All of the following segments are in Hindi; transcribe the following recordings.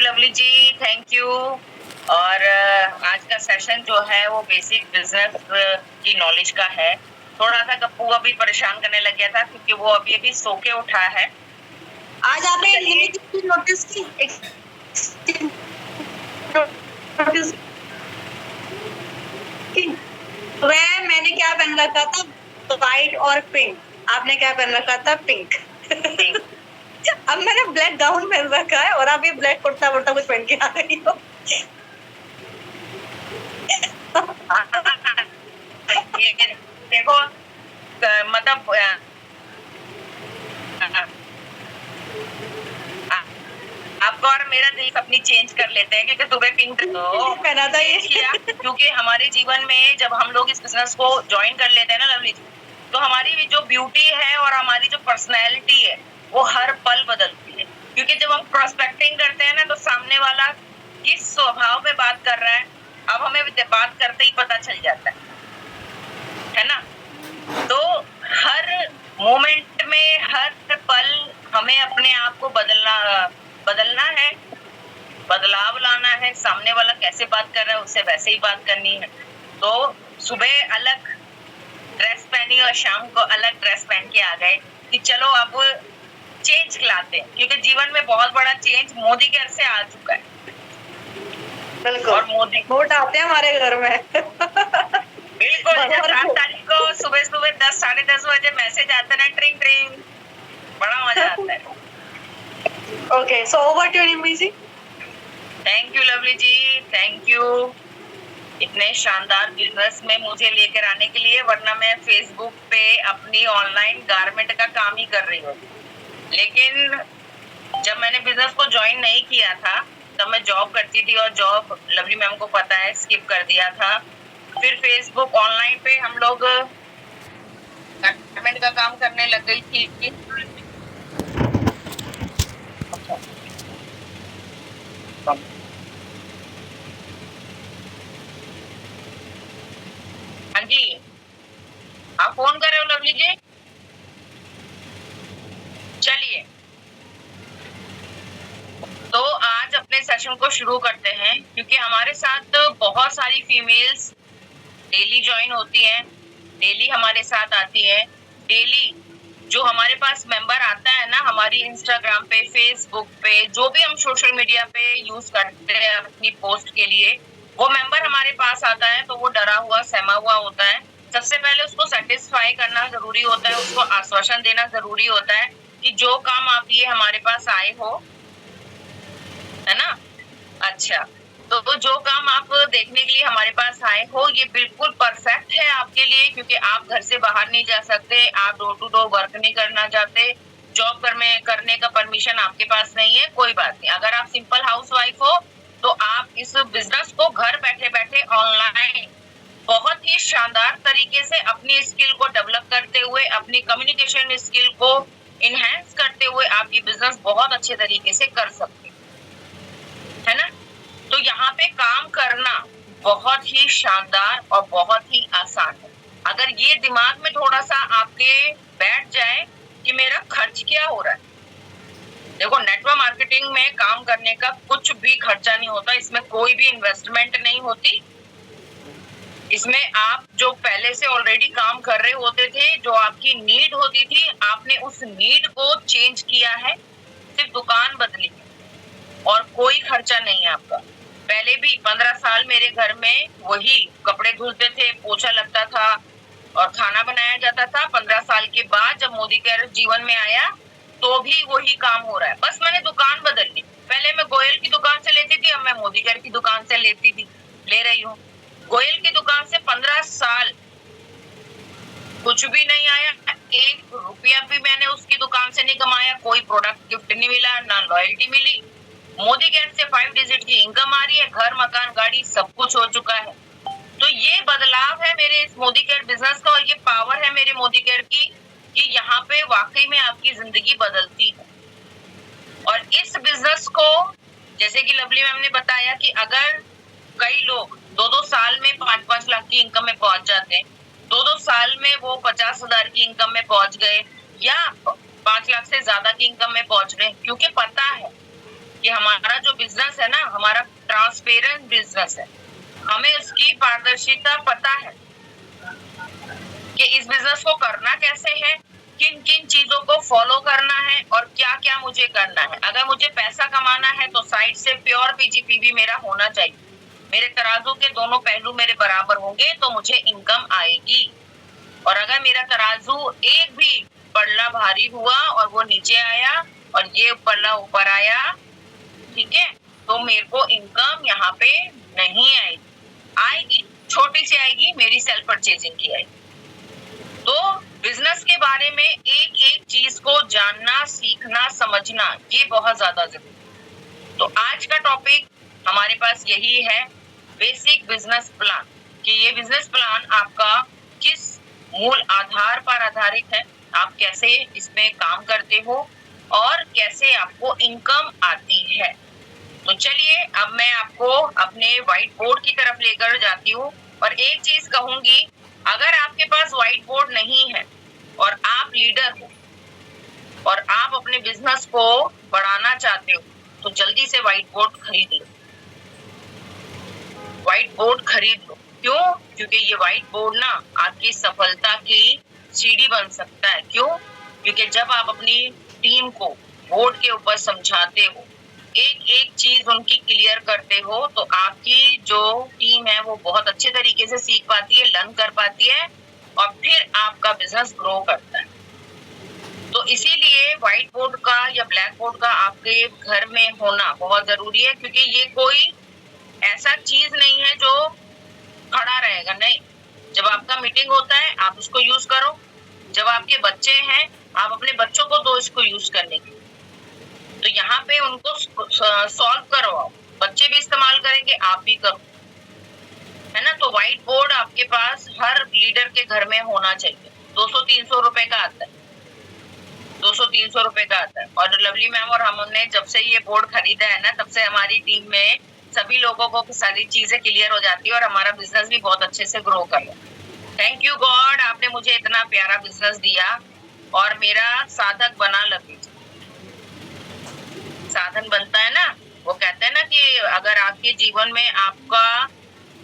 Lovely ji, thank you. और आज का सेशन जो है वो बेसिक बिजनेस की नॉलेज का है। थोड़ा सा गप्पू अभी परेशान करने लग गया था क्योंकि वो अभी सो के उठा है। आज आपने नोटिस की मैंने क्या पहन रखा था, व्हाइट और पिंक। आपने क्या पहन रखा था? पिंक। अब मैंने ब्लैक गाउन पहन रखा है और आप ये ब्लैक कुर्ता वुर्ता कुछ पहन के आ रही हो। ये देखो मतलब आपका और मेरा दिल अपनी चेंज कर लेते हैं क्योंकि सुबह पिंक पहना था ये किया क्योंकि हमारे जीवन में जब हम लोग इस बिजनेस को ज्वाइन कर लेते हैं ना लवली, तो हमारी जो ब्यूटी है और हमारी जो पर्सनैलिटी है वो हर पल बदलती है। क्योंकि जब हम प्रोस्पेक्टिंग करते हैं ना तो सामने वाला किस स्वभाव में बात कर रहा है अब हमें बात करते ही पता चल जाता है ना। तो हर मोमेंट में हर पल हमें अपने आप को बदलना है, बदलाव लाना है। सामने वाला कैसे बात कर रहा है उससे वैसे ही बात करनी है। तो सुबह अलग ड्रेस पहनी और शाम को अलग ड्रेस पहन के आ गए कि चलो अब चेंज लाते हैं क्योंकि जीवन में बहुत बड़ा चेंज मोदी केयर से आ चुका है। बिल्कुल। और मोदी वोट आते हैं हमारे घर में। बिल्कुल। 7 तारीख को सुबह 10 साढ़े 10 बजे मैसेज आता है ना, ट्रिंग ट्रिंग, बड़ा मजा आता है। Okay, so over to Nimmi ji. Thank you lovely ji, thank you इतने शानदार बिजनेस में मुझे लेकर आने के लिए, वरना मैं फेसबुक पे अपनी ऑनलाइन गारमेंट का काम ही कर रही हूँ। लेकिन जब मैंने बिजनेस को ज्वाइन नहीं किया था तब मैं जॉब करती थी और जॉब लवली मैम को पता है स्किप कर दिया था। फिर फेसबुक ऑनलाइन पे हम लोग गारमेंट का काम करने लग गई थी। हाँ जी, आप फोन कर रहे हो लवली जी? चलिए, तो आज अपने सेशन को शुरू करते हैं क्योंकि हमारे साथ बहुत सारी फीमेल्स डेली ज्वाइन होती हैं, डेली हमारे साथ आती है। डेली जो हमारे पास मेंबर आता है ना हमारी इंस्टाग्राम पे, फेसबुक पे, जो भी हम सोशल मीडिया पे यूज करते हैं अपनी पोस्ट के लिए, वो मेंबर हमारे पास आता है तो वो डरा हुआ सहमा हुआ होता है। सबसे पहले उसको सेटिस्फाई करना जरूरी होता है, उसको आश्वासन देना जरूरी होता है कि जो काम आप ये हमारे पास आए हो, है ना। अच्छा, तो जो काम आप देखने के लिए हमारे पास आए हो ये बिल्कुल परफेक्ट है आपके लिए क्योंकि आप घर से बाहर नहीं जा सकते, आप डोर टू डोर वर्क नहीं करना चाहते, जॉब करने का परमिशन आपके पास नहीं है, कोई बात नहीं। अगर आप सिंपल हाउसवाइफ हो तो आप इस बिजनेस को घर बैठे बैठे ऑनलाइन बहुत ही शानदार तरीके से अपनी स्किल को डेवलप करते हुए, अपनी कम्युनिकेशन स्किल को इनहेंस करते हुए आप ये बिजनेस बहुत अच्छे तरीके से कर सकते है ना। तो यहाँ पे काम करना बहुत ही शानदार और बहुत ही आसान है। अगर ये दिमाग में थोड़ा सा आपके बैठ जाए कि मेरा खर्च क्या हो रहा है। देखो, नेटवर्क मार्केटिंग में काम करने का कुछ भी खर्चा नहीं होता, इसमें कोई भी इन्वेस्टमेंट नहीं होती। इसमें आप जो पहले से ऑलरेडी काम कर रहे होते थे, जो आपकी नीड होती थी, आपने उस नीड को चेंज किया है, सिर्फ दुकान बदली और कोई खर्चा नहीं है आपका। पहले भी 15 साल मेरे घर में वही कपड़े धुलते थे, पोछा लगता था और खाना बनाया जाता था। 15 साल के बाद जब मोदी केयर जीवन में आया तो भी वही काम हो रहा है, बस मैंने दुकान बदल ली। पहले मैं गोयल की दुकान से लेती थी, अब मैं मोदी केयर की दुकान से ले रही हूँ। गोयल की दुकान से 15 साल कुछ भी नहीं आया, 1 रुपया भी मैंने उसकी दुकान से नहीं कमाया, कोई प्रोडक्ट गिफ्ट नहीं मिला, ना लॉयल्टी मिली। मोदी केयर से 5 डिजिट की इनकम आ रही है, घर मकान गाड़ी सब कुछ हो चुका है। तो ये बदलाव है मेरे इस मोदी केयर बिजनेस का और ये पावर है मेरे मोदी केयर की कि यहाँ पे वाकई में आपकी जिंदगी बदलती है। और इस बिजनेस को जैसे कि लवली मैम ने बताया कि अगर कई लोग 2-2 साल में 5-5 लाख की इनकम में पहुंच जाते हैं, 2-2 साल में वो 50,000 की इनकम में पहुंच गए या 5 लाख से ज्यादा की इनकम में पहुंच रहे हैं, क्योंकि पता है कि हमारा जो बिजनेस है ना, हमारा ट्रांसपेरेंट बिजनेस है, हमें उसकी पारदर्शिता पता है कि इस बिजनेस को करना कैसे है, किन किन चीजों को फॉलो करना है और क्या क्या मुझे करना है। अगर मुझे पैसा कमाना है तो साइड से प्योर पीजीपीबी मेरा होना चाहिए, मेरे तराजू के दोनों पहलू मेरे बराबर होंगे तो मुझे इनकम आएगी। और अगर मेरा तराजू एक भी पल्ला भारी हुआ और वो नीचे आया और ये पल्ला ऊपर आया, ठीक है, तो मेरे को इनकम यहाँ पे नहीं आएगी, आएगी छोटी सी आएगी, मेरी सेल्फ परचेजिंग की आएगी। तो बिजनेस के बारे में एक एक चीज को जानना, सीखना, समझना, ये बहुत ज्यादा जरूरी। तो आज का टॉपिक हमारे पास यही है, बेसिक बिजनेस प्लान, कि ये बिजनेस प्लान आपका किस मूल आधार पर आधारित है, आप कैसे इसमें काम करते हो और कैसे आपको इनकम आती है। तो चलिए अब मैं आपको अपने व्हाइट बोर्ड की तरफ लेकर जाती हूँ और एक चीज कहूंगी, अगर आपके पास व्हाइट बोर्ड नहीं है और आप लीडर हो और आप अपने बिजनेस को बढ़ाना चाहते हो तो जल्दी से व्हाइट बोर्ड खरीद लो, व्हाइट बोर्ड खरीद लो। क्यों? क्योंकि ये व्हाइट बोर्ड ना आपकी सफलता की सीढ़ी बन सकता है। क्यों? क्योंकि जब आप अपनी टीम को बोर्ड के ऊपर समझाते हो, एक एक चीज उनकी क्लियर करते हो, तो आपकी जो टीम है वो बहुत अच्छे तरीके से सीख पाती है, लर्न कर पाती है और फिर आपका बिजनेस ग्रो करता है। तो इसीलिए व्हाइट बोर्ड का या ब्लैक बोर्ड का आपके घर में होना बहुत जरूरी है, क्योंकि ये कोई ऐसा चीज नहीं है जो खड़ा रहेगा, नहीं। जब आपका मीटिंग होता है आप उसको यूज करो, जब आपके बच्चे हैं आप अपने बच्चों को दो इसको यूज करने के, तो यहाँ पे उनको सॉल्व करवाओ, बच्चे भी इस्तेमाल करेंगे, आप भी करो, है ना। तो व्हाइट बोर्ड आपके पास हर लीडर के घर में होना चाहिए। 200-300 रुपए का आता है, 200-300 रुपए का आता है। और लवली मैम और हमने जब से ये बोर्ड खरीदा है ना, तब से हमारी टीम में सभी लोगों को सारी चीजें क्लियर हो जाती है और हमारा बिजनेस भी बहुत अच्छे से ग्रो कर रहा है। थैंक यू गॉड, आपने मुझे इतना प्यारा बिजनेस दिया और मेरा साधक बना। लवली साधन बनता है ना, वो कहते हैं ना कि अगर आपके जीवन में आपका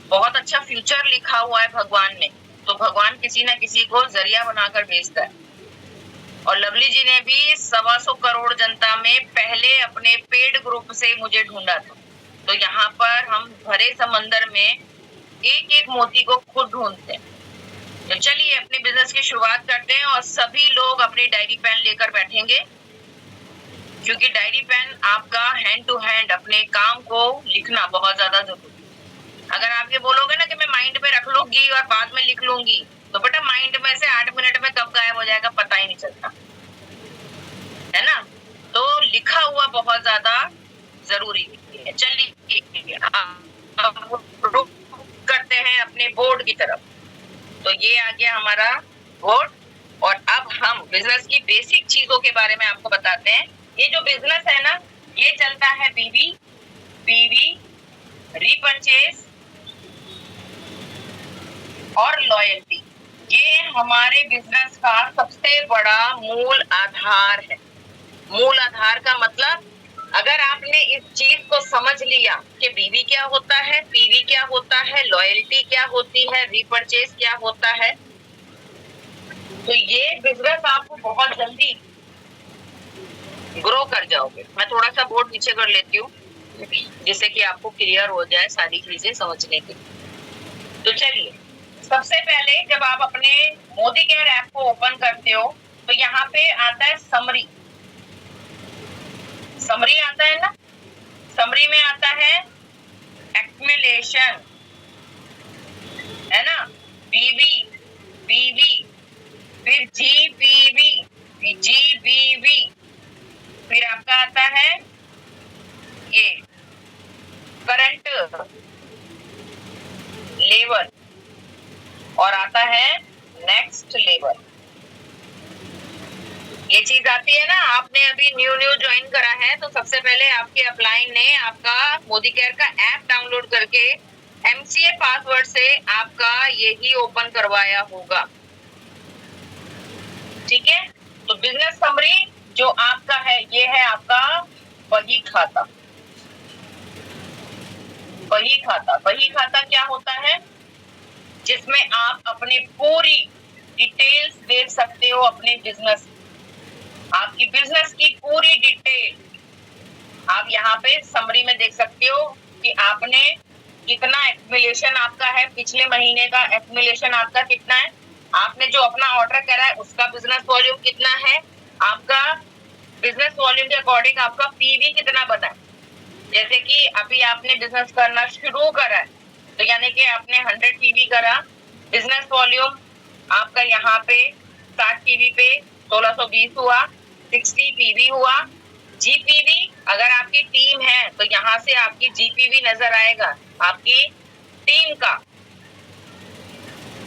बहुत अच्छा फ्यूचर लिखा हुआ है भगवान ने, तो भगवान किसी ना किसी को जरिया बनाकर भेजता है। और लवली जी ने भी 125 करोड़ जनता में पहले अपने पेड ग्रुप से मुझे ढूंढा था। तो यहाँ पर हम भरे समंदर में एक एक मोती को खुद ढूंढते हैं। तो चलिए अपने बिजनेस की शुरुआत करते हैं और सभी लोग अपनी डायरी पेन लेकर बैठेंगे, क्योंकि डायरी पेन आपका हैंड टू हैंड अपने काम को लिखना बहुत ज्यादा जरूरी है। अगर आप ये बोलोगे ना कि मैं माइंड में रख लूंगी और बाद में लिख लूंगी, तो बेटा माइंड में से 8 मिनट में कब गायब हो जाएगा पता ही नहीं चलता, है ना। तो लिखा हुआ बहुत ज्यादा जरूरी है। चलिए अब रुक करते हैं अपने बोर्ड की तरफ। तो ये आ गया हमारा बोर्ड और अब हम बिजनेस की बेसिक चीजों के बारे में आपको बताते हैं। ये जो बिजनेस है ना, ये चलता है पीवी, रीपरचेज और लॉयल्टी। ये हमारे बिजनेस का सबसे बड़ा मूल आधार है। मूल आधार का मतलब, अगर आपने इस चीज को समझ लिया कि बीवी क्या होता है, पीवी क्या होता है, लॉयल्टी क्या होती है, रीपरचेज क्या होता है, तो ये बिजनेस आपको बहुत जल्दी ग्रो कर जाओगे। मैं थोड़ा सा बोर्ड नीचे कर लेती हूँ जिससे कि आपको क्लियर हो जाए सारी चीजें समझने के। तो चलिए सबसे पहले जब आप अपने मोदी केयर ऐप को ओपन करते हो तो यहाँ पे आता है समरी आता है ना। समरी में आता है एक्यूमुलेशन, है ना, पीवी, फिर जीबीवी, फिर आपका आता है ये करंट लेवल और आता है नेक्स्ट लेवल। ये चीज आती है ना, आपने अभी न्यू ज्वाइन करा है तो सबसे पहले आपके अपलाइन ने आपका मोदी केयर का ऐप डाउनलोड करके MCA पासवर्ड से आपका यही ओपन करवाया होगा, ठीक है। तो बिजनेस समरी जो आपका है, ये है आपका बही खाता, खाता। बही खाता क्या होता है? जिसमें आप अपनी पूरी डिटेल्स देख सकते हो अपने बिजनेस, आपकी बिजनेस की पूरी डिटेल आप यहाँ पे समरी में देख सकते हो कि आपने कितना एक्यूमुलेशन आपका है, पिछले महीने का एक्यूमुलेशन आपका कितना है, आपने जो अपना ऑर्डर करा है उसका बिजनेस वॉल्यूम कितना है, आपका बिजनेस वॉल्यूम के अकॉर्डिंग आपका पीवी कितना बना है। जैसे कि अभी आपने बिजनेस करना शुरू करा है तो यानी कि आपने 100 पीवी करा, बिजनेस वॉल्यूम आपका यहाँ पे 60 पीवी पे 1620 हुआ, 60 पीवी हुआ। जीपीवी अगर आपकी टीम है तो यहाँ से आपकी जीपीवी नजर आएगा आपकी टीम का,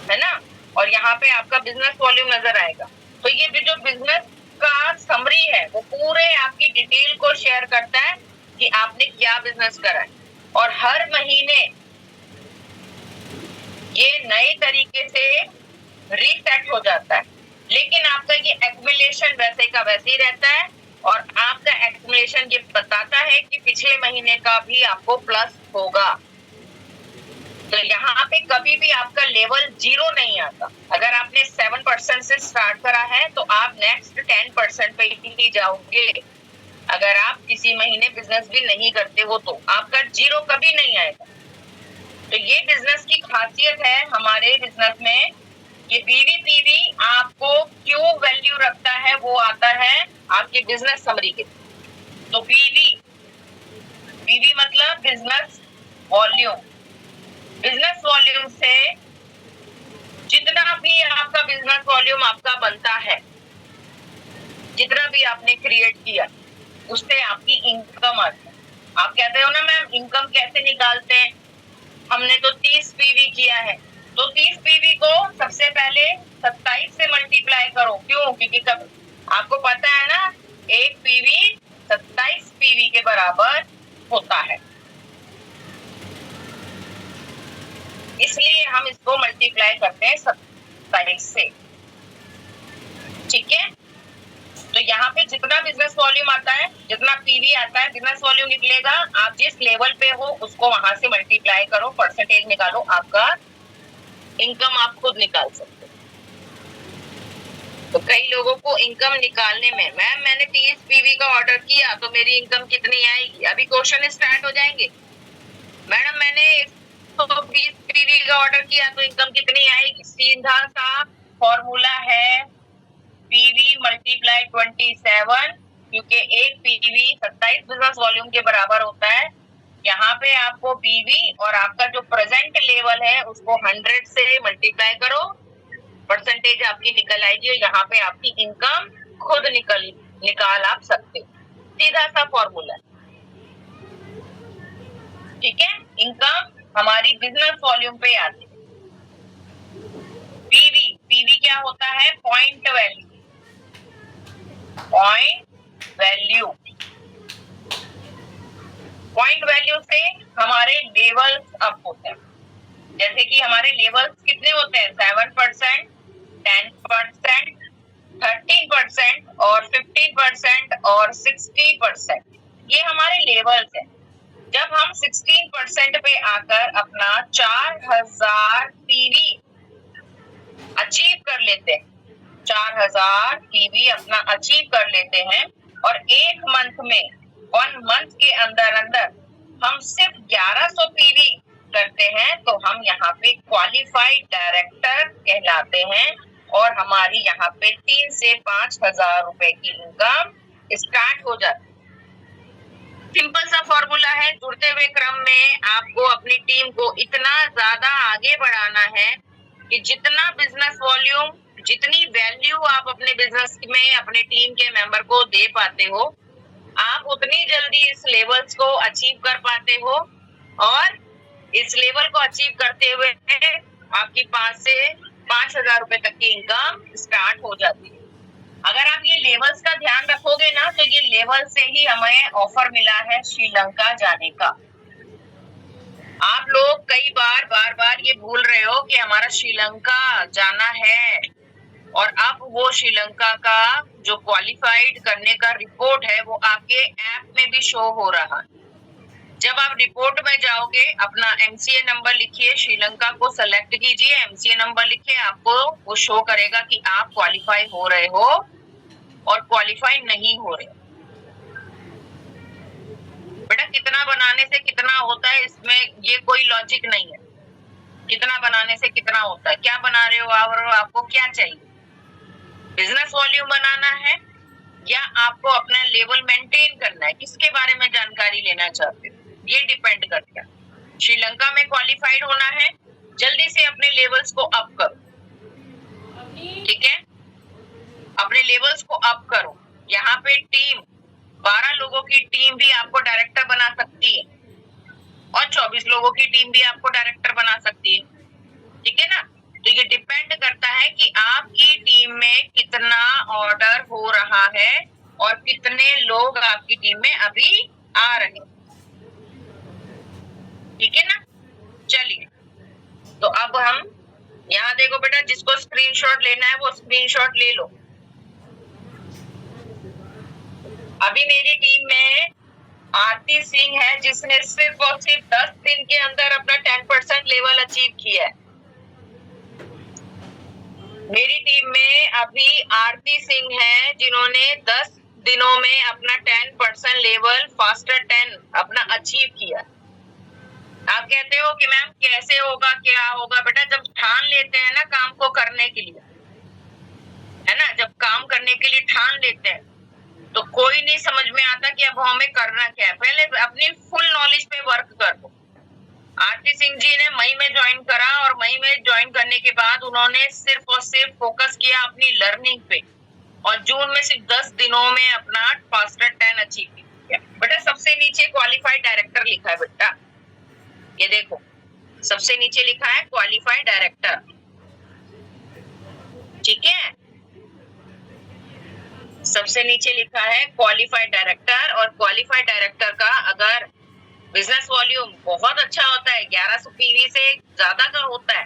है ना, और यहाँ पे आपका बिजनेस वॉल्यूम नजर आएगा। तो ये जो बिजनेस का समरी है वो पूरे आपकी डिटेल को शेयर करता है कि आपने क्या बिजनेस करा है, और हर महीने ये नए तरीके से रीसेट हो जाता है, लेकिन आपका ये एक्यूमुलेशन वैसे का वैसे ही रहता है, और आपका एक्यूमुलेशन ये बताता है कि पिछले महीने का भी आपको प्लस होगा। तो यहाँ पे कभी भी आपका लेवल 0 नहीं आता। अगर आपने 7% से स्टार्ट करा है तो आप नेक्स्ट 10% पे ही जाओगे। अगर आप किसी महीने बिजनेस भी नहीं करते हो तो आपका 0 कभी नहीं आएगा। तो ये बिजनेस की खासियत है हमारे बिजनेस में। ये बीवीपीवी आपको क्यों वैल्यू रखता है वो आता है आपके बिजनेस समरी के। तो बीवी मतलब बिजनेस वॉल्यूम। बिजनेस वॉल्यूम से जितना भी आपका बिजनेस वॉल्यूम आपका बनता है, जितना भी आपने क्रिएट किया, उससे आपकी इनकम आती है। आप कहते हो ना मैम इनकम कैसे निकालते हैं, हमने तो 30 पीवी किया है, तो 30 पीवी को सबसे पहले 27 से मल्टीप्लाई करो। क्यों? क्योंकि कब आपको पता है ना एक पीवी 27 पीवी के बराबर होता है, इसलिए हम इसको मल्टीप्लाई करते हैं 27 से। ठीक है, तो यहाँ पे जितना बिजनेस वॉल्यूम आता है, जितना पीवी आता है, बिजनेस वॉल्यूम निकलेगा, आप जिस लेवल पे हो उसको वहां से मल्टीप्लाई करो, परसेंटेज निकालो, आपका इनकम आप खुद निकाल सकते हो। तो कई लोगों को इनकम निकालने में, मैम मैंने 30 पीवी का ऑर्डर किया तो मेरी इनकम कितनी आएगी, अभी क्वेश्चन स्टार्ट हो जाएंगे। मैडम मैंने 120 पीवी का ऑर्डर किया तो इनकम कितनी आएगी। सीधा सा फॉर्मूला है पीवी मल्टीप्लाई 27, क्योंकि एक पीवी 27 बिजनेस वॉल्यूम के बराबर होता है। यहाँ पे आपको पीवी और आपका जो प्रेजेंट लेवल है उसको 100 से मल्टीप्लाई करो, परसेंटेज आपकी निकल आएगी, और यहाँ पे आपकी इनकम खुद निकाल आप सकते हो। सीधा सा फॉर्मूला, ठीक है। इनकम हमारी बिजनेस वॉल्यूम पे आती है। पीवी क्या होता है? Point value. पॉइंट वैल्यू से हमारे लेवल्स अप होते हैं। जैसे कि हमारे लेवल्स कितने होते हैं? 7%, 10%, 13% और 15% और 60%। ये हमारे लेवल्स हैं। जब हम 16% पे आकर अपना 4000 पीवी अचीव कर लेते हैं, 4000 पीवी अपना अचीव कर लेते हैं, और एक मंथ में 1 मंथ के अंदर हम सिर्फ 1100 पीवी करते हैं, तो हम यहाँ पे क्वालिफाइड डायरेक्टर कहलाते हैं, और हमारी यहाँ पे 3 से 5,000 रुपए की इनकम स्टार्ट हो जाती है। सिंपल सा फॉर्मूला है। जुड़ते हुए क्रम में आपको अपनी टीम को इतना ज्यादा आगे बढ़ाना है कि जितना बिजनेस वॉल्यूम, जितनी वैल्यू आप अपने बिजनेस में अपने टीम के मेंबर को दे पाते हो, आप उतनी जल्दी इस लेवल्स को अचीव कर पाते हो, और इस लेवल को अचीव करते हुए आपकी 5 से 5,000 रुपए तक की इनकम स्टार्ट हो जाती है। अगर आप ये लेवल्स का ध्यान रखोगे ना, तो ये लेवल से ही हमें ऑफर मिला है श्रीलंका जाने का। आप लोग कई बार ये भूल रहे हो कि हमारा श्रीलंका जाना है, और अब वो श्रीलंका का जो क्वालिफाइड करने का रिपोर्ट है वो आपके ऐप में भी शो हो रहा है। जब आप रिपोर्ट में जाओगे अपना MCA नंबर लिखिए, श्रीलंका को सेलेक्ट कीजिए, MCA नंबर लिखिए, आपको वो शो करेगा कि आप क्वालिफाई हो रहे हो और क्वालिफाई नहीं हो रहे। बेटा कितना बनाने से कितना होता है, इसमें ये कोई लॉजिक नहीं है। कितना बनाने से कितना होता है, क्या बना रहे हो आप और आपको क्या चाहिए, बिजनेस वॉल्यूम बनाना है या आपको अपना लेवल मेंटेन करना है, किसके बारे में जानकारी लेना चाहते हो, ये डिपेंड करता है। श्रीलंका में क्वालिफाइड होना है, जल्दी से अपने लेवल्स को अप करो, ठीक है, अपने लेवल्स को अप करो। यहाँ पे टीम 12 लोगों की टीम भी आपको डायरेक्टर बना सकती है और 24 लोगों की टीम भी आपको डायरेक्टर बना सकती है, ठीक है ना। तो ये डिपेंड करता है कि आपकी टीम में कितना ऑर्डर हो रहा है और कितने लोग आपकी टीम में अभी आ रहे हैं, ठीक है ना। चलिए, तो अब हम यहाँ देखो बेटा, जिसको स्क्रीनशॉट लेना है वो स्क्रीनशॉट ले लो। अभी मेरी टीम में आरती सिंह है जिसने सिर्फ और सिर्फ 10 दिन के अंदर अपना 10% लेवल अचीव किया है। मेरी टीम में अभी आरती सिंह है जिन्होंने 10 दिनों में अपना 10% लेवल फास्टर 10 अपना अचीव किया। आप कहते हो कि मैम कैसे होगा, क्या होगा, बेटा जब ठान लेते हैं ना काम को करने के लिए, है ना, जब काम करने के लिए ठान लेते हैं तो कोई नहीं समझ में आता कि अब हमें करना क्या है, पहले अपनी फुल नॉलेज पे वर्क कर दो। आरती सिंह जी ने मई में ज्वाइन करा और मई में ज्वाइन करने के बाद उन्होंने सिर्फ और सिर्फ फोकस किया अपनी लर्निंग पे और जून में सिर्फ 10 दिनों में अपना फास्टर 10 अचीव किया। बेटा सबसे नीचे क्वालिफाइड डायरेक्टर लिखा है, बेटा ये देखो सबसे नीचे लिखा है क्वालिफाइड डायरेक्टर, ठीक है, सबसे नीचे लिखा है क्वालिफाइड डायरेक्टर। और क्वालिफाइड डायरेक्टर का अगर बिजनेस वॉल्यूम बहुत अच्छा होता है, 1100 PV से ज्यादा का होता है,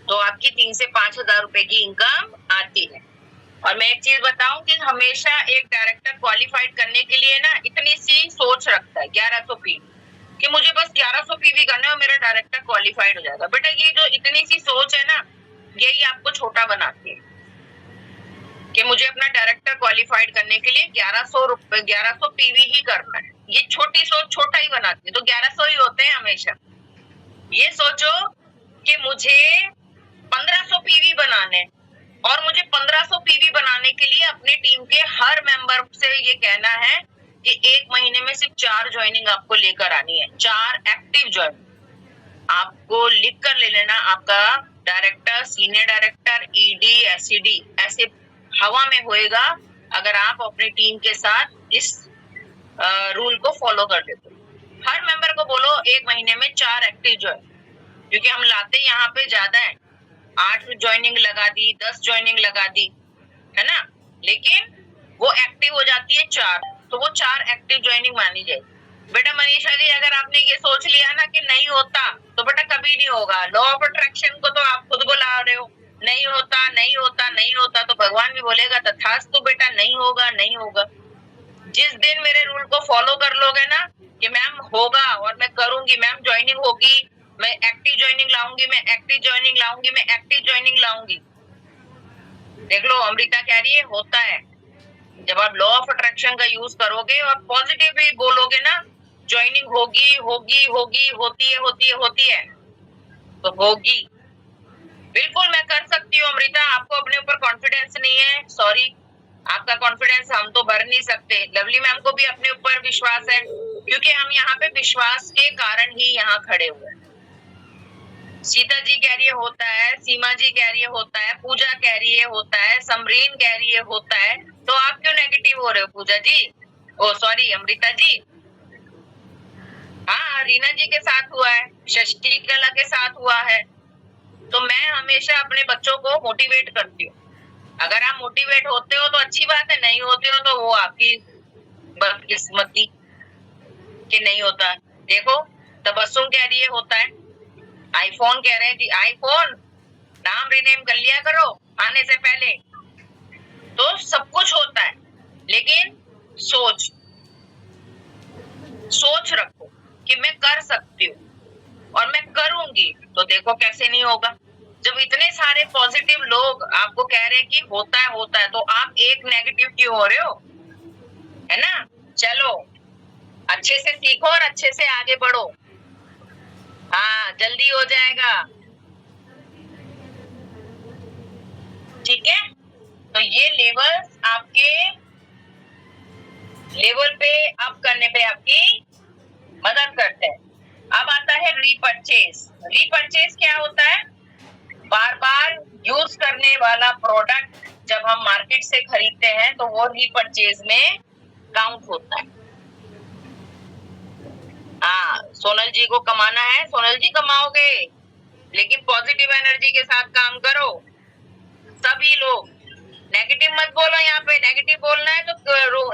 तो आपकी 3 से 5 हजार रुपए की इनकम आती है। और मैं एक चीज बताऊं कि हमेशा एक डायरेक्टर क्वालिफाइड करने के लिए ना इतनी सी सोच रखता है 1100 PV कि मुझे बस 1100 PV करना है और मेरा डायरेक्टर क्वालिफाइड हो जाएगा। बेटा ये जो इतनी सी सोच है ना, यही आपको छोटा बनाती है कि मुझे अपना डायरेक्टर क्वालिफाइड करने के लिए 1100 PV ही करना है। ये छोटी सोच छोटा ही बनाती है, तो 1100 ही होते हैं हमेशा। ये सोचो कि मुझे 1500 PV बनाने और मुझे 1500 PV बनाने के लिए अपने टीम के हर मेंबर से ये कहना है कि 1 महीने में सिर्फ 4 ज्वाइनिंग आपको लेकर आनी है, 4 एक्टिव ज्वाइनिंग आपको लिख कर ले लेना। आपका director, senior director, ED, SED ऐसे हवा में होएगा अगर आप अपनी टीम के साथ इस रूल को फॉलो कर देते हो। हर मेंबर को बोलो 1 महीने में 4 एक्टिव ज्वाइन, क्योंकि हम लाते यहाँ पे ज्यादा है, 8 ज्वाइनिंग लगा दी, 10 ज्वाइनिंग लगा दी, है ना, लेकिन वो एक्टिव हो जाती है 4, तो वो 4 एक्टिव ज्वाइनिंग मानी जाएगी। बेटा मनीषा जी अगर आपने ये सोच लिया ना कि नहीं होता तो बेटा कभी नहीं होगा। लॉ ऑफ अट्रैक्शन को तो आप खुद बुला रहे हो, नहीं होता नहीं होता नहीं होता, तो भगवान भी बोलेगा तथास्तु बेटा, नहीं होगा नहीं होगा। जिस दिन मेरे रूल को फॉलो कर लोगे ना कि मैम होगा और मैं करूंगी, मैम ज्वाइनिंग होगी, मैं एक्टिव ज्वाइनिंग लाऊंगी, मैं एक्टिव ज्वाइनिंग लाऊंगी, मैं एक्टिव ज्वाइनिंग लाऊंगी। देख लो अमृता कह रही है होता है। जब आप लॉ ऑफ अट्रैक्शन का यूज करोगे और पॉजिटिवली बोलोगे ना ज्वाइनिंग होगी होगी होगी, होती है होती है होती है, तो होगी। बिल्कुल मैं कर सकती हूँ अमृता, आपको अपने ऊपर कॉन्फिडेंस नहीं है, सॉरी, आपका कॉन्फिडेंस हम तो भर नहीं सकते। लवली मैम को भी अपने ऊपर विश्वास है, क्योंकि हम यहाँ पे विश्वास के कारण ही यहाँ खड़े हुए हैं। सीता जी कह रही है होता है, सीमा जी कह रही है होता है, पूजा कह रही है होता है, समरीन कह रही है होता है, तो आप क्यों नेगेटिव हो रहे हो पूजा जी, ओ सॉरी अमृता जी। हाँ रीना जी के साथ हुआ है, शशि कला के साथ हुआ है। तो मैं हमेशा अपने बच्चों को मोटिवेट करती हूँ। अगर आप मोटिवेट होते हो तो अच्छी बात है, नहीं होते हो तो वो आपकी बदकिस्मती कि नहीं होता। देखो तबस्सुम कह रही है होता है, आईफोन कह रहे हैं कि आईफोन नाम रिनेम कर लिया करो आने से पहले। तो सब कुछ होता है, लेकिन सोच रखो कि मैं कर सकती हूँ और मैं करूंगी, तो देखो कैसे नहीं होगा। जब इतने सारे पॉजिटिव लोग आपको कह रहे हैं कि होता है, तो आप एक नेगेटिव क्यों हो रहे हो, है ना। चलो अच्छे से सीखो और अच्छे से आगे बढ़ो। हाँ, जल्दी हो जाएगा, ठीक है। तो ये लेवल्स आपके लेवल पे अप करने पे आपकी मदद करते हैं। अब आता है रीपरचेज। रीपरचेज क्या होता है? बार बार यूज करने वाला प्रोडक्ट जब हम मार्केट से खरीदते हैं तो वो रीपरचेज में काउंट होता है। हाँ, सोनल जी को कमाना है, सोनल जी कमाओगे, लेकिन पॉजिटिव एनर्जी के साथ काम करो। सभी लोग नेगेटिव मत बोलो, यहाँ पे नेगेटिव बोलना है तो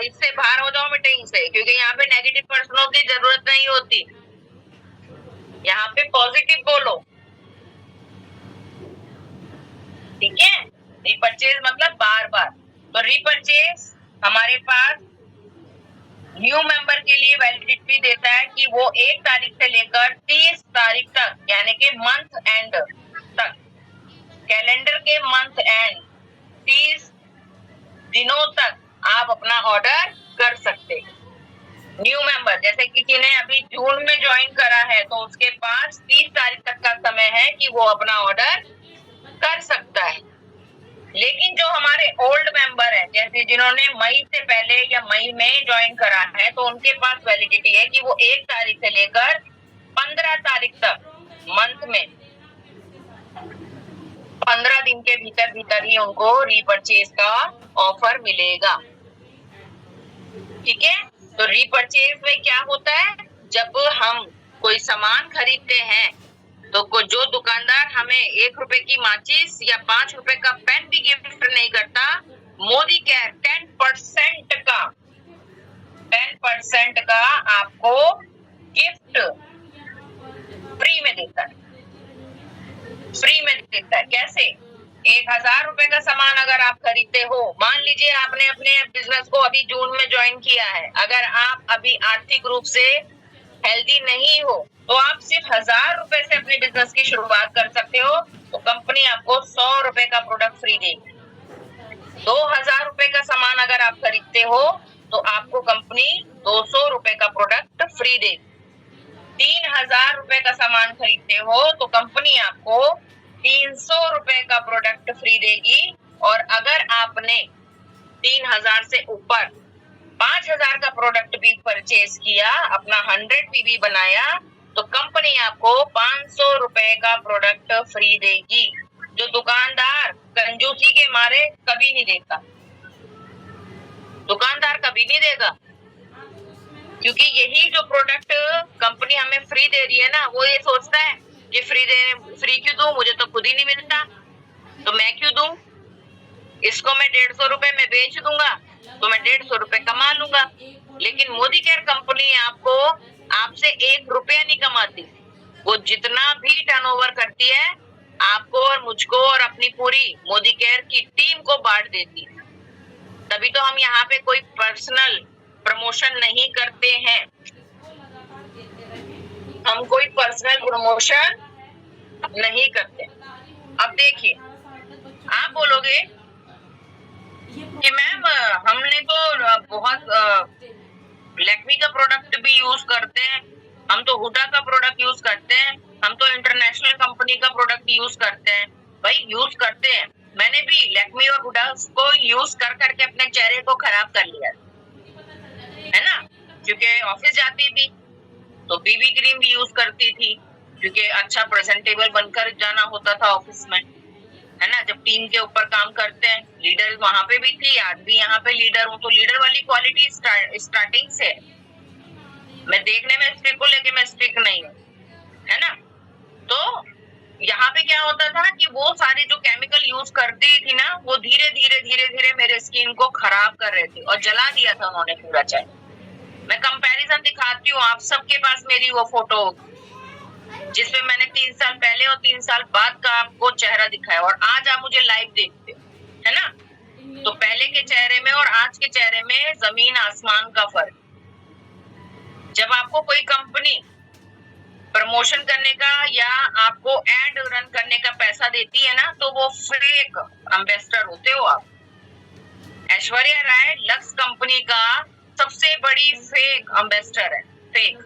इससे बाहर हो जाओ मीटिंग से, क्योंकि यहाँ पे नेगेटिव पर्सनों की जरूरत नहीं होती। यहाँ पे पॉजिटिव बोलो, ठीक है। रीपरचेज मतलब बार बार। तो रीपरचेज हमारे पास न्यू मेंबर के लिए वैलिडिटी देता है कि वो 1 तारीख से लेकर 30 तारीख तक, यानी कि मंथ एंड तक, कैलेंडर के मंथ एंड 30 दिनों तक आप अपना ऑर्डर कर सकते। न्यू मेंबर जैसे किसी ने अभी जून में ज्वाइन करा है तो उसके पास 30 तारीख तक का समय है कि वो अपना ऑर्डर कर सकता है। लेकिन जो हमारे ओल्ड मेंबर हैं, जैसे जिन्होंने मई से पहले या मई में ज्वाइन करा है, तो उनके पास वैलिडिटी है कि वो 1 तारीख से लेकर 15 तारीख तक मंथ में 15 दिन के भीतर ही उनको रीपरचेज का ऑफर मिलेगा, ठीक है। तो रीपरचेज में क्या होता है? जब हम कोई सामान खरीदते हैं तो जो दुकानदार हमें 1 रुपए की माचिस या 5 रुपए का पेन भी गिफ्ट नहीं करता, मोदी केयर 10% का आपको गिफ्ट फ्री में देता है। कैसे? 1000 रुपए का सामान अगर आप खरीदते हो, मान लीजिए आपने अपने बिजनेस को अभी जून में ज्वाइन किया है, अगर आप अभी आर्थिक रूप से हेल्दी नहीं हो तो आप सिर्फ 1000 रुपए से अपने बिजनेस की शुरुआत कर सकते हो। तो कंपनी आपको 100 रुपए का प्रोडक्ट फ्री देगी। 2000 रुपए का सामान अगर आप खरीदते हो तो आपको कंपनी 200 रुपए का प्रोडक्ट फ्री देगी। 3000 रुपए का सामान खरीदते हो तो कंपनी आपको 300 रुपए का प्रोडक्ट फ्री देगी। और अगर आपने 3000 से ऊपर 5000 का प्रोडक्ट भी परचेज किया, अपना 100 पीवी बनाया, तो कंपनी आपको 500 रुपए का प्रोडक्ट फ्री देगी, जो दुकानदार कंजूसी के मारे कभी नहीं देता। दुकानदार कभी नहीं देगा, क्योंकि यही जो प्रोडक्ट कंपनी हमें फ्री दे रही है ना, वो ये सोचता है कि फ्री क्यों दूं, मुझे तो खुद ही नहीं मिलता, तो मैं क्यों दूं, इसको मैं 150 रुपए में बेच दूंगा तो मैं 150 रुपए कमा लूंगा। लेकिन मोदी केयर कंपनी आपसे 1 रुपया नहीं कमाती, वो जितना भी टर्नओवर करती है आपको और मुझको और अपनी पूरी मोदी केयर की टीम को बांट देती है। तभी तो हम यहाँ पे कोई पर्सनल प्रमोशन नहीं करते हैं, हम कोई पर्सनल प्रमोशन नहीं करते। अब देखिए, आप बोलोगे कि मैम हमने तो बहुत लैक्मी का प्रोडक्ट भी यूज करते हैं, हम तो हुडा का प्रोडक्ट यूज करते हैं, हम तो इंटरनेशनल कंपनी का प्रोडक्ट यूज करते हैं। भाई यूज करते हैं, मैंने भी लैक्मी और हुडा को यूज कर करके अपने चेहरे को खराब कर लिया है ना, क्योंकि ऑफिस जाती थी तो बीबी क्रीम भी यूज करती थी, क्योंकि अच्छा प्रेजेंटेबल बनकर जाना होता था ऑफिस में, है ना। जब टीम के ऊपर काम करते हैं, लीडर वहां पे भी थी, आज भी यहाँ पे लीडर हूँ, तो लीडर वाली क्वालिटी स्टार्टिंग से, मैं देखने में स्ट्रिक्ट हूँ लेकिन मैं स्ट्रिक्ट नहीं हूँ, है ना। तो यहाँ पे क्या होता था कि वो सारे जो केमिकल यूज करती थी ना, वो धीरे धीरे मेरे स्किन को खराब कर रहे थे और जला दिया था उन्होंने पूरा चेहरा। मैं कंपैरिजन दिखाती हूँ, आप सबके पास मेरी वो फोटो जिसमें मैंने 3 साल पहले और 3 साल बाद का आपको चेहरा दिखाया, और आज आप मुझे लाइव देखते हो, है ना। तो पहले के चेहरे में और आज के चेहरे में जमीन आसमान का फर्क। जब आपको कोई कंपनी प्रमोशन करने का या आपको एड रन करने का पैसा देती है ना, तो वो फेक एम्बेसडर होते हो आप। ऐश्वर्या राय लक्स कंपनी का सबसे बड़ी फेक एम्बेसडर है। फेक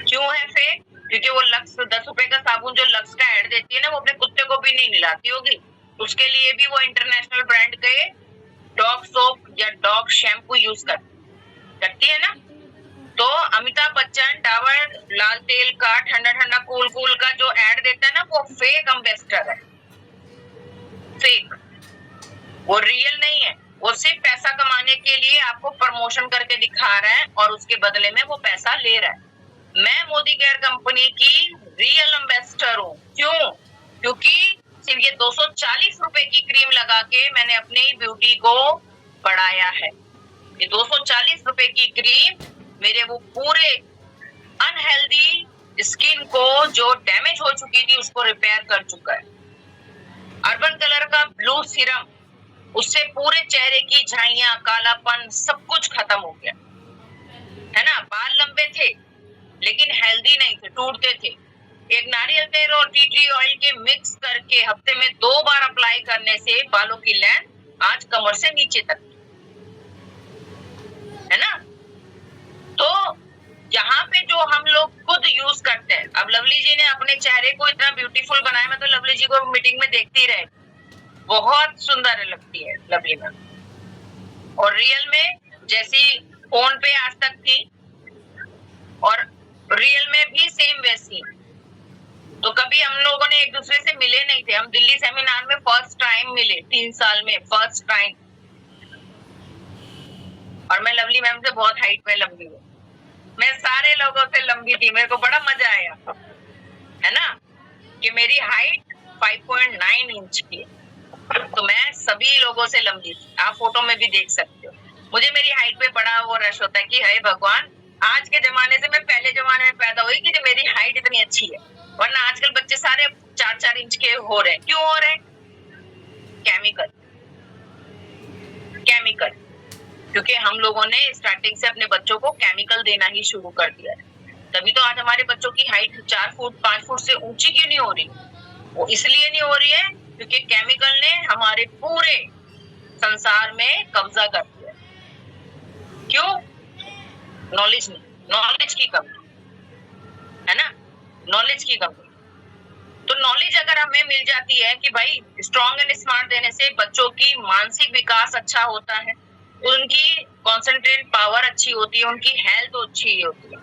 क्यों है फेक? क्योंकि वो लक्स 10 रुपए का साबुन जो लक्स का ऐड देती है ना, वो अपने कुत्ते को भी नहीं मिलाती होगी। उसके लिए भी वो इंटरनेशनल ब्रांड के डॉग सोप या डॉग शैम्पू यूज करती है ना। तो अमिताभ बच्चन डाबर लाल तेल का ठंडा ठंडा कूल कूल का जो ऐड देता है ना, वो फेक एम्बेसडर है। फेक, वो रियल नहीं है। वो सिर्फ पैसा कमाने के लिए आपको प्रमोशन करके दिखा रहा है और उसके बदले में वो पैसा ले रहा है। मैं मोदी केयर कंपनी की रियल एम्बेसडर हूँ। क्यों? क्योंकि सिर्फ ये 240 रुपए की क्रीम लगा के मैंने अपनी ब्यूटी को बढ़ाया है। ये 240 रुपए की क्रीम मेरे वो पूरे अनहेल्दी स्किन को जो डैमेज हो चुकी थी उसको रिपेयर कर चुका है। अर्बन कलर का ब्लू सीरम, उससे पूरे चेहरे की झाइयां, कालापन सब कुछ खत्म हो गया है ना। बाल लंबे थे लेकिन हेल्दी नहीं थे, टूटते थे। एक नारियल तेल और टी ट्री ऑयल के मिक्स करके हफ्ते में 2 बार अप्लाई करने से बालों की लेंथ आज कमर से नीचे तक है ना। तो यहाँ पे जो हम लोग खुद यूज करते हैं, अब लवली जी ने अपने चेहरे को इतना ब्यूटीफुल बनाया। मैं तो लवली जी को मीटिंग में देखती रहे, बहुत सुंदर लगती है लवली मैम। और रियल में जैसी फोन पे आज तक थी और रियल में भी सेम वैसी। तो कभी हम लोगों ने एक दूसरे से मिले नहीं थे। हम दिल्ली सेमिनार में फर्स्ट टाइम मिले, 3 साल में फर्स्ट टाइम। और मैं लवली मैम से बहुत हाइट में लंबी हूँ। मैं सारे लोगों से लंबी थी। मेरे को बड़ा मजा आया है ना कि मेरी हाइट 5.9 इंच की है। तो मैं सभी लोगों से लंबी थी। आप फोटो में भी देख सकते हो। मुझे मेरी हाइट पे बड़ा वो रश होता है कि हे भगवान, आज के जमाने से मैं पहले जमाने में पैदा हुई कि मेरी हाइट इतनी अच्छी है। वरना आजकल बच्चे सारे 4-4 इंच के हो रहे हैं। क्यों हो रहे हैं? केमिकल। क्योंकि हम लोगों ने स्टार्टिंग से अपने बच्चों को केमिकल देना ही शुरू कर दिया है। तभी तो आज हमारे बच्चों की हाइट 4 फुट 5 फुट से ऊंची क्यों नहीं हो रही? वो इसलिए नहीं हो रही है क्योंकि केमिकल ने हमारे पूरे संसार में कब्जा कर दिया। क्यों? नॉलेज नहीं, नॉलेज की कमी है ना, नॉलेज की कमी। तो नॉलेज अगर हमें मिल जाती है कि भाई स्ट्रॉन्ग एंड स्मार्ट देने से बच्चों की मानसिक विकास अच्छा होता है, उनकी कॉन्सेंट्रेट पावर अच्छी होती है, उनकी हेल्थ अच्छी होती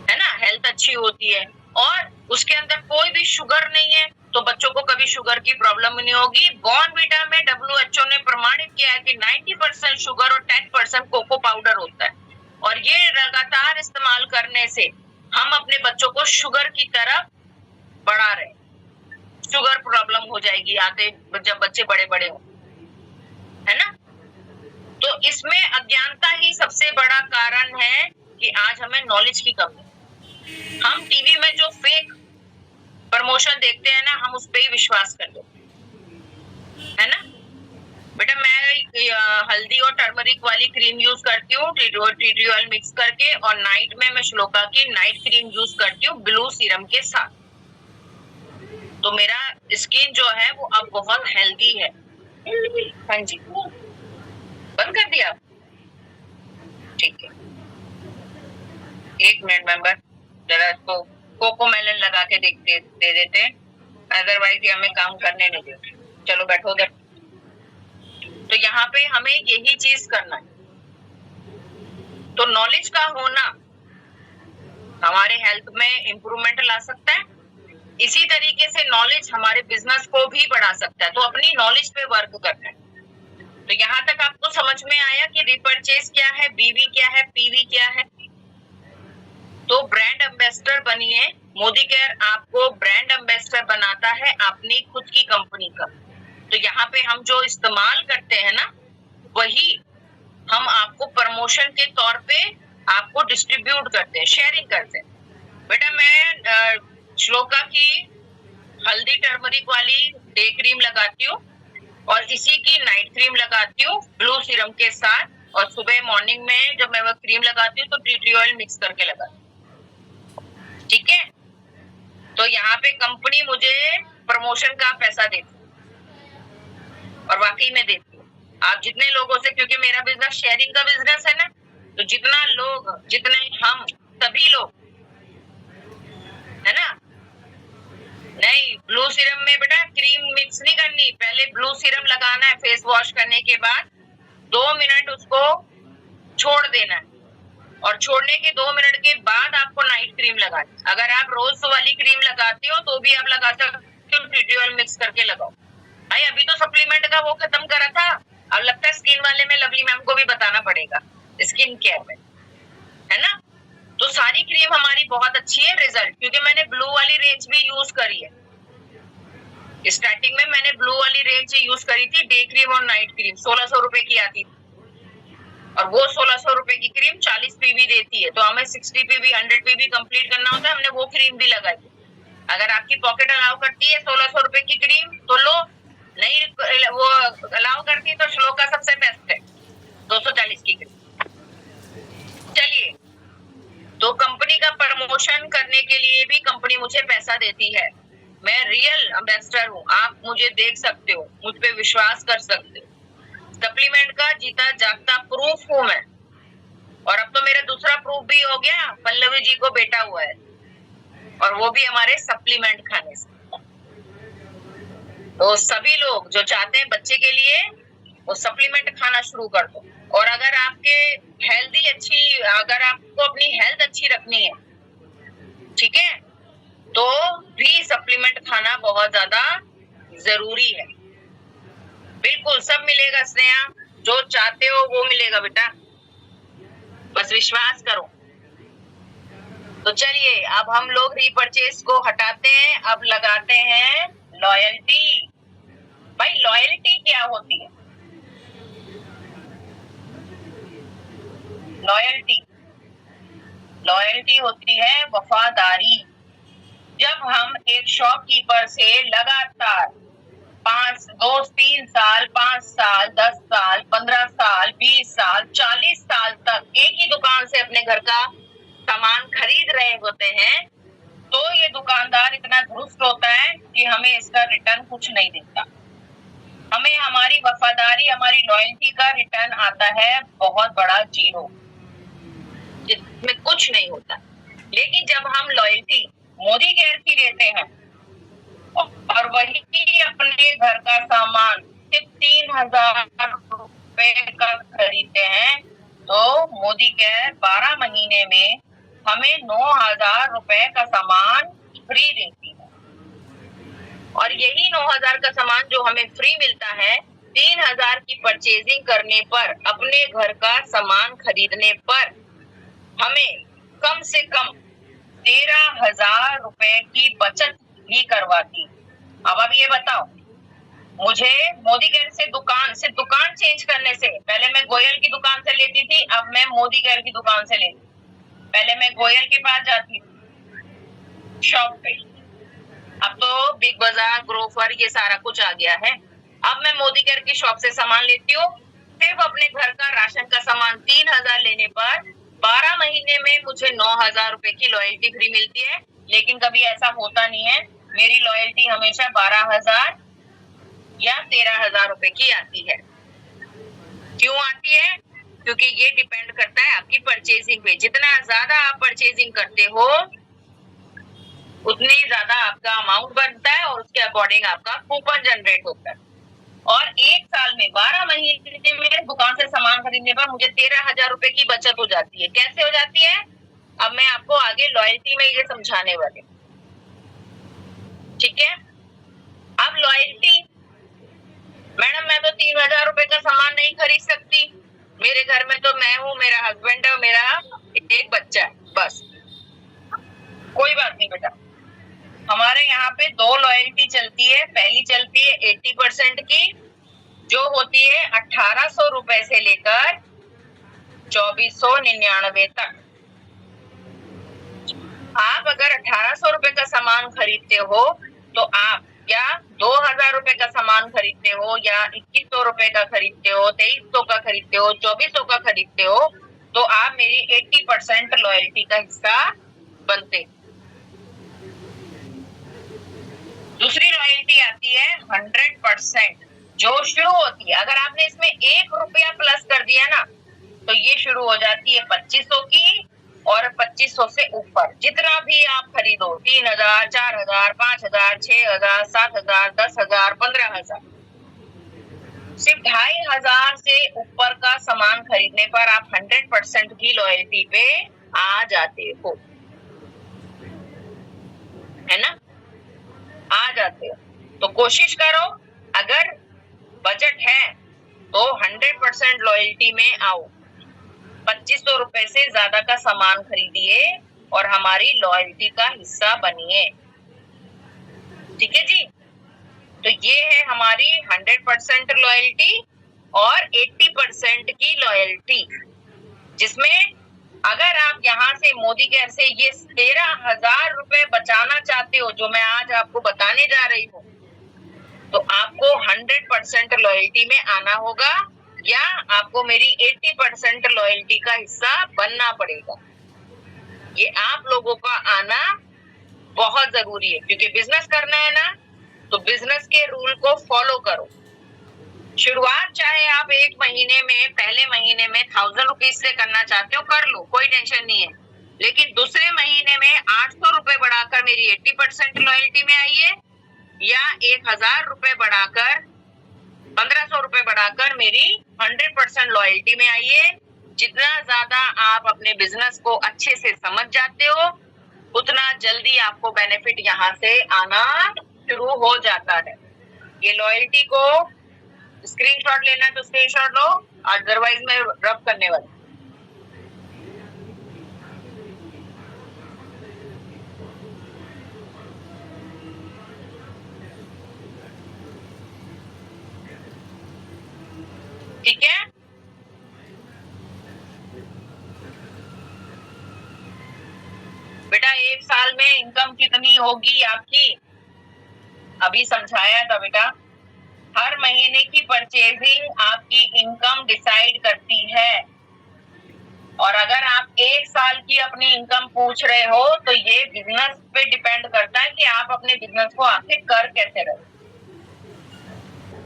है ना, हेल्थ अच्छी होती है। और उसके अंदर कोई भी शुगर नहीं है तो बच्चों को कभी शुगर की प्रॉब्लम नहीं होगी। बॉर्नवीटा में WHO ने प्रमाणित किया है कि 90% शुगर और 10% कोको पाउडर होता है। और ये लगातार इस्तेमाल करने से हम अपने बच्चों को शुगर की तरफ बढ़ा रहे। शुगर प्रॉब्लम हो जाएगी आगे जब बच्चे बड़े बड़े हो, है ना। तो इसमें अज्ञानता ही सबसे बड़ा कारण है कि आज हमें नॉलेज की कमी। हम टीवी में जो फेक प्रमोशन देखते हैं ना, हम उस पर ही विश्वास कर लेते है ना। बेटा मैं हल्दी और टर्मरिक वाली क्रीम यूज करती हूँ, टी ट्री ऑयल मिक्स करके, और नाइट में मैं श्लोका की नाइट क्रीम यूज करती हूँ ब्लू सीरम के साथ। तो मेरा स्किन जो है वो अब बहुत हेल्दी है। हाँ जी, बंद कर दिया? ठीक है, 1 मिनट मेंबर, जरा इसको कोकोमेलन लगा के दे देते हैं, अदरवाइज ये हमें काम करने नहीं देते। चलो बैठो उधर। तो यहाँ पे हमें यही चीज करना है। तो नॉलेज का होना हमारे हेल्थ में इंप्रूवमेंट ला सकता है। इसी तरीके से नॉलेज हमारे बिजनेस को भी बढ़ा सकता है। तो अपनी नॉलेज पे वर्क करना है। तो यहाँ तक आपको समझ में आया कि रिपर्चेज क्या है, बीवी क्या है, पीवी क्या है। तो ब्रांड एम्बेसडर बनिए। मोदी केयर आपको ब्रांड एम्बेसडर बनाता है अपनी खुद की कंपनी का। तो यहाँ पे हम जो इस्तेमाल करते हैं ना, वही हम आपको प्रमोशन के तौर पे आपको डिस्ट्रीब्यूट करते हैं, शेयरिंग करते हैं। बेटा मैं श्लोका की हल्दी टर्मरिक वाली डे क्रीम लगाती हूँ और इसी की नाइट क्रीम लगाती हूँ ब्लू सीरम के साथ। और सुबह मॉर्निंग में जब मैं वो क्रीम लगाती हूँ तो टी ट्री ऑयल मिक्स करके लगाती हूँ। ठीक है, तो यहाँ पे कंपनी मुझे प्रमोशन का पैसा देती और वाकई में देती है। आप जितने लोगों से, क्योंकि मेरा बिजनेस शेयरिंग का बिजनेस है ना, तो जितना लोग, जितने हम सभी लोग, है ना। नहीं, ब्लू सीरम में बेटा क्रीम मिक्स नहीं करनी, पहले ब्लू सीरम लगाना है फेस वॉश करने के बाद 2 मिनट उसको छोड़ देना है, और छोड़ने के 2 मिनट के बाद आपको नाइट क्रीम लगानी। अगर आप रोज वाली क्रीम लगाते हो तो भी आप लगा सकते हो, टीटी ऑयल मिक्स करके लगाओ। भाई अभी तो सप्लीमेंट का वो खत्म करा था, अब लगता है स्किन वाले में लवली मैम को भी बताना पड़ेगा, स्किन केयर में, है ना। तो सारी क्रीम हमारी बहुत अच्छी है रिजल्ट, क्योंकि मैंने ब्लू वाली रेंज भी यूज करी है। स्टार्टिंग में मैंने ब्लू वाली रेंज यूज करी थी, डे क्रीम और नाइट क्रीम, 1600 रुपए की आती थी, और वो 1600 रुपए की क्रीम 40 पीवी देती है, तो हमें 60 पीवी 100 पीवी कंप्लीट करना होता है। हमने वो क्रीम भी लगाई। अगर आपकी पॉकेट अलाउ करती है 1600 रुपए की क्रीम तो लो, नहीं वो अलाउ करती है तो श्लोका सबसे बेस्ट है, 240 की क्रीम। चलिए, तो कंपनी का प्रमोशन करने के लिए भी कंपनी मुझे पैसा देती है। मैं रियल एम्बेसडर हूँ, आप मुझे देख सकते हो, मुझ पे विश्वास कर सकते हो। सप्लीमेंट का जीता जागता प्रूफ हूँ मैं, और अब तो मेरा दूसरा प्रूफ भी हो गया, पल्लवी जी को बेटा हुआ है, और वो भी हमारे सप्लीमेंट खाने से। तो सभी लोग जो चाहते हैं बच्चे के लिए, वो सप्लीमेंट खाना शुरू कर दो। और अगर आपके हेल्दी अच्छी, अगर आपको अपनी हेल्थ अच्छी रखनी है, ठीक है, तो भी सप्लीमेंट खाना बहुत ज्यादा जरूरी है। बिल्कुल सब मिलेगा स्नेहा, जो चाहते हो वो मिलेगा बेटा, बस विश्वास करो। तो चलिए, अब हम लोग रीपरचेज को हटाते हैं, अब लगाते हैं लॉयल्टी। भाई लॉयल्टी क्या होती है? लॉयल्टी होती है वफादारी। जब हम एक शॉपकीपर से लगातार 3 साल, 5 साल, 10 साल, 15 साल, 20 साल, 40 साल तक एक ही दुकान से अपने घर का सामान खरीद रहे होते हैं, तो ये दुकानदार इतना दुरुस्त होता है कि हमें इसका रिटर्न कुछ नहीं देता। हमें हमारी वफादारी, हमारी लॉयल्टी का रिटर्न आता है बहुत बड़ा 0, जिसमें कुछ नहीं होता। लेकिन जब हम लॉयल्टी मोदी केयर की लेते हैं और वही अपने घर का सामान सिर्फ 3000 रुपए का खरीदते हैं, तो मोदी केयर 12 महीने में हमें 9000 रुपए का सामान फ्री देती है। और यही 9000 का सामान जो हमें फ्री मिलता है, 3000 की परचेजिंग करने पर, अपने घर का सामान खरीदने पर हमें कम से कम 13,000 रुपए की बचत भी करवाती। अब ये बताओ, मुझे मोदी केयर से दुकान चेंज करने से, पहले मैं गोयल की दुकान से लेती थी, अब मैं मोदी केयर की दुकान से लेती। पहले मैं गोयल के पास जाती शॉप पे, अब तो बिग बाजार, ग्रोफर, ये सारा कुछ आ गया है। अब मैं मोदी केयर की शॉप से सामान लेती हूँ। सिर्फ अपने घर का राशन का सामान 3000 लेने पर 12 महीने में मुझे 9000 रुपए की लॉयल्टी फ्री मिलती है। लेकिन कभी ऐसा होता नहीं है, मेरी लॉयल्टी हमेशा 12,000 या 13,000 रुपए की आती है। क्यों आती है? क्योंकि ये डिपेंड करता है आपकी परचेजिंग पे। जितना ज्यादा आप परचेजिंग करते हो, उतनी ज्यादा आपका अमाउंट बनता है, और उसके अकॉर्डिंग आपका कूपन जनरेट होता है। और एक साल में 12 महीने में दुकान से सामान खरीदने पर मुझे 13,000 रुपए की बचत हो जाती है। कैसे हो जाती है, अब मैं आपको आगे लॉयल्टी में ये समझाने वाली। ठीक है, अब लॉयल्टी, मैडम मैं तो 3000 रुपए का सामान नहीं खरीद सकती, मेरे घर में तो मैं हूँ, मेरा हस्बैंड है, मेरा एक बच्चा है, बस। कोई बात नहीं बेटा, हमारे यहाँ पे 2 लॉयल्टी चलती है। पहली चलती है 80% की, जो होती है 1800 रुपए से लेकर 2499 तक। आप अगर 1800 रुपए का सामान खरीदते हो, तो आप या 2000 रुपए का सामान खरीदते हो, या 2100 रुपए का खरीदते हो, 2300 का खरीदते हो, 2400 का खरीदते हो, तो आप मेरी 80% लॉयल्टी का हिस्सा बनते। आती है 100%, जो शुरू होती है। अगर आपने इसमें 1 रुपया प्लस कर दिया ना, तो ये शुरू हो जाती है 2500 की, और 2500 से ऊपर जितना भी आप खरीदो, 3000, 4000, 5000, 6000, 7000, 10,000, 15,000, सिर्फ 2500 से ऊपर का सामान खरीदने पर आप 100% की लॉयल्टी पे आ जाते हो, है ना, आ जाते हो। तो कोशिश करो, अगर बजट है तो 100% लॉयल्टी में आओ, 2500 रुपए से ज्यादा का सामान खरीदिए और हमारी लॉयल्टी का हिस्सा बनिए। ठीक है जी। तो ये है हमारी 100% लॉयल्टी और 80% की लॉयल्टी, जिसमें अगर आप यहाँ से मोदी केयर से ये 13,000 रुपए बचाना चाहते हो, जो मैं आज आपको बताने जा रही हूँ, तो आपको 100% लॉयल्टी में आना होगा, या आपको मेरी 80% लॉयल्टी का हिस्सा बनना पड़ेगा। ये आप लोगों का आना बहुत जरूरी है, क्योंकि बिजनेस करना है ना, तो बिजनेस के रूल को फॉलो करो। शुरुआत चाहे आप 1 महीने में, पहले महीने में 1000 रुपीज से करना चाहते हो, कर लो, कोई टेंशन नहीं है। लेकिन दूसरे महीने में 800 रुपए बढ़ाकर मेरी 80% लॉयल्टी में आइए, या 1000 रुपए बढ़ाकर 1500 रुपए बढ़ाकर मेरी 100% लॉयल्टी में आइए। जितना ज्यादा आप अपने बिजनेस को अच्छे से समझ जाते हो, उतना जल्दी आपको बेनिफिट यहाँ से आना शुरू हो जाता है। ये लॉयल्टी को स्क्रीनशॉट लेना तो स्क्रीनशॉट लो, अदरवाइज मैं रब करने वाली। ठीक है, बेटा 1 साल में इनकम कितनी होगी आपकी, अभी समझाया था बेटा। हर महीने की परचेजिंग आपकी इनकम डिसाइड करती है, और अगर आप 1 साल की अपनी इनकम पूछ रहे हो, तो ये बिजनेस पे डिपेंड करता है कि आप अपने बिजनेस को आखिर कर कैसे रहे,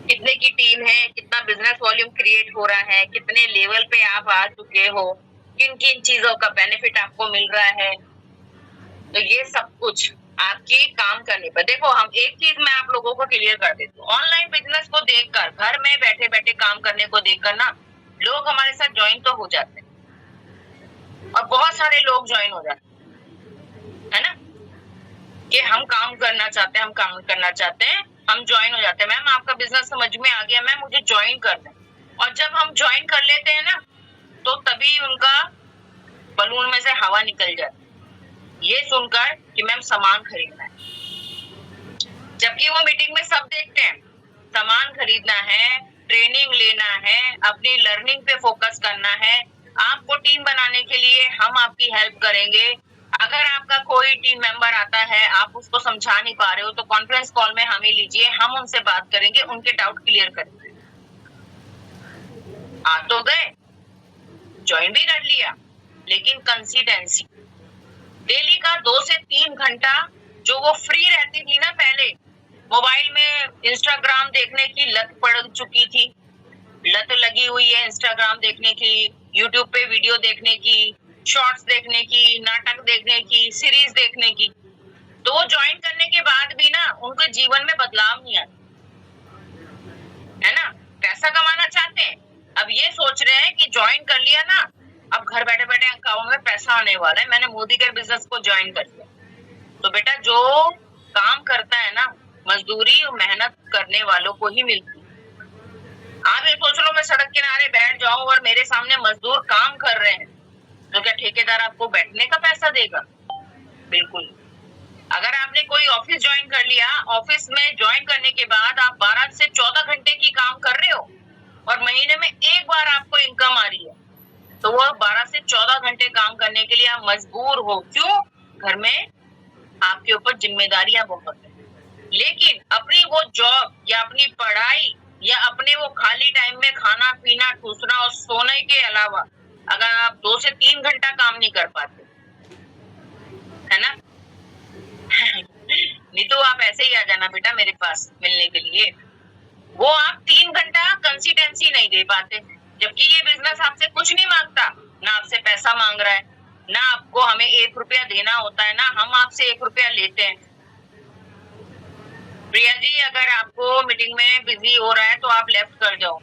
कितने की टीम है, कितना बिजनेस वॉल्यूम क्रिएट हो रहा है, कितने लेवल पे आप आ चुके हो, किन किन चीजों का बेनिफिट आपको मिल रहा है। तो ये सब कुछ आपकी काम करने पर। देखो, हम एक चीज मैं आप लोगों को क्लियर कर देती हूँ, ऑनलाइन बिजनेस को देखकर, घर में बैठे बैठे काम करने को देखकर ना, लोग हमारे साथ ज्वाइन तो हो जाते हैं, और बहुत सारे लोग ज्वाइन हो जाते हैं, है ना, कि हम काम करना चाहते हैं, हम काम करना चाहते हैं, हम ज्वाइन हो जाते हैं। मैम आपका बिजनेस समझ में आ गया, मैम मुझे ज्वाइन करना है। और जब हम ज्वाइन कर लेते हैं ना, तो तभी उनका बलून में से हवा निकल जाती है, ये सुनकर कि मैम सामान खरीदना है। जबकि वो मीटिंग में सब देखते हैं, सामान खरीदना है, ट्रेनिंग लेना है, अपनी लर्निंग पे फोकस करना है। आपको टीम बनाने के लिए हम आपकी हेल्प करेंगे। अगर आपका कोई टीम मेंबर आता है, आप उसको समझा नहीं पा रहे हो, तो कॉन्फ्रेंस कॉल में हमें लीजिए, हम उनसे बात करेंगे, उनके डाउट क्लियर करेंगे। आ तो गए, ज्वाइन भी कर लिया, लेकिन कंसिस्टेंसी, डेली का 2 से 3 घंटा जो वो फ्री रहती थी ना, पहले मोबाइल में इंस्टाग्राम देखने की लत पड़ चुकी थी, लत लगी हुई है इंस्टाग्राम देखने की, यूट्यूब पे वीडियो देखने की, शॉर्ट्स देखने की, नाटक देखने की, सीरीज देखने की। तो वो ज्वाइन करने के बाद भी ना, उनके जीवन में बदलाव नहीं आया, है ना। पैसा कमाना चाहते हैं, अब ये सोच रहे हैं कि ज्वाइन कर लिया ना, अब घर बैठे बैठे अकाउंट में पैसा आने वाला है, मैंने मोदी केयर बिजनेस को ज्वाइन कर लिया। तो बेटा, जो काम करता है ना, मजदूरी और मेहनत करने वालों को ही मिलती है। आप ये सोच लो, मैं सड़क किनारे बैठ जाऊं और मेरे सामने मजदूर काम कर रहे हैं, तो क्या ठेकेदार आपको बैठने का पैसा देगा? बिल्कुल। अगर आपने कोई ऑफिस ज्वाइन कर लिया, ऑफिस में ज्वाइन करने के बाद आप 12 से 14 घंटे की काम कर रहे हो, और महीने में एक बार आपको इनकम आ रही है, तो वो 12 से 14 घंटे काम करने के लिए आप मजबूर हो। क्यों? घर में आपके ऊपर जिम्मेदारियां बहुत है। लेकिन अपनी वो जॉब या अपनी पढ़ाई या अपने वो खाली टाइम में खाना पीना ठूसना और सोने के अलावा अगर आप 2 से 3 घंटा काम नहीं कर पाते, है ना नहीं तो आप ऐसे ही आ जाना बेटा मेरे पास मिलने के लिए। वो आप 3 घंटा कंसिस्टेंसी नहीं दे पाते, जबकि ये बिजनेस आपसे कुछ नहीं मांगता, ना आपसे पैसा मांग रहा है, ना आपको हमें 1 रुपया देना होता है, ना हम आपसे 1 रुपया लेते हैं। प्रिया जी, अगर आपको मीटिंग में बिजी हो रहा है तो आप लेफ्ट कर जाओ,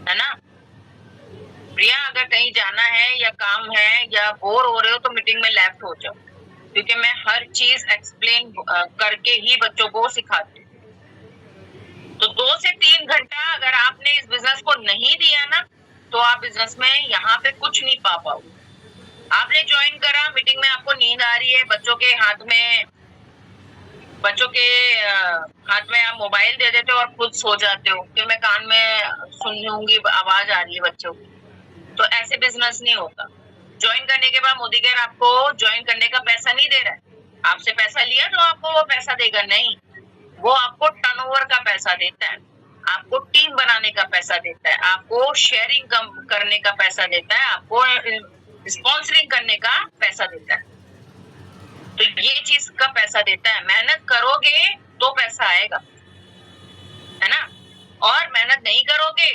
है ना। प्रिया, अगर कहीं जाना है या काम है या बोर हो रहे हो तो मीटिंग में लेफ्ट हो जाओ, क्योंकि मैं हर चीज एक्सप्लेन करके ही बच्चों को सिखाती हूँ। तो 2 से 3 घंटा अगर आपने इस बिजनेस को नहीं दिया ना, तो आप बिजनेस में यहाँ पे कुछ नहीं पा पाओगे। आपने ज्वाइन करा, मीटिंग में आपको नींद आ रही है, बच्चों के हाथ में आप मोबाइल दे देते हो और खुद सो जाते हो कि मैं कान में सुन लूंगी, आवाज आ रही है बच्चों की। तो ऐसे बिजनेस नहीं होता। ज्वाइन करने के बाद मोदी केयर आपको ज्वाइन करने का पैसा नहीं दे रहा है। आपसे पैसा लिया तो आपको वो पैसा देगा नहीं, वो आपको टर्नओवर का पैसा देता है, आपको टीम बनाने का पैसा देता है, आपको शेयरिंग करने का पैसा देता है, आपको स्पॉन्सरिंग करने का पैसा देता है। तो ये चीज का पैसा देता है। मेहनत करोगे तो पैसा आएगा, है ना, और मेहनत नहीं करोगे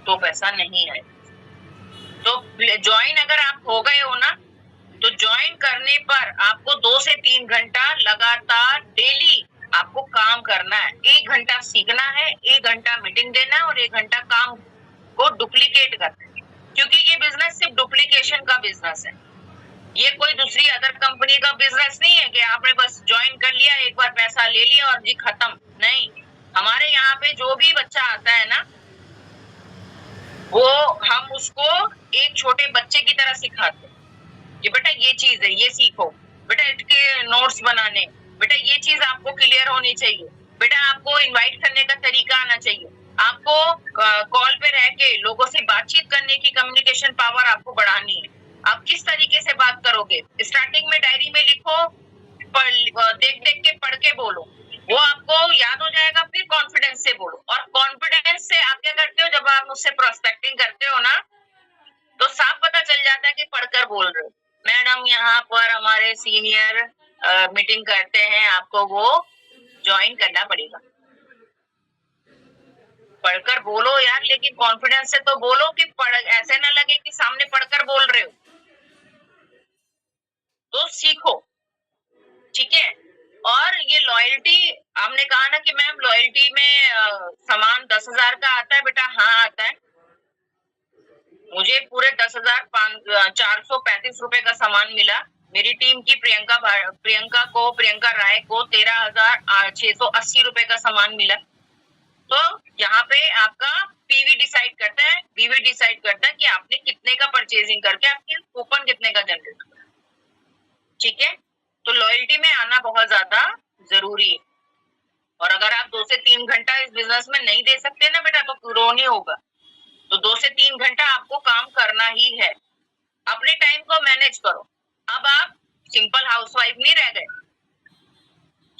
तो पैसा नहीं आएगा। तो ज्वाइन अगर आप हो गए हो ना, तो ज्वाइन करने पर आपको 2 से 3 घंटा लगातार डेली आपको काम करना है। 1 घंटा सीखना है, 1 घंटा मीटिंग देना है और 1 घंटा काम को डुप्लीकेट करना है, क्योंकि ये बिजनेस सिर्फ डुप्लीकेशन का बिजनेस है। ये कोई दूसरी अदर कंपनी का बिजनेस नहीं है कि आपने बस ज्वाइन कर लिया, एक बार पैसा ले लिया और जी खत्म। नहीं, हमारे यहाँ पे जो भी बच्चा आता है ना, वो हम उसको एक छोटे बच्चे की तरह सिखाते हैं कि बेटा ये चीज है, ये सीखो, बेटा इसके नोट्स बनाने, बेटा ये चीज आपको क्लियर होनी चाहिए, बेटा आपको इनवाइट करने का तरीका आना चाहिए, आपको कॉल पे रह के लोगों से बातचीत करने की कम्युनिकेशन पावर आपको बढ़ानी है। आप किस तरीके से बात करोगे, स्टार्टिंग में डायरी में लिखो, देख देख के पढ़ के बोलो, वो आपको याद हो जाएगा। फिर कॉन्फिडेंस से बोलो, और कॉन्फिडेंस से आप क्या करते हो, जब आप मुझसे प्रोस्पेक्टिंग करते हो ना, तो साफ पता चल जाता है कि पढ़कर बोल रहे हो। मैडम, यहाँ पर हमारे सीनियर मीटिंग करते हैं, आपको वो ज्वाइन करना पड़ेगा। पढ़कर बोलो यार, लेकिन कॉन्फिडेंस से तो बोलो कि ऐसे ना लगे कि सामने पढ़कर बोल रहे हो। तो सीखो, ठीक है। और ये लॉयल्टी, आपने कहा ना कि मैम लॉयल्टी में सामान 10,000 का आता है। बेटा हाँ आता है, मुझे पूरे 10,435 रुपए का सामान मिला। मेरी टीम की प्रियंका राय को 13,680 रुपए का सामान मिला। तो यहाँ पे आपका पीवी डिसाइड करता है, पीवी डिसाइड करता है कि आपने कितने का परचेजिंग करके आपकी कूपन कितने का जनरेट किया, ठीक है। तो लॉयल्टी में आना बहुत ज्यादा जरूरी है। और अगर आप 2 से 3 घंटा इस बिजनेस में नहीं दे सकते ना बेटा, तो ग्रो नहीं होगा। तो 2 से 3 घंटा आपको काम करना ही है। अपने टाइम को मैनेज करो। अब आप सिंपल हाउसवाइफ नहीं रह गए,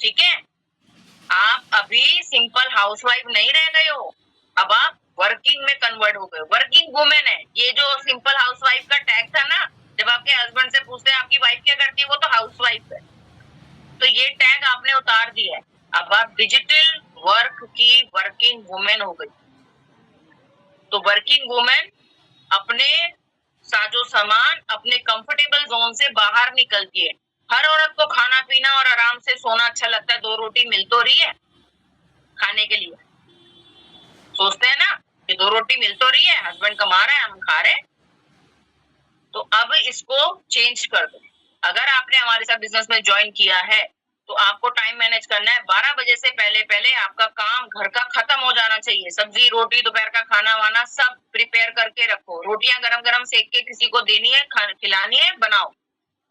ठीक है। आप अभी सिंपल हाउसवाइफ नहीं रह गए हो, अब आप वर्किंग में कन्वर्ट हो गए, वर्किंग वुमेन है। ये जो सिंपल हाउसवाइफ का टैग था ना, जब आपके हस्बैंड से पूछते हैं आपकी वाइफ क्या करती है, वो तो हाउसवाइफ है। तो ये टैग आपने उतार दिया है, अब आप डिजिटल वर्क की वर्किंग वुमेन हो गई। तो वर्किंग वुमेन अपने साजो सामान, अपने कंफर्टेबल जोन से बाहर निकलती है। हर औरत को खाना पीना और आराम से सोना अच्छा लगता है। 2 रोटी मिल तो रही है खाने के लिए, सोचते हैं ना कि 2 रोटी मिल तो रही है, हस्बैंड कमा रहा है, हम खा रहे हैं। तो अब इसको चेंज कर दो। अगर आपने हमारे साथ बिजनेस में ज्वाइन किया है, तो आपको टाइम मैनेज करना है। 12 बजे से पहले पहले आपका काम घर का खत्म हो जाना चाहिए। सब्जी रोटी दोपहर का खाना वाना सब प्रिपेयर करके रखो। रोटियां गरम गरम सेक के किसी को देनी है, खिलानी है, बनाओ।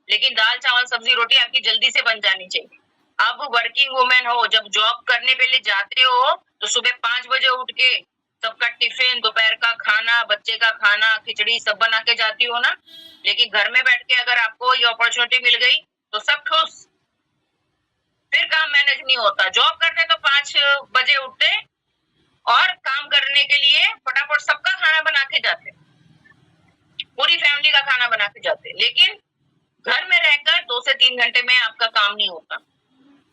लेकिन दाल चावल सब्जी रोटी आपकी जल्दी से बन जानी चाहिए। अब वर्किंग वुमेन हो, जब जॉब करने के लिए जाते हो, तो सुबह 5 बजे उठ के सबका टिफिन, दोपहर का खाना, बच्चे का खाना, खिचड़ी सब बना के जाती हो ना। लेकिन घर में बैठ के अगर आपको ये अपॉर्चुनिटी मिल गई तो सब खुश, फिर काम मैनेज नहीं होता। जॉब करते तो 5 बजे उठते और काम करने के लिए फटाफट सबका खाना बना के जाते, पूरी फैमिली का खाना बना के जाते। लेकिन घर में रहकर 2 से 3 घंटे में आपका काम नहीं होता।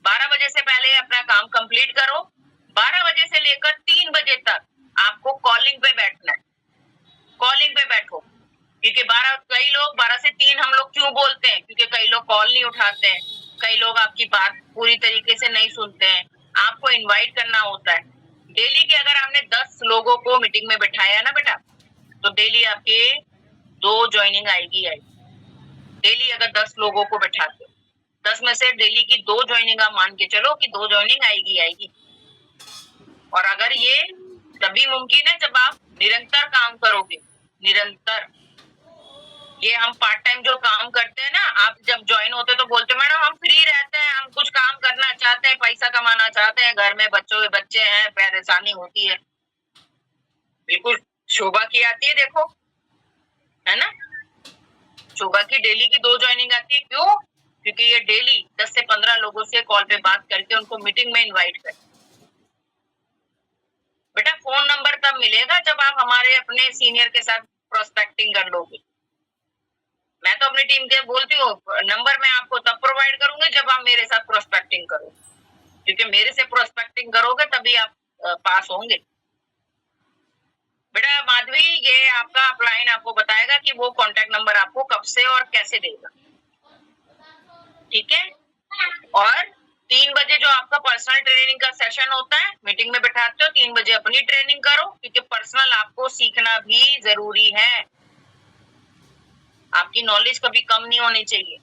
12 बजे से पहले अपना काम कंप्लीट करो। 12 बजे से लेकर 3 बजे तक आपको कॉलिंग पे बैठना है। कॉलिंग पे बैठो, क्योंकि 12 से 3 हम लोग क्यों बोलते हैं, क्योंकि कई लोग कॉल नहीं उठाते हैं, कई लोग आपकी बात पूरी तरीके से नहीं सुनते हैं। आपको इनवाइट करना होता है। डेली के अगर आपने 10 लोगों को मीटिंग में बिठाया ना बेटा, तो डेली आपके 2 ज्वाइनिंग आएगी। डेली अगर 10 लोगों को बैठाते, 10 में से डेली की 2 ज्वाइनिंग आप मान के चलो कि 2 ज्वाइनिंग आएगी। और अगर ये तभी मुमकिन है जब आप निरंतर काम करोगे। निरंतर, ये हम पार्ट टाइम जो काम करते हैं ना, आप जब ज्वाइन होते तो बोलते मैडम हम फ्री रहते हैं, हम कुछ काम करना चाहते हैं, पैसा कमाना चाहते हैं, घर में बच्चे हैं, परेशानी होती है। बिल्कुल शोभा की आती है, देखो, है ना। शोभा की डेली की 2 ज्वाइनिंग आती है। क्यों? क्योंकि ये डेली 10 से 15 लोगों से कॉल पे बात करके उनको मीटिंग में इनवाइट कर। बेटा फोन नंबर तब मिलेगा जब आप हमारे अपने सीनियर के साथ प्रोस्पेक्टिंग कर लोगे। मैं तो अपनी टीम के बोलती हूँ नंबर मैं आपको तब प्रोवाइड करूंगी जब आप मेरे साथ प्रोस्पेक्टिंग करो, क्योंकि मेरे से प्रोस्पेक्टिंग करोगे तभी आप पास होंगे। बेटा माधवी, ये आपका अपलाइन आपको बताएगा कि वो कांटेक्ट नंबर आपको कब से और कैसे देगा, ठीक है। और 3 बजे जो आपका पर्सनल ट्रेनिंग का सेशन होता है, मीटिंग में बैठाते हो, 3 बजे अपनी ट्रेनिंग करो, क्योंकि पर्सनल आपको सीखना भी जरूरी है। आपकी नॉलेज कभी कम नहीं होनी चाहिए।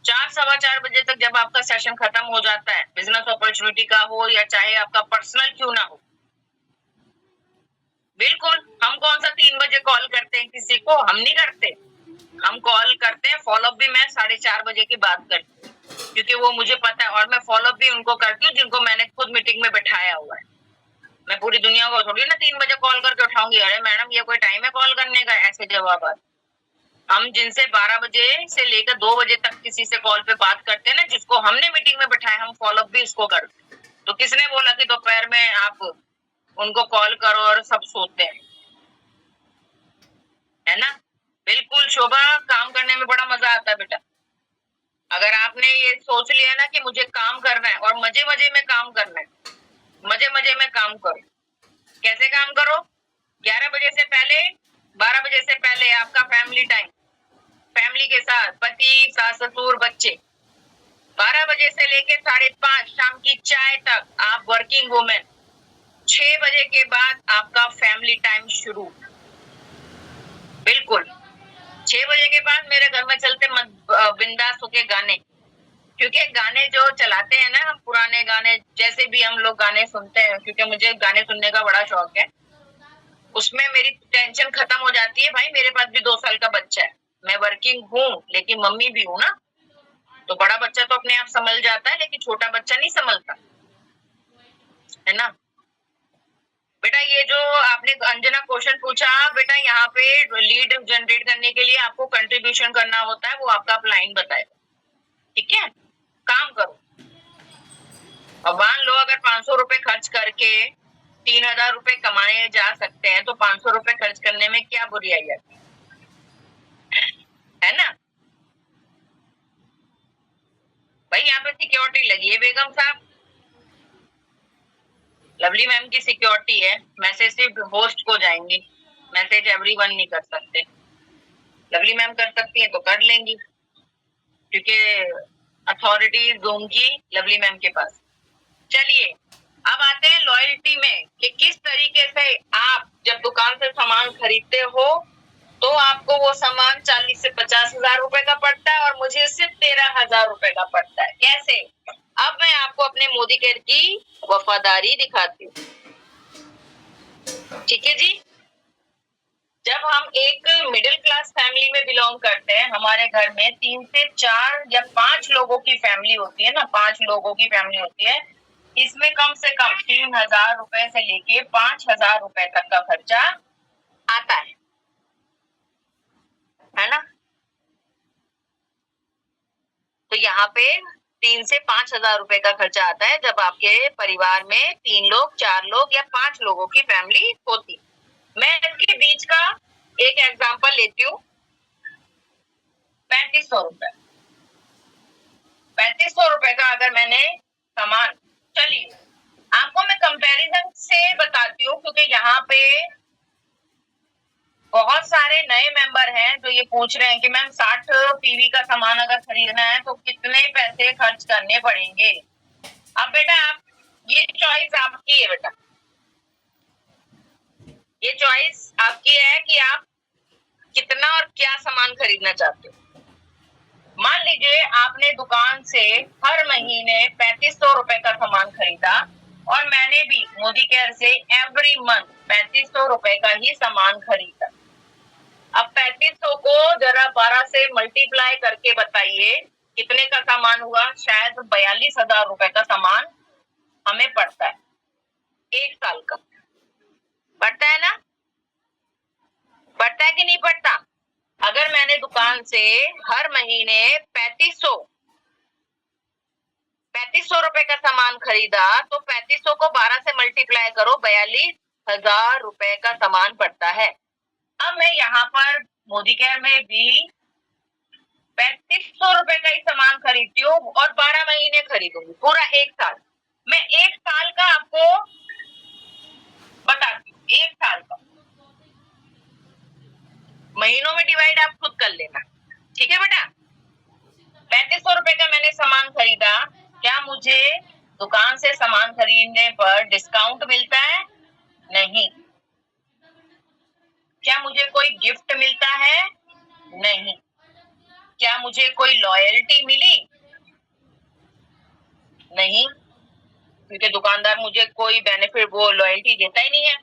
4-4:15 बजे तक जब आपका सेशन खत्म हो जाता है, बिजनेस अपॉर्चुनिटी का हो या चाहे आपका पर्सनल क्यों ना हो, बिल्कुल हम कौन सा 3 बजे कॉल करते हैं किसी को, हम नहीं करते। हम कॉल करते हैं, फॉलोअप भी मैं 4:30 बजे की बात करती हूँ, क्योंकि वो मुझे पता है, और मैं फॉलोअप भी उनको करती हूँ जिनको मैंने खुद मीटिंग में बैठाया हुआ है। मैं पूरी दुनिया को थोड़ी ना 3 बजे कॉल करके उठाऊंगी, अरे मैडम ये कोई टाइम है कॉल करने का, ऐसे जवाब आते। हम जिनसे 12 बजे से लेकर 2 बजे तक किसी से कॉल पे बात करते हैं ना, जिसको हमने मीटिंग में बैठाया, हम फॉलोअप भी उसको करते। तो किसने बोला कि दोपहर में आप उनको कॉल करो और सब सोते हैं, है ना। बिल्कुल शोभा, काम करने में बड़ा मजा आता है बेटा। अगर आपने ये सोच लिया ना कि मुझे काम करना है और मजे मजे में काम करना है, मजे मजे में काम करो। कैसे काम करो? 11 बजे से पहले, 12 बजे से पहले आपका फैमिली टाइम, फैमिली के साथ पति, सास, ससुर, बच्चे। 12 बजे से लेके 5:30 शाम की चाय तक आप वर्किंग वुमेन। 6 बजे के बाद आपका फैमिली टाइम शुरू। बिल्कुल 6 बजे के बाद मेरे घर में चलते बिंदास होके गाने, क्योंकि गाने जो चलाते हैं ना हम, पुराने गाने, जैसे भी हम लोग गाने सुनते हैं, क्योंकि मुझे गाने सुनने का बड़ा शौक है। उसमें मेरी टेंशन खत्म हो जाती है। भाई मेरे पास भी 2 साल का बच्चा है, मैं वर्किंग हूँ लेकिन मम्मी भी हूँ ना। तो बड़ा बच्चा तो अपने आप संभल जाता है, लेकिन छोटा बच्चा नहीं संभलता, है ना। बेटा ये जो आपने अंजना क्वेश्चन पूछा, बेटा यहाँ पे लीड जनरेट करने के लिए आपको कंट्रीब्यूशन करना होता है, वो आपका अपलाइन बताएगा, ठीक है। काम करो। अब मान लो अगर 500 रुपए खर्च करके 3000 रुपए कमाए जा सकते हैं, तो 500 रुपए खर्च करने में क्या बुराई है, है ना। भाई यहाँ पे सिक्योरिटी लगी है बेगम साहब, लवली मैम की सिक्योरिटी है। मैसेज सिर्फ होस्ट को जाएंगे, मैसेज एवरीवन नहीं कर सकते। लवली मैम कर सकती है तो कर लेंगी, क्योंकि अथॉरिटी जूम की लवली मैम के पास। चलिए अब आते हैं लॉयल्टी में, कि किस तरीके से आप जब दुकान से सामान खरीदते हो तो आपको वो सामान 40 से 50 हजार रुपए का पड़ता है और मुझे सिर्फ 13,000 रुपए का पड़ता है। कैसे? अब मैं आपको अपने मोदी केयर की वफादारी दिखाती हूँ, ठीक है जी। जब हम एक मिडिल क्लास फैमिली में बिलोंग करते हैं, हमारे घर में 3 से 4 या 5 लोगों की फैमिली होती है ना, 5 लोगों की फैमिली होती है, इसमें कम से कम 3,000 रुपए से लेके 5,000 रुपए तक का खर्चा आता है ना। तो यहाँ पे 3 से 5,000 रुपए का खर्चा आता है जब आपके परिवार में 3 लोग, 4 लोग या 5 लोगों की फैमिली होती। मैं इसके बीच का एक एग्जांपल लेती हूँ, 3500 रुपए। 3500 रुपए का अगर मैंने सामान। चलिए आपको मैं कंपैरिजन से बताती हूँ, क्योंकि यहाँ पे बहुत सारे नए मेंबर हैं जो ये पूछ रहे हैं कि मैम 60 पीवी का सामान अगर खरीदना है तो कितने पैसे खर्च करने पड़ेंगे। अब बेटा आप, ये चॉइस आपकी है बेटा, ये चॉइस आपकी है कि आप कितना और क्या सामान खरीदना चाहते हो। मान लीजिए आपने दुकान से हर महीने 3500 रुपए का सामान खरीदा और मैंने भी मोदी केयर से एवरी मंथ 3500 रुपए का ही सामान खरीदा। अब 3500 को जरा 12 से मल्टीप्लाई करके बताइए कितने का सामान हुआ। शायद 42,000 रुपए का सामान हमें पड़ता है 1 साल का। पड़ता है ना, पड़ता है कि नहीं पड़ता। अगर मैंने दुकान से हर महीने 3500 रुपए का सामान खरीदा तो 3500 को 12 से मल्टीप्लाई करो, 42,000 रुपए का सामान पड़ता है। अब मैं यहाँ पर मोदी केयर में भी 3500 रुपए का ही सामान खरीदती हूँ और 12 महीने खरीदूंगी, पूरा 1 साल। मैं 1 साल का आपको बताती हूँ, 1 साल का महीनों में डिवाइड आप खुद कर लेना, ठीक है बेटा। 3500 रुपए का मैंने सामान खरीदा, क्या मुझे दुकान से सामान खरीदने पर डिस्काउंट मिलता है? नहीं। क्या मुझे कोई गिफ्ट मिलता है? नहीं। क्या मुझे कोई लॉयल्टी मिली? नहीं, क्योंकि दुकानदार मुझे कोई बेनिफिट, वो लॉयल्टी देता ही नहीं है।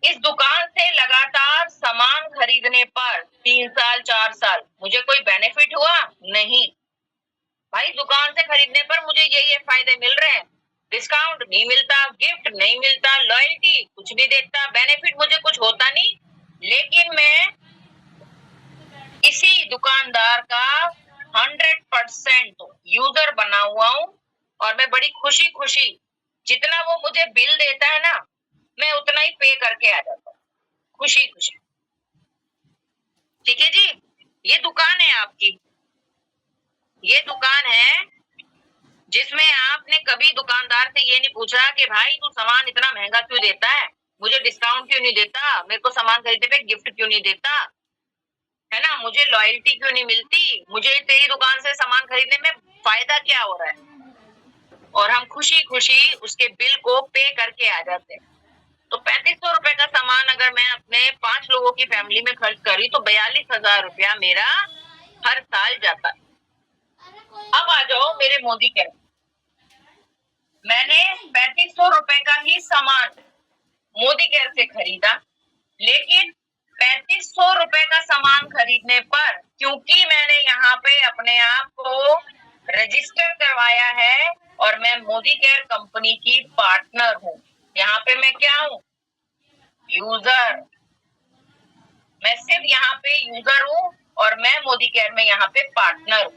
इस दुकान से लगातार सामान खरीदने पर 3 साल 4 साल मुझे कोई बेनिफिट हुआ? नहीं भाई, दुकान से खरीदने पर मुझे ये फायदे मिल रहे हैं, डिस्काउंट नहीं मिलता, गिफ्ट नहीं मिलता, लॉयल्टी कुछ नहीं देता, बेनिफिट मुझे कुछ होता नहीं, लेकिन मैं इसी दुकानदार का 100% यूजर बना हुआ हूँ और मैं बड़ी खुशी खुशी जितना वो मुझे बिल देता है ना, मैं उतना ही पे करके आ जाता हूँ, खुशी खुशी। ठीक है जी, ये दुकान है आपकी, ये दुकान है जिसमें आपने कभी दुकानदार से ये नहीं पूछा कि भाई तू सामान इतना महंगा क्यों देता है, मुझे डिस्काउंट क्यों नहीं देता, मेरे को सामान खरीदने पे गिफ्ट क्यों नहीं देता, है ना, मुझे लॉयल्टी क्यों नहीं मिलती, मुझे तेरी दुकान से सामान खरीदने में फायदा क्या हो रहा है। और हम खुशी खुशी उसके बिल को पे करके आ जाते हैं। तो 3500 रुपए का सामान अगर मैं अपने 5 लोगों की फैमिली में खर्च करी तो 42,000 रुपया मेरा हर साल जाता है। अब आ जाओ मेरे मोदी केयर, मैंने 3500 रुपए का ही सामान मोदी केयर से खरीदा, लेकिन 3500 रुपए का सामान खरीदने पर क्योंकि मैंने यहाँ पे अपने आप को रजिस्टर करवाया है और मैं मोदी केयर कंपनी की पार्टनर हूँ, यहाँ पे मैं क्या हूँ? यूजर। मैं सिर्फ यहाँ पे यूजर हूँ और मैं मोदी केयर में यहाँ पे पार्टनर हूँ।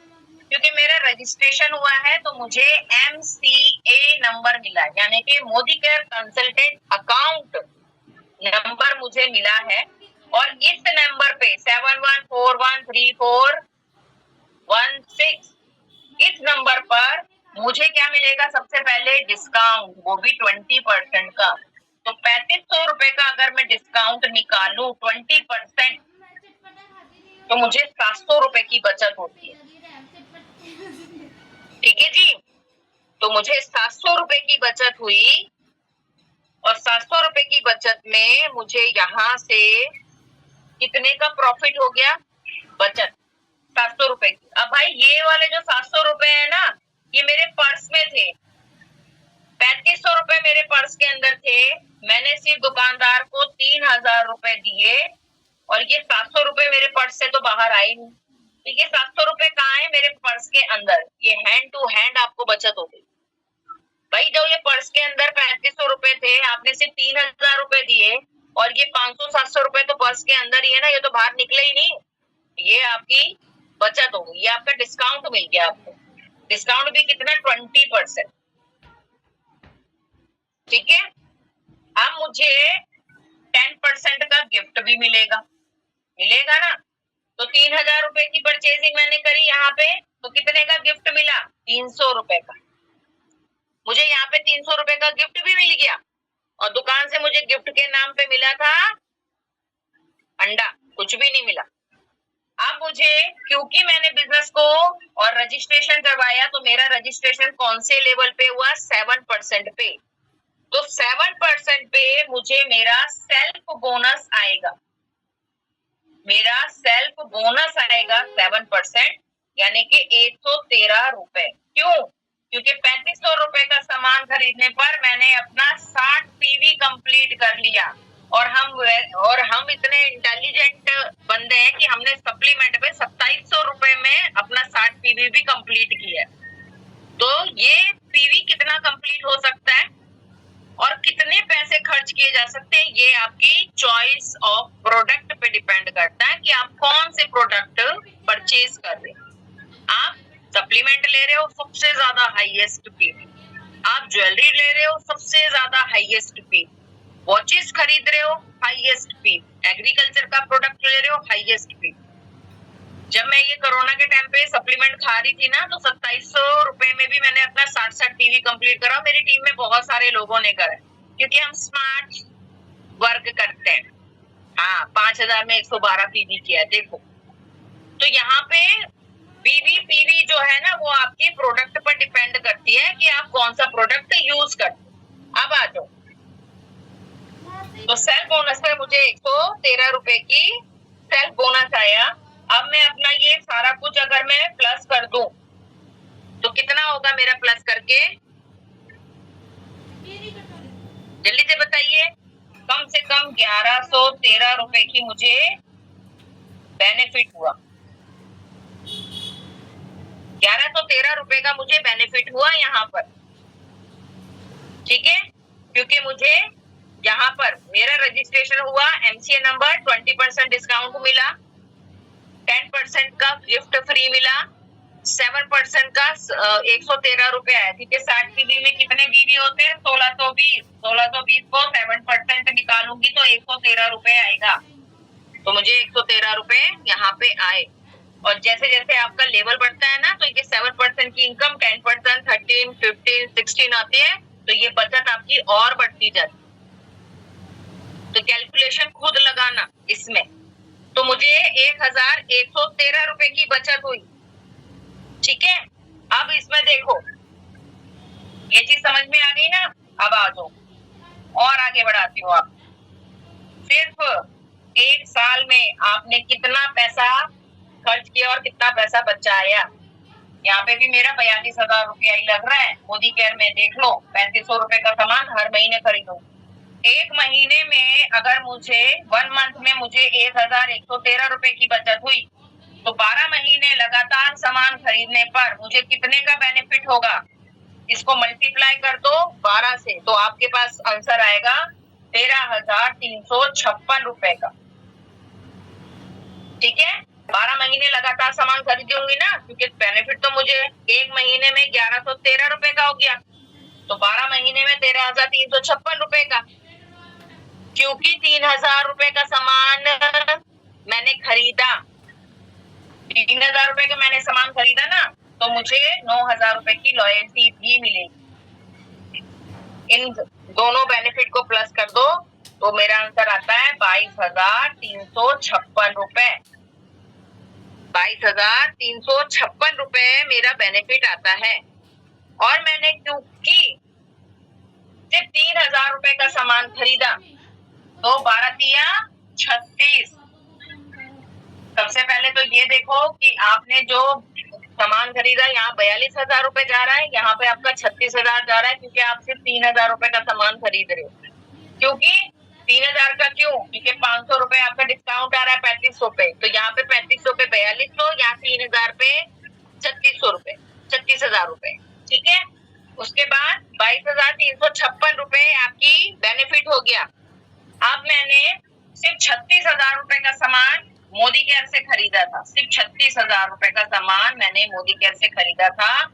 क्योंकि मेरा रजिस्ट्रेशन हुआ है तो मुझे MCA नंबर मिला, यानी कि Modi care consultant account number मुझे मिला है। और इस नंबर पे 71413416, इस नंबर पर मुझे क्या मिलेगा? सबसे पहले डिस्काउंट, वो भी 20% का। तो 3500 रुपए का अगर मैं डिस्काउंट निकालूं 20%, तो मुझे 700 रुपए की बचत होती है। ठीक है जी, तो मुझे 700 रुपए की बचत हुई और 700 रुपए की बचत में मुझे यहाँ से कितने का प्रॉफिट हो गया? बचत 700 रुपए की। अब भाई ये वाले जो 700 रुपए है ना, ये मेरे पर्स में थे, 3500 रुपए मेरे पर्स के अंदर थे, मैंने सिर्फ दुकानदार को 3,000 रुपए दिए और ये 700 रुपए मेरे पर्स से तो बाहर आए नहीं। तो ये 700 रुपए कहाँ है? मेरे पर्स के अंदर। ये हैंड टू हैंड आपको बचत हो गई। भाई जब ये पर्स के अंदर 3500 रुपए थे, आपने सिर्फ 3,000 रुपए दिए और ये 500-700 रुपए तो पर्स के अंदर ही है ना, ये तो बाहर निकले ही नहीं, ये आपकी बचत हो गई, ये आपका डिस्काउंट मिल गया आपको। डिस्काउंट भी कितना? 20%। ठीक है, अब मुझे 10% का गिफ्ट भी मिलेगा, मिलेगा ना। तो 3,000 रुपए की परचेजिंग मैंने करी यहाँ पे, तो कितने का गिफ्ट मिला? 300 रुपए का। मुझे यहाँ पे 300 रुपए का गिफ्ट भी मिल गया, और दुकान से मुझे गिफ्ट के नाम पे मिला था अंडा, कुछ भी नहीं मिला। अब मुझे, क्योंकि मैंने बिजनेस को और रजिस्ट्रेशन करवाया, तो मेरा रजिस्ट्रेशन कौन से लेवल पे हुआ? 7% पे। तो 7% पे मुझे मेरा सेल्फ बोनस आएगा, मेरा सेल्फ बोनस आएगा 7%, यानी कि 113 रुपए। क्यों? क्योंकि 3500 रुपए का सामान खरीदने पर मैंने अपना 60 पीवी कंप्लीट कर लिया, और हम इतने इंटेलिजेंट बंदे हैं कि हमने सप्लीमेंट पे 2700 रुपए में अपना 60 पीवी भी कंप्लीट किया। तो ये पीवी कितना कंप्लीट हो सकता है और कितने पैसे खर्च किए जा सकते हैं, ये आपकी चॉइस ऑफ प्रोडक्ट पे डिपेंड करता है कि आप कौन से प्रोडक्ट परचेज कर रहे हैं। आप सप्लीमेंट ले रहे हो, सबसे ज्यादा हाईएस्ट पीवी। आप ज्वेलरी ले रहे हो, सबसे ज्यादा हाईएस्ट पीवी। वॉचेस खरीद रहे हो, हाईएस्ट पीवी। एग्रीकल्चर का प्रोडक्ट ले रहे हो, हाईएस्ट पीवी। जब मैं ये कोरोना के टाइम पे सप्लीमेंट खा रही थी ना, तो 2700 रुपए में भी मैंने अपना 60 पीवी कंप्लीट करा। मेरी टीम में बहुत सारे लोगों ने करा, क्योंकि हम स्मार्ट वर्क करते हैं। हाँ, 5000 में 112 पीवी किया, देखो। तो यहाँ पे पीवी जो है ना, वो आपके प्रोडक्ट पर डिपेंड करती है कि आप कौन सा प्रोडक्ट यूज करते। अब आ जाओ, तो सेल्फ बोनस पे मुझे 113 रुपए की सेल्फ बोनस आया। अब मैं अपना ये सारा कुछ अगर मैं प्लस कर दूं, तो कितना होगा मेरा प्लस करके? जल्दी से बताइए। कम से कम 1113 रुपए की मुझे बेनिफिट हुआ। 1113 रुपए का मुझे बेनिफिट हुआ यहाँ पर, ठीक है। क्योंकि मुझे यहाँ पर मेरा रजिस्ट्रेशन हुआ, एमसीए नंबर, 20% डिस्काउंट मिला, 10% का गिफ्ट फ्री मिला, 7% का 113 रुपए आया, ठीक है। 60 पीवी में कितने बीवी होते हैं? 1620। 1620 को 7% निकालूंगी तो 113 रुपए आएगा। तो मुझे 113 रुपए यहाँ पे आए। और जैसे जैसे आपका लेवल बढ़ता है ना, तो ये 7% की इनकम 10%, 13, 15, 16 आती है, तो ये बचत आपकी और बढ़ती जाती। तो कैलकुलेशन खुद लगाना इसमें। तो मुझे 1113 रुपए की बचत हुई, ठीक है। अब इसमें देखो, ये चीज समझ में आ गई ना? अब आ जाओ और आगे बढ़ाती हूँ। आप सिर्फ 1 साल में आपने कितना पैसा खर्च किया और कितना पैसा बचाया? यहाँ पे भी मेरा 42,000 रुपया ही लग रहा है। मोदी केयर में देख लो, 3500 रुपए का सामान हर महीने खरीदो। 1 महीने में अगर मुझे 1 मंथ में मुझे 1113 रुपए की बचत हुई, तो 12 महीने लगातार सामान खरीदने पर मुझे कितने का बेनिफिट होगा? इसको मल्टीप्लाई कर दो 12 से, तो आपके पास आंसर आएगा 13,356 रुपए का, ठीक है। 12 महीने लगातार सामान खरीदी होंगी ना, क्योंकि बेनिफिट तो मुझे 1 महीने में 1113 रुपए का हो गया, तो 12 महीने में 13,356 रुपए का। क्योंकि 3,000 रुपए का सामान मैंने खरीदा, 3,000 रुपए का मैंने सामान खरीदा ना, तो मुझे 9,000 रुपए की लॉयल्टी भी मिलेगी। इन दोनों बेनिफिट को प्लस कर दो, तो मेरा आंसर आता है 22,356 रुपए। 22,356 रुपए मेरा बेनिफिट आता है। और मैंने क्योंकि सिर्फ 3,000 रुपए का सामान खरीदा, तो 12 तिया 36। सबसे पहले तो ये देखो कि आपने जो सामान खरीदा, यहाँ 42,000 रुपए जा रहा है, यहाँ पे आपका 36,000 जा रहा है, क्योंकि आप सिर्फ 3,000 रुपए का सामान खरीद रहे हो। क्योंकि 3,000 का क्यों? क्योंकि 500 रुपए आपका डिस्काउंट आ रहा है 3500 पे, तो यहाँ पे 3500 पे 4200, यहाँ 3,000 पे 3600 रुपए, 36,000 रुपए, ठीक है। उसके बाद 22,356 रुपए आपकी बेनिफिट हो गया। अब मैंने सिर्फ 36,000 रुपए का सामान मोदी केयर से खरीदा था, सिर्फ 36,000 रुपए का सामान मैंने मोदी केयर से खरीदा था।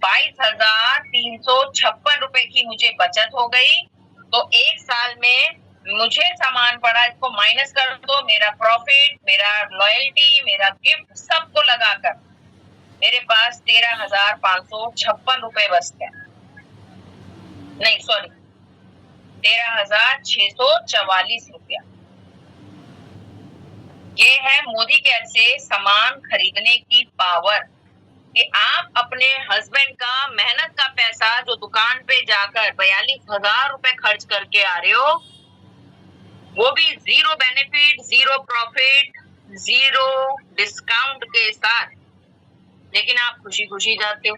22,356 रुपए की मुझे बचत हो गई। तो 1 साल में मुझे सामान पड़ा, इसको माइनस कर दो, मेरा प्रॉफिट, मेरा लॉयल्टी, मेरा गिफ्ट, सबको लगाकर मेरे पास 13,556 रुपए बचते हैं। नहीं सॉरी, 13,644 रुपया। ये है मोदी केयर से सामान खरीदने की पावर, कि आप अपने हस्बैंड का मेहनत का पैसा जो दुकान पे जाकर 42,000 रुपए खर्च करके आ रहे हो, वो भी zero benefit, zero profit, zero discount के साथ, लेकिन आप खुशी खुशी जाते हो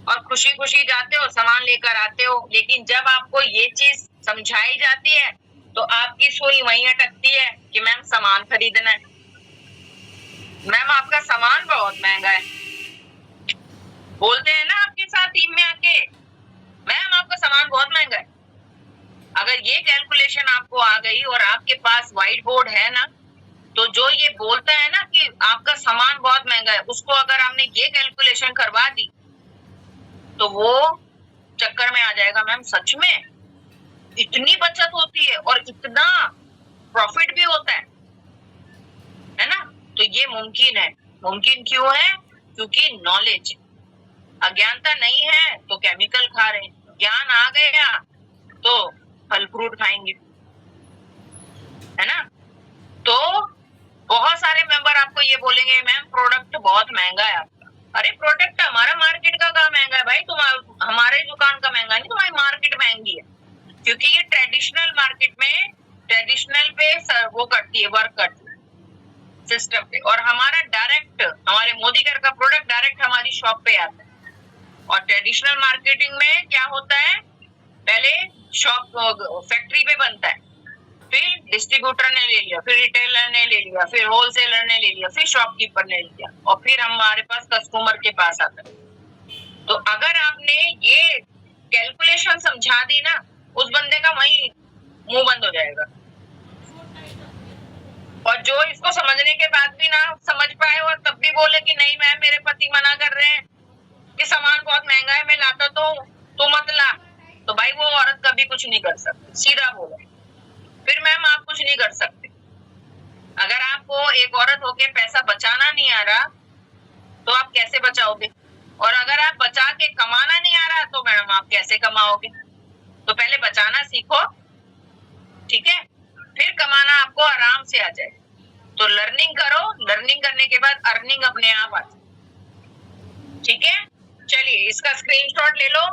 और खुशी खुशी जाते हो, सामान लेकर आते हो। लेकिन जब आपको ये चीज समझाई जाती है तो आपकी सुई वहीं अटकती है कि मैम सामान खरीदना है, मैम आपका सामान बहुत महंगा है। बोलते हैं ना आपके साथ टीम में आके, मैम आपका सामान बहुत महंगा है। अगर ये कैलकुलेशन आपको आ गई और आपके पास व्हाइट बोर्ड है ना, तो जो ये बोलता है ना कि आपका सामान बहुत महंगा है, उसको अगर आपने ये कैलकुलेशन करवा दी तो वो चक्कर में आ जाएगा, मैम सच में इतनी बचत होती है और इतना प्रॉफिट भी होता है ना। तो ये मुमकिन है। मुमकिन क्यों है? क्योंकि नॉलेज, अज्ञानता नहीं है तो केमिकल खा रहे हैं, ज्ञान आ गया तो फल फ्रूट खाएंगे, है ना। तो बहुत सारे मेंबर आपको ये बोलेंगे मैम प्रोडक्ट बहुत महंगा है आपका। अरे प्रोडक्ट हमारा मार्केट का कहाँ महंगा है भाई, तुम हमारे दुकान का महंगा नहीं, तुम्हारी मार्केट महंगी है, क्योंकि ये ट्रेडिशनल मार्केट में ट्रेडिशनल पे वो करती है, वर्क करती है सिस्टम पे, और हमारा डायरेक्ट, हमारे मोदी केयर का प्रोडक्ट डायरेक्ट हमारी शॉप पे आता है। और ट्रेडिशनल मार्केटिंग में क्या होता है, पहले शॉप फैक्ट्री पे बनता है, फिर डिस्ट्रीब्यूटर ने ले लिया, फिर रिटेलर ने ले लिया, फिर होलसेलर ने ले लिया, फिर शॉपकीपर ने लिया, और फिर हमारे पास कस्टमर के पास आता है। तो अगर आपने ये कैलकुलेशन समझा दी ना, उस बंदे का वही मुंह बंद हो जाएगा। और जो इसको समझने के बाद भी ना समझ पाए और तब भी बोले कि नहीं मैम मेरे पति मना कर रहे हैं कि सामान बहुत महंगा है, मैं लाता तो मत ला, तो भाई वो औरत कभी कुछ नहीं कर सकती, सीधा बोला। फिर मैम आप कुछ नहीं कर सकते। अगर आपको एक औरत होके पैसा बचाना नहीं आ रहा तो आप कैसे बचाओगे, और अगर आप बचा के कमाना नहीं आ रहा तो मैडम आप कैसे कमाओगे। तो पहले बचाना सीखो, ठीक है, फिर कमाना आपको आराम से आ जाए। तो लर्निंग करो, लर्निंग करने के बाद अर्निंग अपने आप आ जाए, ठीक है। चलिए इसका स्क्रीनशॉट ले लो,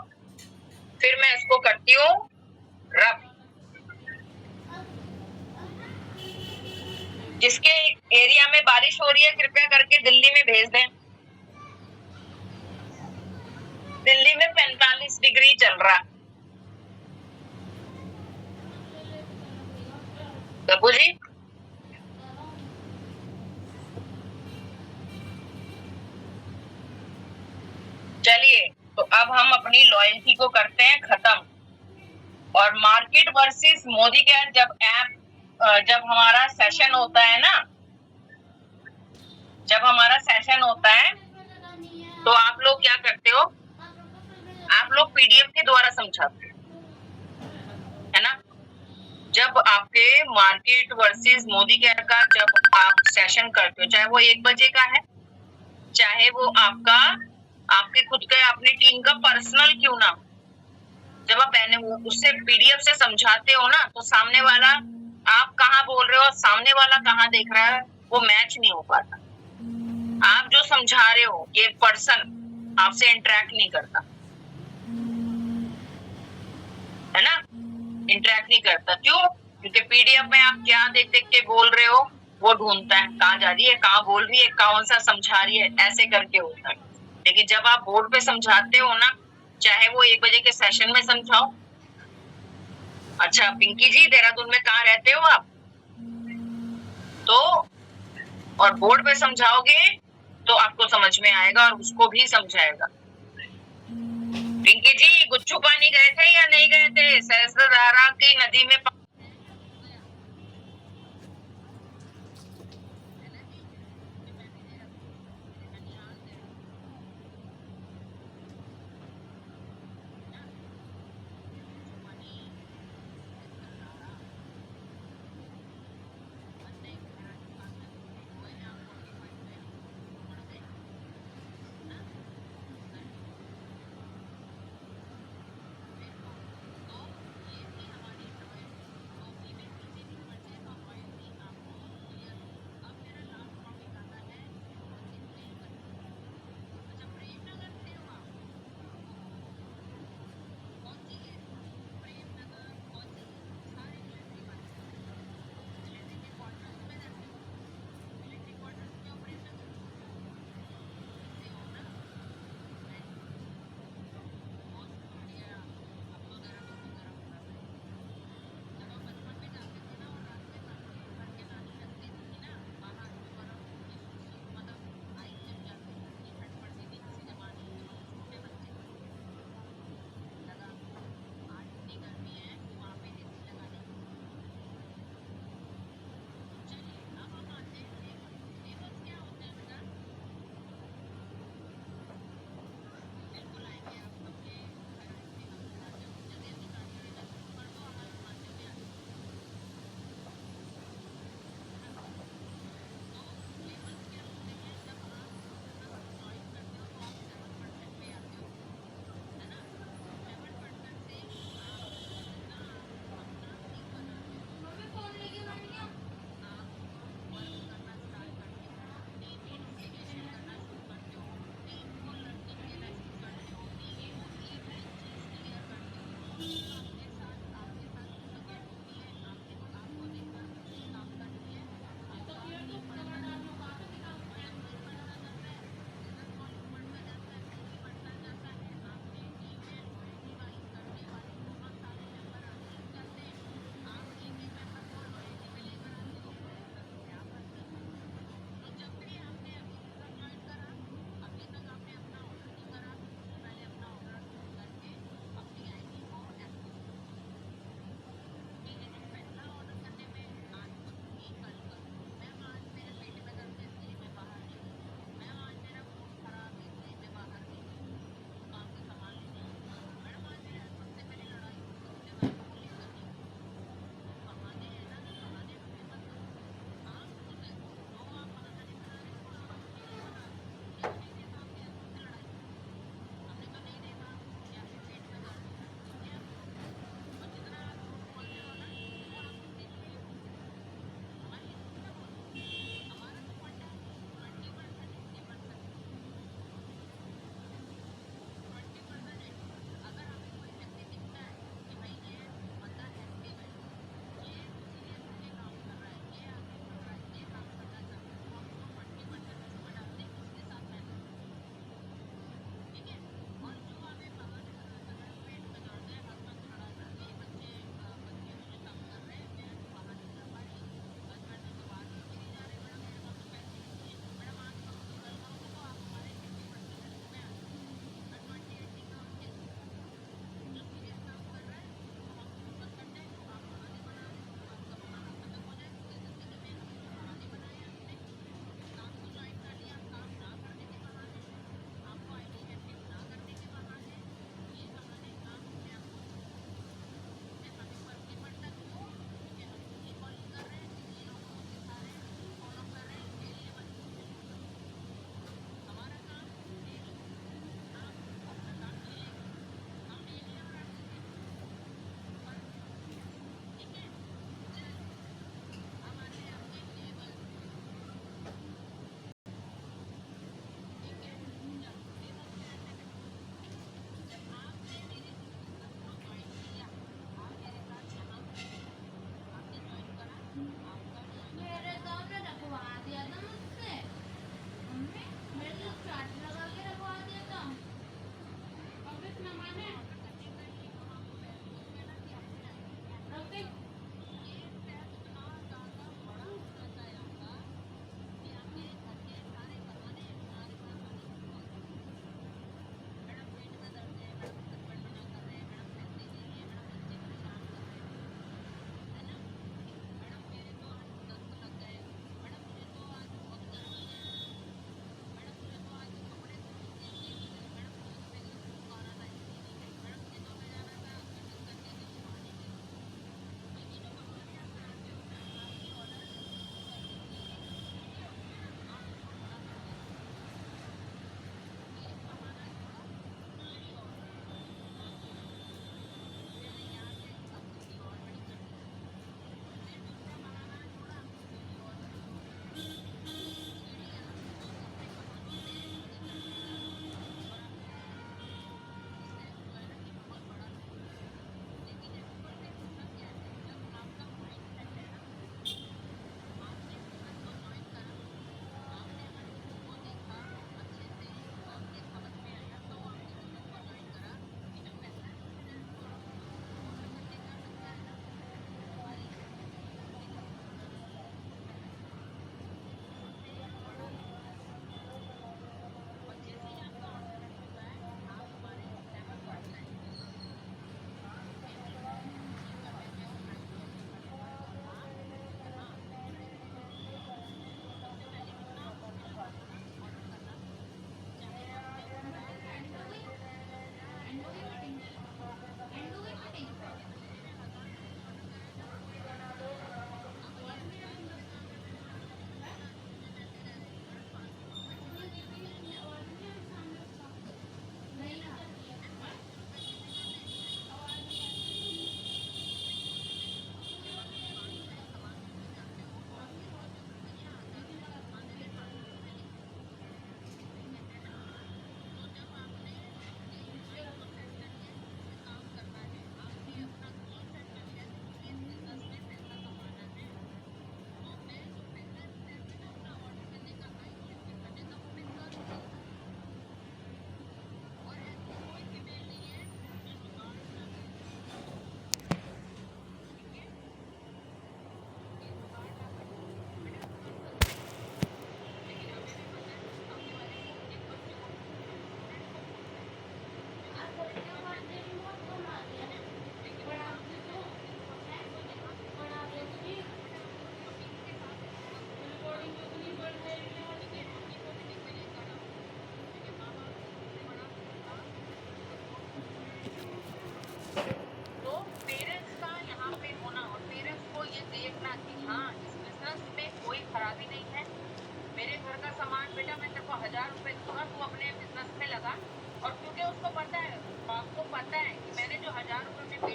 फिर मैं इसको करती हूँ रब। जिसके एरिया में बारिश हो रही है कृपया करके दिल्ली में भेज दें। दिल्ली में 45 डिग्री चल रहा। बाबू जी चलिए, तो अब हम अपनी लॉयल्टी को करते हैं खत्म, और मार्केट वर्सेस मोदी केयर जब हमारा सेशन होता है ना, जब हमारा सेशन होता है तो आप लोग क्या करते हो, आप लोग पीडीएफ के द्वारा समझाते है ना। जब आपके मार्केट वर्सेस मोदी केयर का जब आप सेशन करते हो, चाहे वो 1 बजे का है, चाहे वो आपके खुद का अपनी टीम का पर्सनल क्यों ना, जब आप उससे पीडीएफ से समझाते हो ना, तो सामने वाला, आप कहाँ बोल रहे हो सामने वाला कहाँ देख रहा है, वो मैच नहीं हो पाता। आप जो समझा रहे हो ये पर्सन आपसे इंटरेक्ट नहीं करता, है ना, इंटरेक्ट नहीं करता। क्यों? क्योंकि पीडीएफ में आप क्या देख देख के बोल रहे हो वो ढूंढता है, कहाँ जा रही है, कहाँ बोल रही है, कौन सा समझा रही है, ऐसे करके होता है। लेकिन जब आप बोर्ड पे समझाते हो ना, चाहे वो 1 बजे के सेशन में समझाओ, अच्छा पिंकी जी देहरादून में कहाँ रहते हो आप, तो और बोर्ड पे समझाओगे तो आपको समझ में आएगा और उसको भी समझाएगा। पिंकी जी गुच्चू पानी गए थे या नहीं गए थे, सहस्त्रधारा की नदी में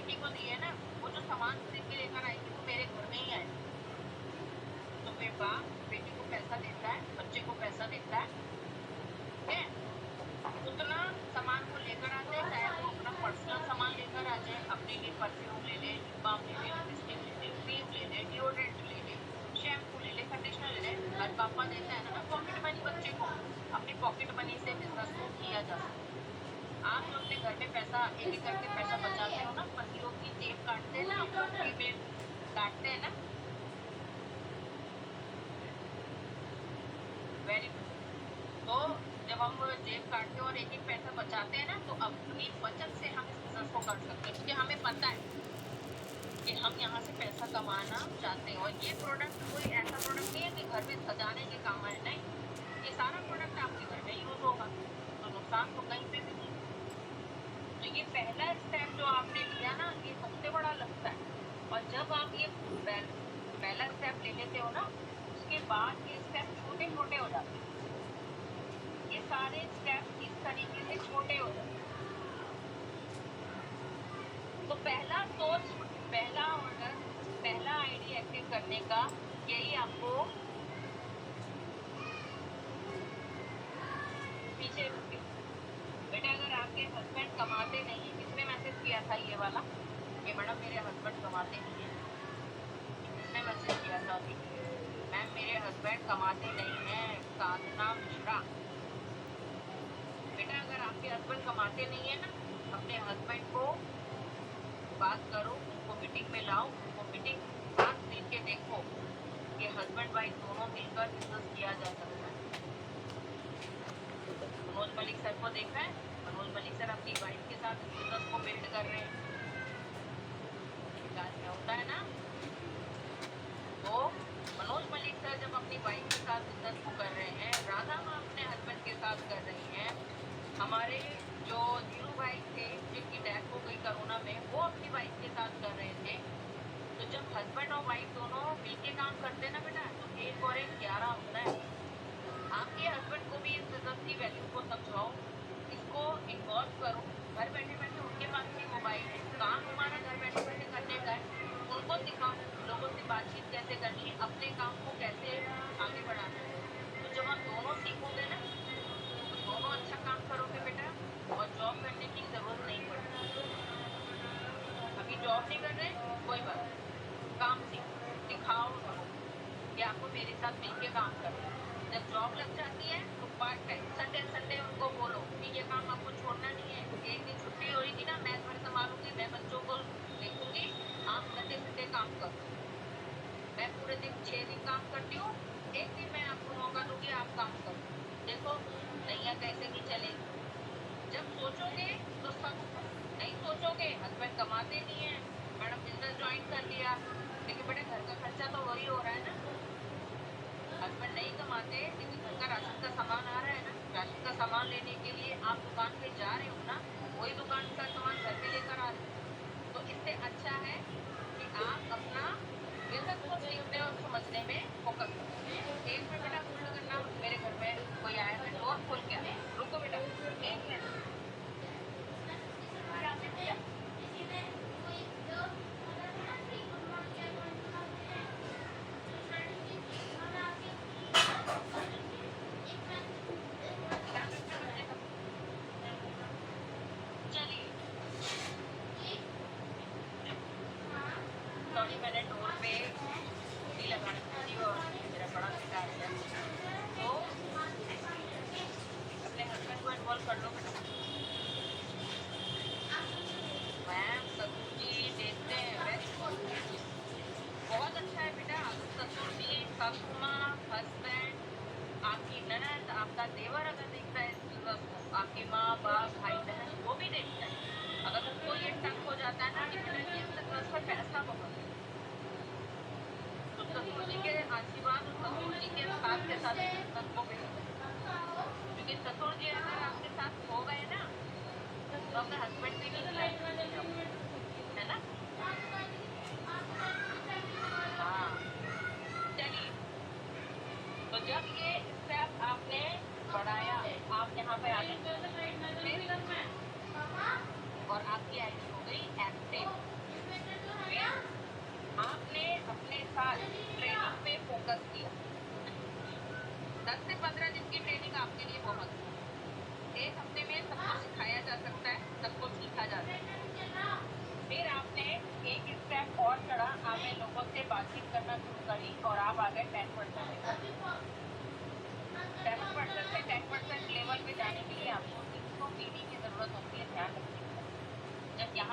बेटी को दी है ना, वो जो सामान खरीद के लेकर आई थी वो मेरे घर में ही आए। तो फिर बाप बेटी को पैसा देता है, बच्चे को पैसा देता है, ठीक है? उतना सामान वो लेकर आ जाए, चाहे वो अपना पर्सनल सामान लेकर आ जाए, अपने लिए परफ्यूम ले ले, लिप बाम ले ले, लिपस्टिक ले ले, क्रीम ले ले, डिओड्रेंट ले ले, शैम्पू ले ले, कंडीशनर ले ले, और पापा देता है ना पॉकेट मनी बच्चे को, अपनी पॉकेट मनी से बिजनेस को किया जा सकता है। आप जो अपने घर में पैसा एक एक करके पैसा बचाते हो ना, पतियों की जेब काटते हैं ना, आप लोग फीमेल काटते हैं ना, वेरी गुड। तो जब हम जेब काटते हैं और एक एक पैसा बचाते हैं ना, तो अपनी बचत से हम इस बिजनेस को कर सकते हैं, क्योंकि हमें पता है कि हम यहाँ से पैसा कमाना चाहते हैं। और ये प्रोडक्ट कोई ऐसा प्रोडक्ट नहीं है कि घर में सजाने के काम आए, नहीं, ये सारा प्रोडक्ट आपके घर में यूज होगा, तो नुकसान तो कहीं पे भी नहीं। तो ये पहला स्टेप जो आपने लिया ना, ये सबसे बड़ा लगता है। और जब आप ये पहला स्टेप ले लेते हो ना, उसके बाद ये स्टेप छोटे छोटे हो जाते हैं, ये सारे स्टेप इस तरीके से छोटे हो जाते हैं। तो पहला सोच, पहला ऑर्डर, पहला आइडिया एक्टिव करने का यही आपको पीछे रुके। बेटा अगर आपके हस्बैंड कमाते नहीं है, किसने मैसेज किया था ये वाला, ये मैडम मेरे हस्बैंड कमाते नहीं है, किसने मैसेज किया था अभी? मैम मेरे हस्बैंड कमाते नहीं हैं, साधना मिश्रा। बेटा अगर आपके हस्बैंड कमाते नहीं है ना, अपने हस्बैंड को बात करो, उनको मीटिंग में लाओ, उनको मीटिंग बात लेके देखो कि हस्बैंड वाइफ दोनों मिलकर बिजनेस किया जा सकता है। मनोज मलिक सर को देखा है, मनोज मलिक सर अपनी वाइफ के साथ बिजनेस को बिल्ड कर रहे हैं, क्या होता है ना। तो मनोज मलिक सर जब अपनी वाइफ के साथ बिजनेस को कर रहे हैं, राधा माँ अपने हस्बैंड के साथ कर रही हैं, हमारे जो धीरू भाई थे जिनकी डेथ हो गई कोरोना में, वो अपनी वाइफ के साथ कर रहे थे। तो जब हस्बैंड और वाइफ दोनों मिलके काम करते हैं ना बेटा, तो 1 और 1 11 होता है। आपके हस्बैंड को भी इस बिजनेस की वैल्यू को समझाओ, इसको इन्वॉल्व करो। घर बैठे बैठे उनके पास भी मोबाइल है, काम हमारा घर बैठे बैठे करने का है, उनको सिखाओ लोगों से बातचीत कैसे करनी है, अपने काम को कैसे आगे बढ़ाना है। तो जब आप दोनों सीखोगे ना, तो दोनों अच्छा काम करोगे बेटा, और जॉब करने की जरूरत नहीं पड़ती। अभी जॉब नहीं कर रहे, कोई बात नहीं, काम सीखो, दिखाओ कि आपको मेरे साथ मिलके काम करना है। जब जॉब लग जाती है तो पार्ट टाइम संडे संडे उनको बोलो कि ये काम आपको छोड़ना नहीं है, एक दिन छुट्टी हो रही थी ना, मैं घर संभालूंगी, मैं बच्चों को देखूंगी, आप संडे संडे काम करो। मैं पूरे दिन 6 दिन काम करती हूँ, एक दिन मैं आपको मौका दूंगी, आप काम करो, देखो नैया कैसे नहीं चलेगी। जब सोचोगे तो सब, नहीं सोचोगे हस्बैंड कमाते नहीं है, मैडम बिजनेस ज्वाइन कर लिया, लेकिन बेटा घर का खर्चा तो वही हो रहा है ना। हस्बैंड नहीं कमाते लेकिन घर का राशन का सामान आ रहा है ना, राशन का सामान लेने के लिए आप दुकान पे जा रहे हो ना, वही दुकान का सामान घर पे लेकर आ रहे हो। तो इससे अच्छा है कि आप अपना बिजनेस को सीखने और समझने में फोकस करो। एक मिनट बेटा होल्ड करना, मेरे घर में कोई आया है, डोर खोल के आए, रुको बेटा 1 मिनट। चलिए सॉरी, मैंने डोर पे कुंडी लगानी थी और मेरा बड़ा बेटा आ गया, तो अपने हस्बैंड को इन्वॉल्व कर लो बेटा। मैम ससुर जी देखते हैं, वेरी गुड, बहुत अच्छा है बेटा। ससुर जी, सासू माँ, हस्बैंड, आपकी ननद, आपका देवर अगर देखता है इस बिजनेस को, आपकी माँ बाप भाई बहन वो भी देखता है, अगर उनको ये टंग हो जाता है ना कि बेटा ये बिजनेस में पैसा बहुत है, तो ससुर जी के आशीर्वाद और ससुर जी के साथ के साथ बिजनेस को भी, क्योंकि ससुर जी अगर आपके साथ हो गए ना, तो अपने हस्बैंड से भी लाइफ है ना। हाँ चलिए, तो जब ये स्टेप आपने बढ़ाया, आप यहाँ पे आ गए और आपकी आईडी हो गई एक्टिव।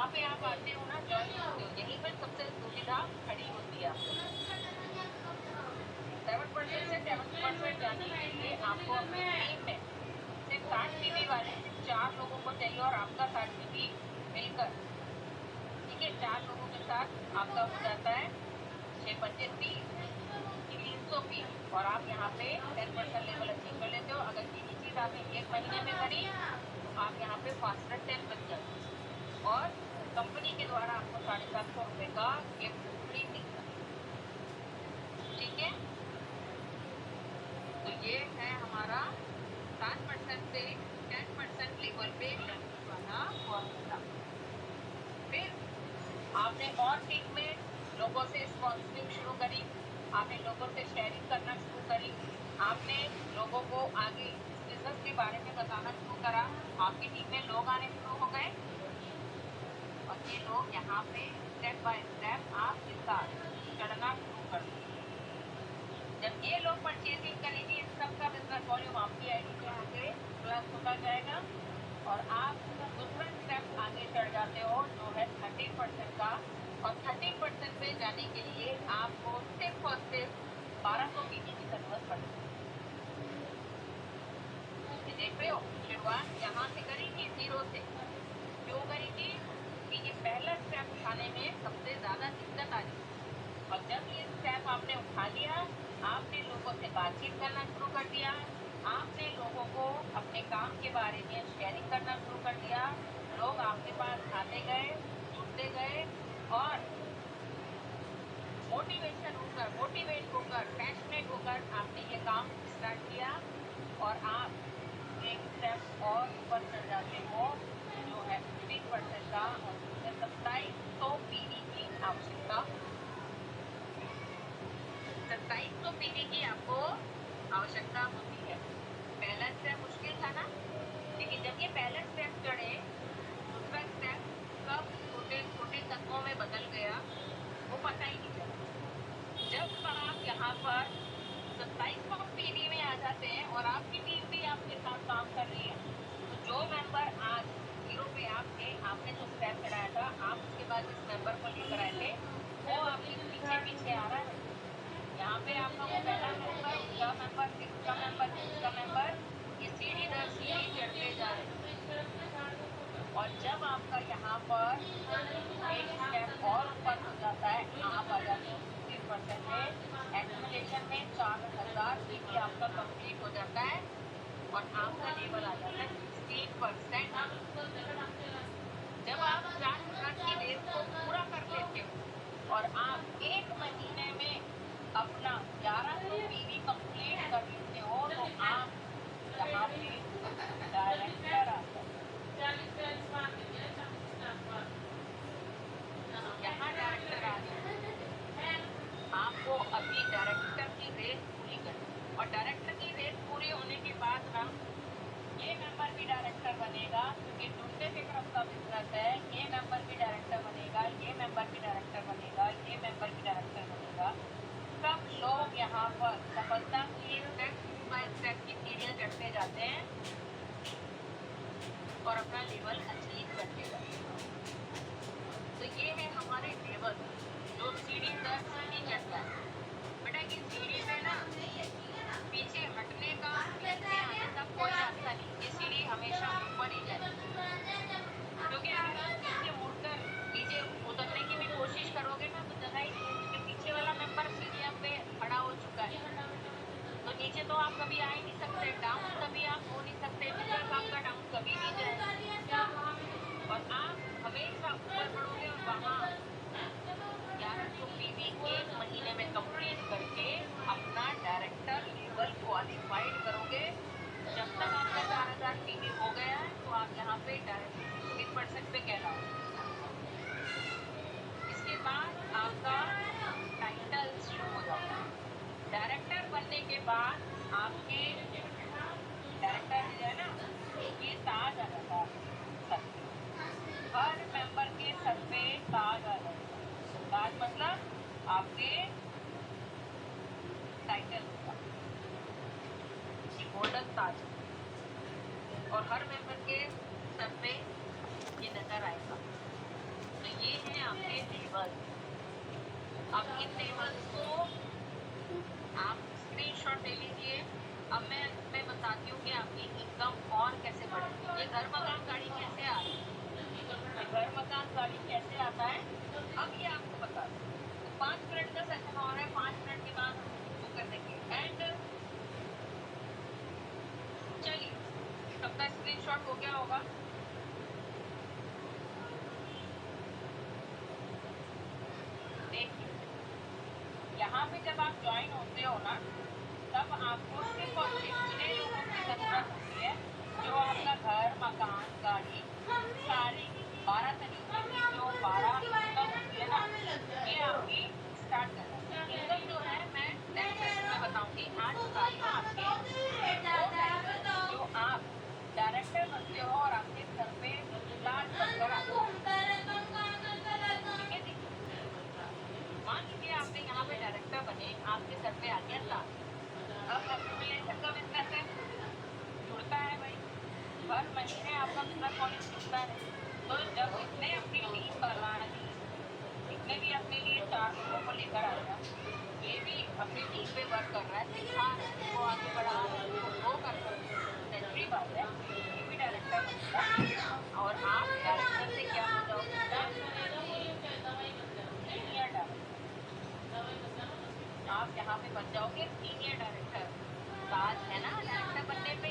जहाँ पे आप आते हो ना, ज्वाइन होते हो, यहीं पर सबसे सुविधा खड़ी होती है आपको। 7% से 7% जाने के लिए आपको अपनी टीम में सिर्फ 60 पीवी वाले सिर्फ 4 लोगों को चाहिए और आपका 60 पीवी मिलकर, ठीक है, 4 लोगों के साथ आपका हो जाता है 300 पी और आप यहाँ पे 10% लेवल अचीव कर लेते हो। अगर यही चीज आपने 1 महीने में करी तो आप यहाँ पे फास्टर 10 बन जाते हो और कंपनी के द्वारा आपको 750 रुपए का गिफ्ट फ्री मिलता है, ठीक है। तो ये है हमारा 7% से 10% लेवल पे लर्निंग वाला फॉर्मूला। फिर आपने और टीम में लोगों से स्पॉन्सरिंग शुरू करी, आपने लोगों से शेयरिंग करना शुरू करी, आपने लोगों को आगे बिजनेस के बारे में बताना शुरू करा, आपकी टीम में लोग आने शुरू हो गए और ये लोग यहाँ पे स्टेप बाय स्टेप आपके साथ चढ़ना शुरू कर दिए। जब ये लोग परचेजिंग करेंगे, इन सबका बिजनेस वॉल्यूम आपकी आईडी पे आके प्लस होता जाएगा और आप दूसरा स्टेप आगे चढ़ जाते हो जो है 30% का। और 30% पे जाने के लिए आपको सिर्फ और सिर्फ 1200 पीवी की जरूरत पड़ती है। देख रहे हो, शुरुआत यहाँ से करी थी, 0 से। क्यों करी थी? कि ये पहला स्टेप उठाने में सबसे ज्यादा दिक्कत आ रही थी और जब ये स्टेप आपने उठा लिया, आपने लोगों से बातचीत करना शुरू कर दिया, आपने लोगों को अपने काम के बारे में शेयरिंग करना शुरू कर दिया, लोग आपके पास आते गए, जुड़ते गए और मोटिवेट होकर पैशनेट होकर आपने ये काम स्टार्ट किया और आप एक स्टेप और ऊपर चढ़ जाते हो जो है 15% का और उसमें 2700 पीवी की आवश्यकता, 2700 पीवी की आपको आवश्यकता होती है। पहला स्टेप मुश्किल था ना, लेकिन जब ये पहला स्टेप चढ़े, दूसरा स्टेप कब छोटे छोटे तत्वों में बदल गया वो पता ही नहीं चला। जब आप यहाँ पर 2700 पीवी में आ जाते हैं और आपकी टीम भी आपके साथ काम कर रही है, तो जो मेंबर आज 0 पे आप थे, आपने जो स्टेप चढ़ाया था, आप उसके बाद जिस मेंबर को लेकर आए थे वो आपके पीछे पीछे आ रहा है। यहाँ पे आपका वो पहला मेंबर, उसका मेंबर, फिर उसका मेंबर, फिर उसका मेंबर, ये सीढ़ी दर सीढ़ी चढ़ते जा रहे हैं। और जब आपका यहाँ पर एक स्टेप और ऊपर हो जाता है, आप आ जाते हो 15% में, एक्यूमुलेशन में 4000 पीवी आपका कंप्लीट हो जाता है और आपका लेवल आ जाता है 16%। जब आप 4 की रेस को पूरा कर लेते हो और आप 1 महीने में अपना 1100 पीवी कंप्लीट कर लेते हो तो आप यहाँ पे डायरेक्टर आते हैं। यहाँ डायरेक्टर आ गए, आपको अभी डायरेक्टर की रेस पूरी करनी और डायरेक्टर की रेस पूरी होने के बाद ना ये मेंबर भी डायरेक्टर बनेगा क्योंकि दूसरे की तरफ का बिजनेस है, ये मेंबर भी डायरेक्टर बनेगा, ये मेंबर भी डायरेक्टर बनेगा, ये मेंबर भी डायरेक्टर बनेगा। सब लोग यहाँ पर सफलता की स्टेप बाय स्टेप की सीढ़ियाँ चढ़ते जाते हैं और अपना लेवल अचीव करते जाते हैं। तो ये है हमारे लेवल जो सीढ़ी दर सीढ़ी चढ़ता है। बेटा ये सीढ़ी पे ना पीछे हटने का, पीछे आने का कोई रास्ता नहीं, ये सीढ़ी हमेशा ऊपर ही जाएगी क्योंकि अगर आप पीछे मुड़कर नीचे उतरने की भी कोशिश करोगे ना तो जगह ही नहीं, पीछे वाला मेंबर सीढ़ियाँ पे खड़ा हो चुका है तो नीचे तो आप कभी आ ही नहीं सकते, डाउन कभी आप हो नहीं सकते, बिजनेस आपका डाउन कभी नहीं जाएगा और आप हमेशा ऊपर बढ़ोगे और वहाँ 1100 पीवी 1 महीने में कंप्लीट करके अपना डायरेक्टर लेवल क्वालिफाइड करोगे। जब तक आपका 4000 पीवी हो गया है तो आप यहाँ पे डायरेक्टर 15% पे कहलाओगे। इसके बाद आपका टाइटल शुरू हो जाता है। डायरेक्टर बनने के बाद आपके डायरेक्टर है ना, ये ताज आ जाता है सर पे, हर मेंबर के सर पे ताज आ जाता है। ताज मतलब आपके टाइटल होगा, ये गोल्डन ताज और हर मेंबर के सर पे ये नजर आएगा। आपके लेवल। अब इन लेवल्स को आप स्क्रीनशॉट ले लीजिए। अब मैं इसमें बताती हूँ कि आपकी इनकम और कैसे बढ़ेगी। ये घर मकान गाड़ी कैसे आ रही है, ये घर मकान गाड़ी कैसे आता है, अब ये आपको बता दूँ। तो 5 मिनट का सेशन हो रहा है, 5 मिनट के बाद हम शुरू कर देंगे। एंड चलिए, सबका स्क्रीनशॉट हो गया होगा। देखिए, यहाँ पे जब आप ज्वाइन होते हो ना, तब आपको सिर्फ और सिर्फ 6 लोगों की जरूरत होती है, जो आपका घर मकान गाड़ी सारी 12 तरीके की जो 12 इनकम होती है ना, ये आपकी स्टार्ट करना है। इनकम जो है मैं नेक्स्ट सेशन में बताऊंगी। आज बता रही हूँ आपके वो टाइटल जो आप डायरेक्टर बनते हो और आपके घर पे लाल बनकर आते हो। ठीक है जी, मान लीजिए आपने यहाँ पे डायरेक्टर बने, आपके सर पे आ गया साल। अब एक्यूमुलेशन का बिजनेस है, जुड़ता है भाई, हर महीने आपका बिजनेस पॉलिसी जुड़ता है। तो जब इसने अपनी टीम बना ली, इसने भी अपने लिए 4 लोगों को लेकर आया, ये भी अपनी टीम पे वर्क कर रहा है, सिखा रहा है, उसको आगे बढ़ा रहा है, उसको ग्रो कर रहा है। नेचुरली बात है, ये भी डायरेक्टर बनेगा और आप डायरेक्टर से क्या हो जाओगे, सीनियर डायरेक्टर। आप यहाँ पे बन जाओगे सीनियर डायरेक्टर। बात है ना डायरेक्टर बनने पे।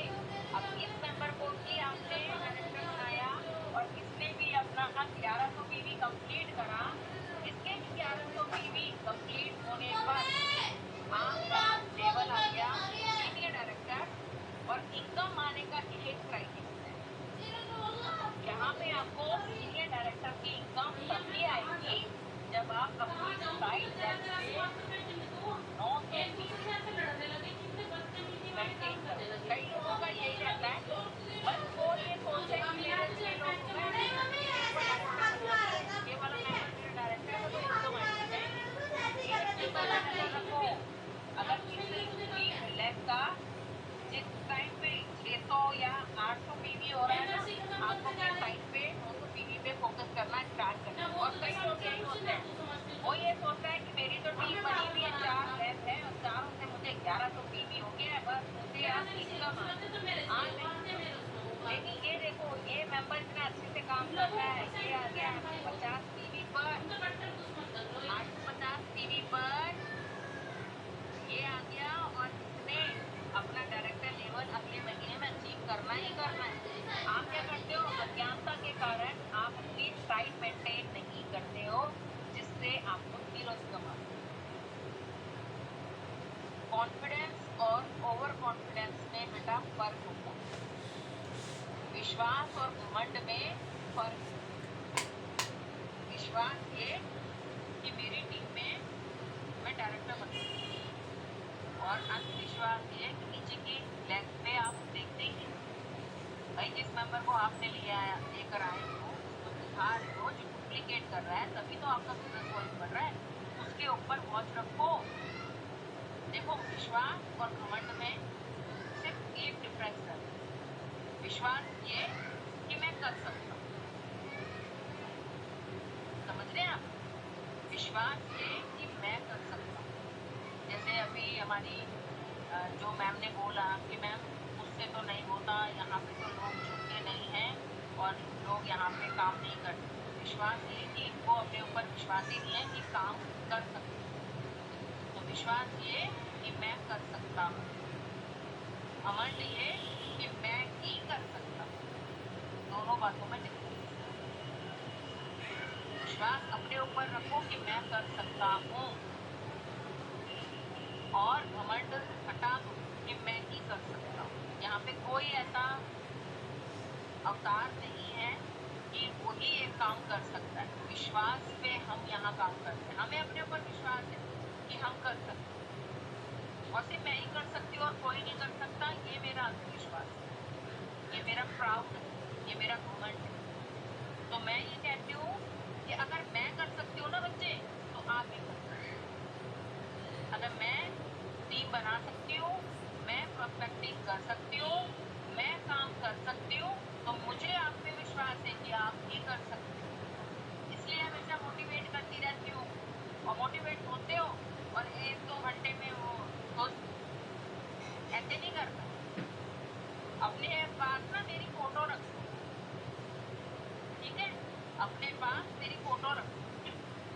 अब इस मेंबर को भी आपने डायरेक्टर बनाया और इसने भी अपना 1100 पीवी कंप्लीट करा। इसके 1100 पीवी कंप्लीट होने पर आपका लेवल आ गया सीनियर डायरेक्टर। और इनकम आने का एक क्राइटेरिया है, यहाँ पे आपको सीनियर डायरेक्टर की इनकम तभी आएगी जब आप अपनी साइड कई लोगों का यही रहता है, बस वो ये सोचते हैं कि मेरे से लोग ये वाला मेरा डायरेक्टर है तो इनकम रखो। अगर किसी लैब का जिस टाइम पे 600 या 800 पीवी हो रहा है ना, आपको अपने साइड पे 200 पीवी पे फोकस करना स्टार्ट करना। और कई लोग यही होते हैं, वो ये सोचता है कि मेरी तो टीम बनी हुई है, 4 लैब है और 4 से मुझे 1100 पीवी हो गया है, बस मुझे आप इनकम आ नहीं। लेकिन ये देखो, ये मेंबर इतना अच्छे से काम कर रहा है, ये आ गया 850 पीवी पर, 850 पीवी पर ये आ गया और इसने अपना डायरेक्टर लेवल अगले महीने में अचीव करना ही करना है। आप क्या करते हो, अज्ञानता के कारण आप अपनी साइड मेंटेन नहीं करते हो, जिससे आपको जीरो इनकम आता है। कॉन्फिडेंस और ओवर कॉन्फिडेंस में बेटा फर्क होता है, विश्वास और घमंड में फर्क। विश्वास ये कि मेरी टीम में मैं डायरेक्टर बनूंगी, और अंधविश्वास ये कि नीचे की लेग पे आप देखते ही भाई जिस मेंबर को आपने लेकर आए हो, उसको दिखा रहे हो, जो डुप्लीकेट कर रहा है, तभी तो आपका बिजनेस वॉइस बढ़ रहा है। उसके ऊपर वॉच रखो। देखो, विश्वास और घमंड में सिर्फ एक डिफरेंस है। विश्वास ये कि मैं कर सकता हूँ, समझ रहे हैं आप? विश्वास ये कि मैं कर सकता हूँ। जैसे अभी हमारी जो मैम ने बोला कि मैम मुझसे तो नहीं होता, यहाँ पे तो लोग झुकते नहीं हैं और लोग यहाँ पे काम नहीं करते। विश्वास ये कि इनको अपने ऊपर विश्वास ही नहीं है कि काम कर सकते। तो विश्वास ये कि मैं कर सकता हूँ, घमंड ये कि मैं ही कर सकता हूँ। दोनों बातों में डिफरेंस। विश्वास अपने ऊपर रखो कि मैं कर सकता हूँ, और घमंड हटा दो कि मैं ही कर सकता हूँ। यहाँ पे कोई ऐसा अवतार नहीं है कि वही एक काम कर सकता है। विश्वास पे हम यहाँ काम करते हैं, हमें अपने ऊपर विश्वास है कि हम कर सकते हैं, और सिर्फ मैं ही कर सकती हूँ और कोई नहीं कर सकता, ये मेरा आत्मविश्वास है, ये मेरा प्राउड है, ये मेरा घमंड है। तो मैं ये कहती हूँ कि अगर मैं कर सकती हूँ ना बच्चे, तो आप भी कर सकते हैं। अगर मैं टीम बना सकती हूँ, मैं प्रोस्पेक्टिंग कर सकती हूँ, मैं काम कर सकती हूँ, तो मुझे आप पे विश्वास है कि आप भी कर सकते हो। इसलिए हमेशा मोटिवेट अपने पास मेरी फोटो रख,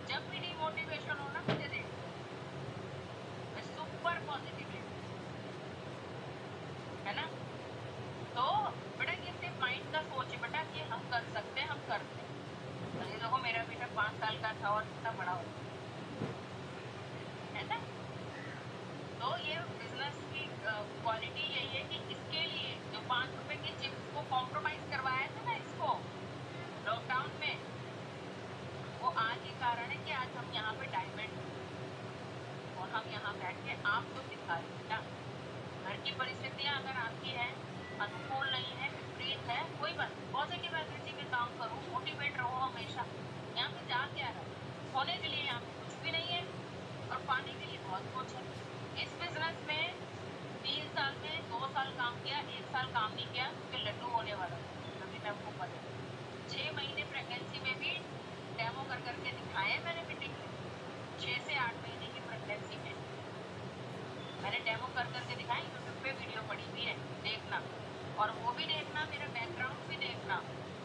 जब भी डिमोटिवेशन हो ना मुझे देख, मैं सुपर पॉजिटिव है ना। तो बेटा ये सिर्फ माइंड का सोच है बेटा कि हम कर सकते हैं, हम करते हैं। तो ये देखो मेरा बेटा 5 साल का था और कितना बड़ा हो है ना। तो ये बिजनेस की क्वालिटी यही है कि इसके लिए जो 5 रुपए के चिप्स को कॉम्प्रोमाइज करवाया था ना इसको लॉकडाउन में, वो आज ही कारण है कि आज हम यहाँ पे डायमंड और हम यहाँ बैठ के आपको दिखा रहे हैं ना। घर की परिस्थितियाँ अगर आपकी है अनुकूल नहीं है, विपरीत है, कोई बात पॉजिटिव एनर्जी में काम करो, मोटिवेट रहो हमेशा। यहाँ पे जा क्या रहा है, होने के लिए यहाँ पे कुछ भी नहीं है और पाने के लिए बहुत कुछ है। इस बिजनेस में 3 साल में 2 साल काम किया, 1 साल काम नहीं किया क्योंकि लड्डू होने वाला था, तभी मैं आपको पता 6 महीने प्रेगनेंसी में भी डेमो कर करके दिखाए मैंने मीटिंग में। 6 से 8 महीने की प्रेगनेंसी में मैंने डेमो कर करके दिखाई, यूट्यूब पे वीडियो पड़ी हुई है, देखना। और वो भी देखना, मेरा बैकग्राउंड भी देखना,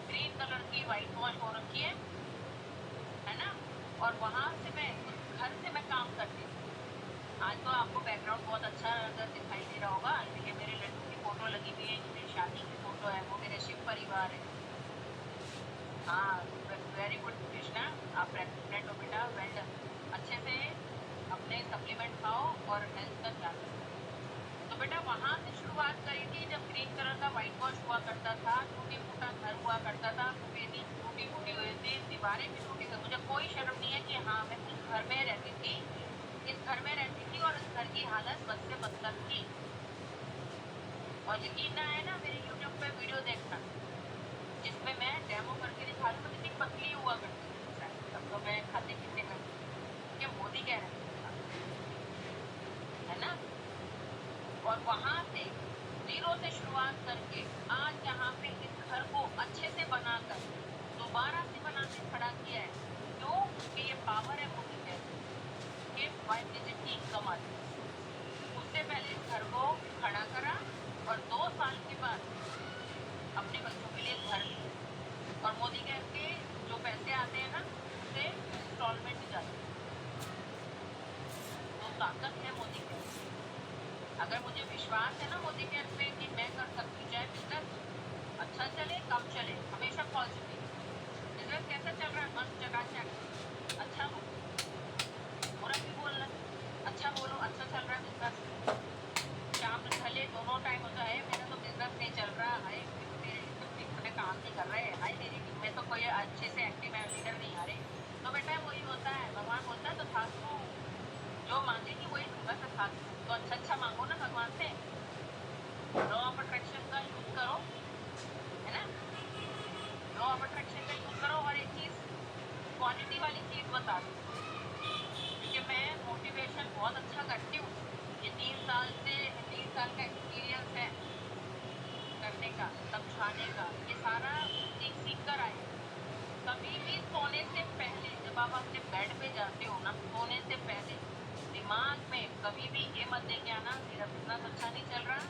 ग्रीन कलर की व्हाइट वॉश हो रखी है ना। और वहाँ से मैं घर से मैं काम करती हूँ। आज तो आपको बैकग्राउंड बहुत अच्छा अगर दिखाई दे रहा होगा, ये मेरे लड्डू की फोटो लगी हुई है, ये मेरी शादी की फोटो है, वो मेरे शिव परिवार है। हाँ वेरी गुड कृष्णा, आप प्रेग्नेंट हो बेटा, वेल डन। अच्छे से अपने सप्लीमेंट खाओ और हेल्थ का ध्यान रखो। तो बेटा वहाँ से शुरुआत करी थी जब ग्रीन कलर का व्हाइट वॉश हुआ करता था, टूटी फूटा घर हुआ करता था, सफेदी टूटी फूटी हुई थी, दीवारें भी टूटी थी। मुझे कोई शर्म नहीं है कि हाँ मैं इस घर में रहती थी, इस घर में रहती थी और इस घर की हालत बद से बदतर थी। और यकीन ना है ना, मेरे यूट्यूब पे वीडियो देखना जिसमें मैं डेमो करके दिखा रही हूँ, कितनी पतली हुआ करती थी। तब तो मैं खाते पीते करती, क्या मोदी कह रहे है ना। और वहां से 0 से शुरुआत करके आज यहाँ पे इस घर को अच्छे से बनाकर दोबारा से बना के खड़ा किया है। क्यों? क्योंकि ये पावर है मोदी के 5 डिजिट की इनकम आती है। उससे पहले इस घर को खड़ा करा और 2 साल के बाद अपने बच्चों के लिए घर लिया। और मोदी कैब के जो पैसे आते हैं ना उससे इंस्टॉलमेंट जाते हैं। तो ताकत है मोदी कैब। अगर मुझे विश्वास है ना मोदी कैब पे कि मैं कर सकती, चाहे बिजनेस अच्छा चले कम चले, हमेशा पॉजिटिव। बिजनेस कैसा चल रहा है, मस्त चकाचक, अच्छा हो, बुरा भी बोलना, अच्छा बोलो, अच्छा चल रहा है बिजनेस। शाम भले दोनों टाइम होता है, मेरा तो बिजनेस नहीं चल रहा है, मेरे में काम नहीं कर रहे हैं, हाय मेरी टीम में तो कोई अच्छे से एक्टिव लीडर नहीं आ रहे। तो बेटा वही होता है, भगवान बोलता है तो था जो मांगेगी वही दूंगा, तो अच्छा मांगो ना भगवान से। लॉ ऑफ अट्रैक्शन का यूज करो, है ना। लॉ ऑफ अट्रैक्शन का यूज करो। और एक चीज क्वालिटी वाली चीज बता दूं, क्योंकि मैं मोटिवेशन बहुत अच्छा करती हूँ। ये 3 साल का एक्सपीरियंस है करने का, समझाने का, ये सारा सीख कर आए। कभी भी सोने से पहले जब आप अपने बेड पे जाते हो ना, सोने से पहले दिमाग में कभी भी ये मत लेके आना मेरा बिजनेस अच्छा नहीं चल रहा,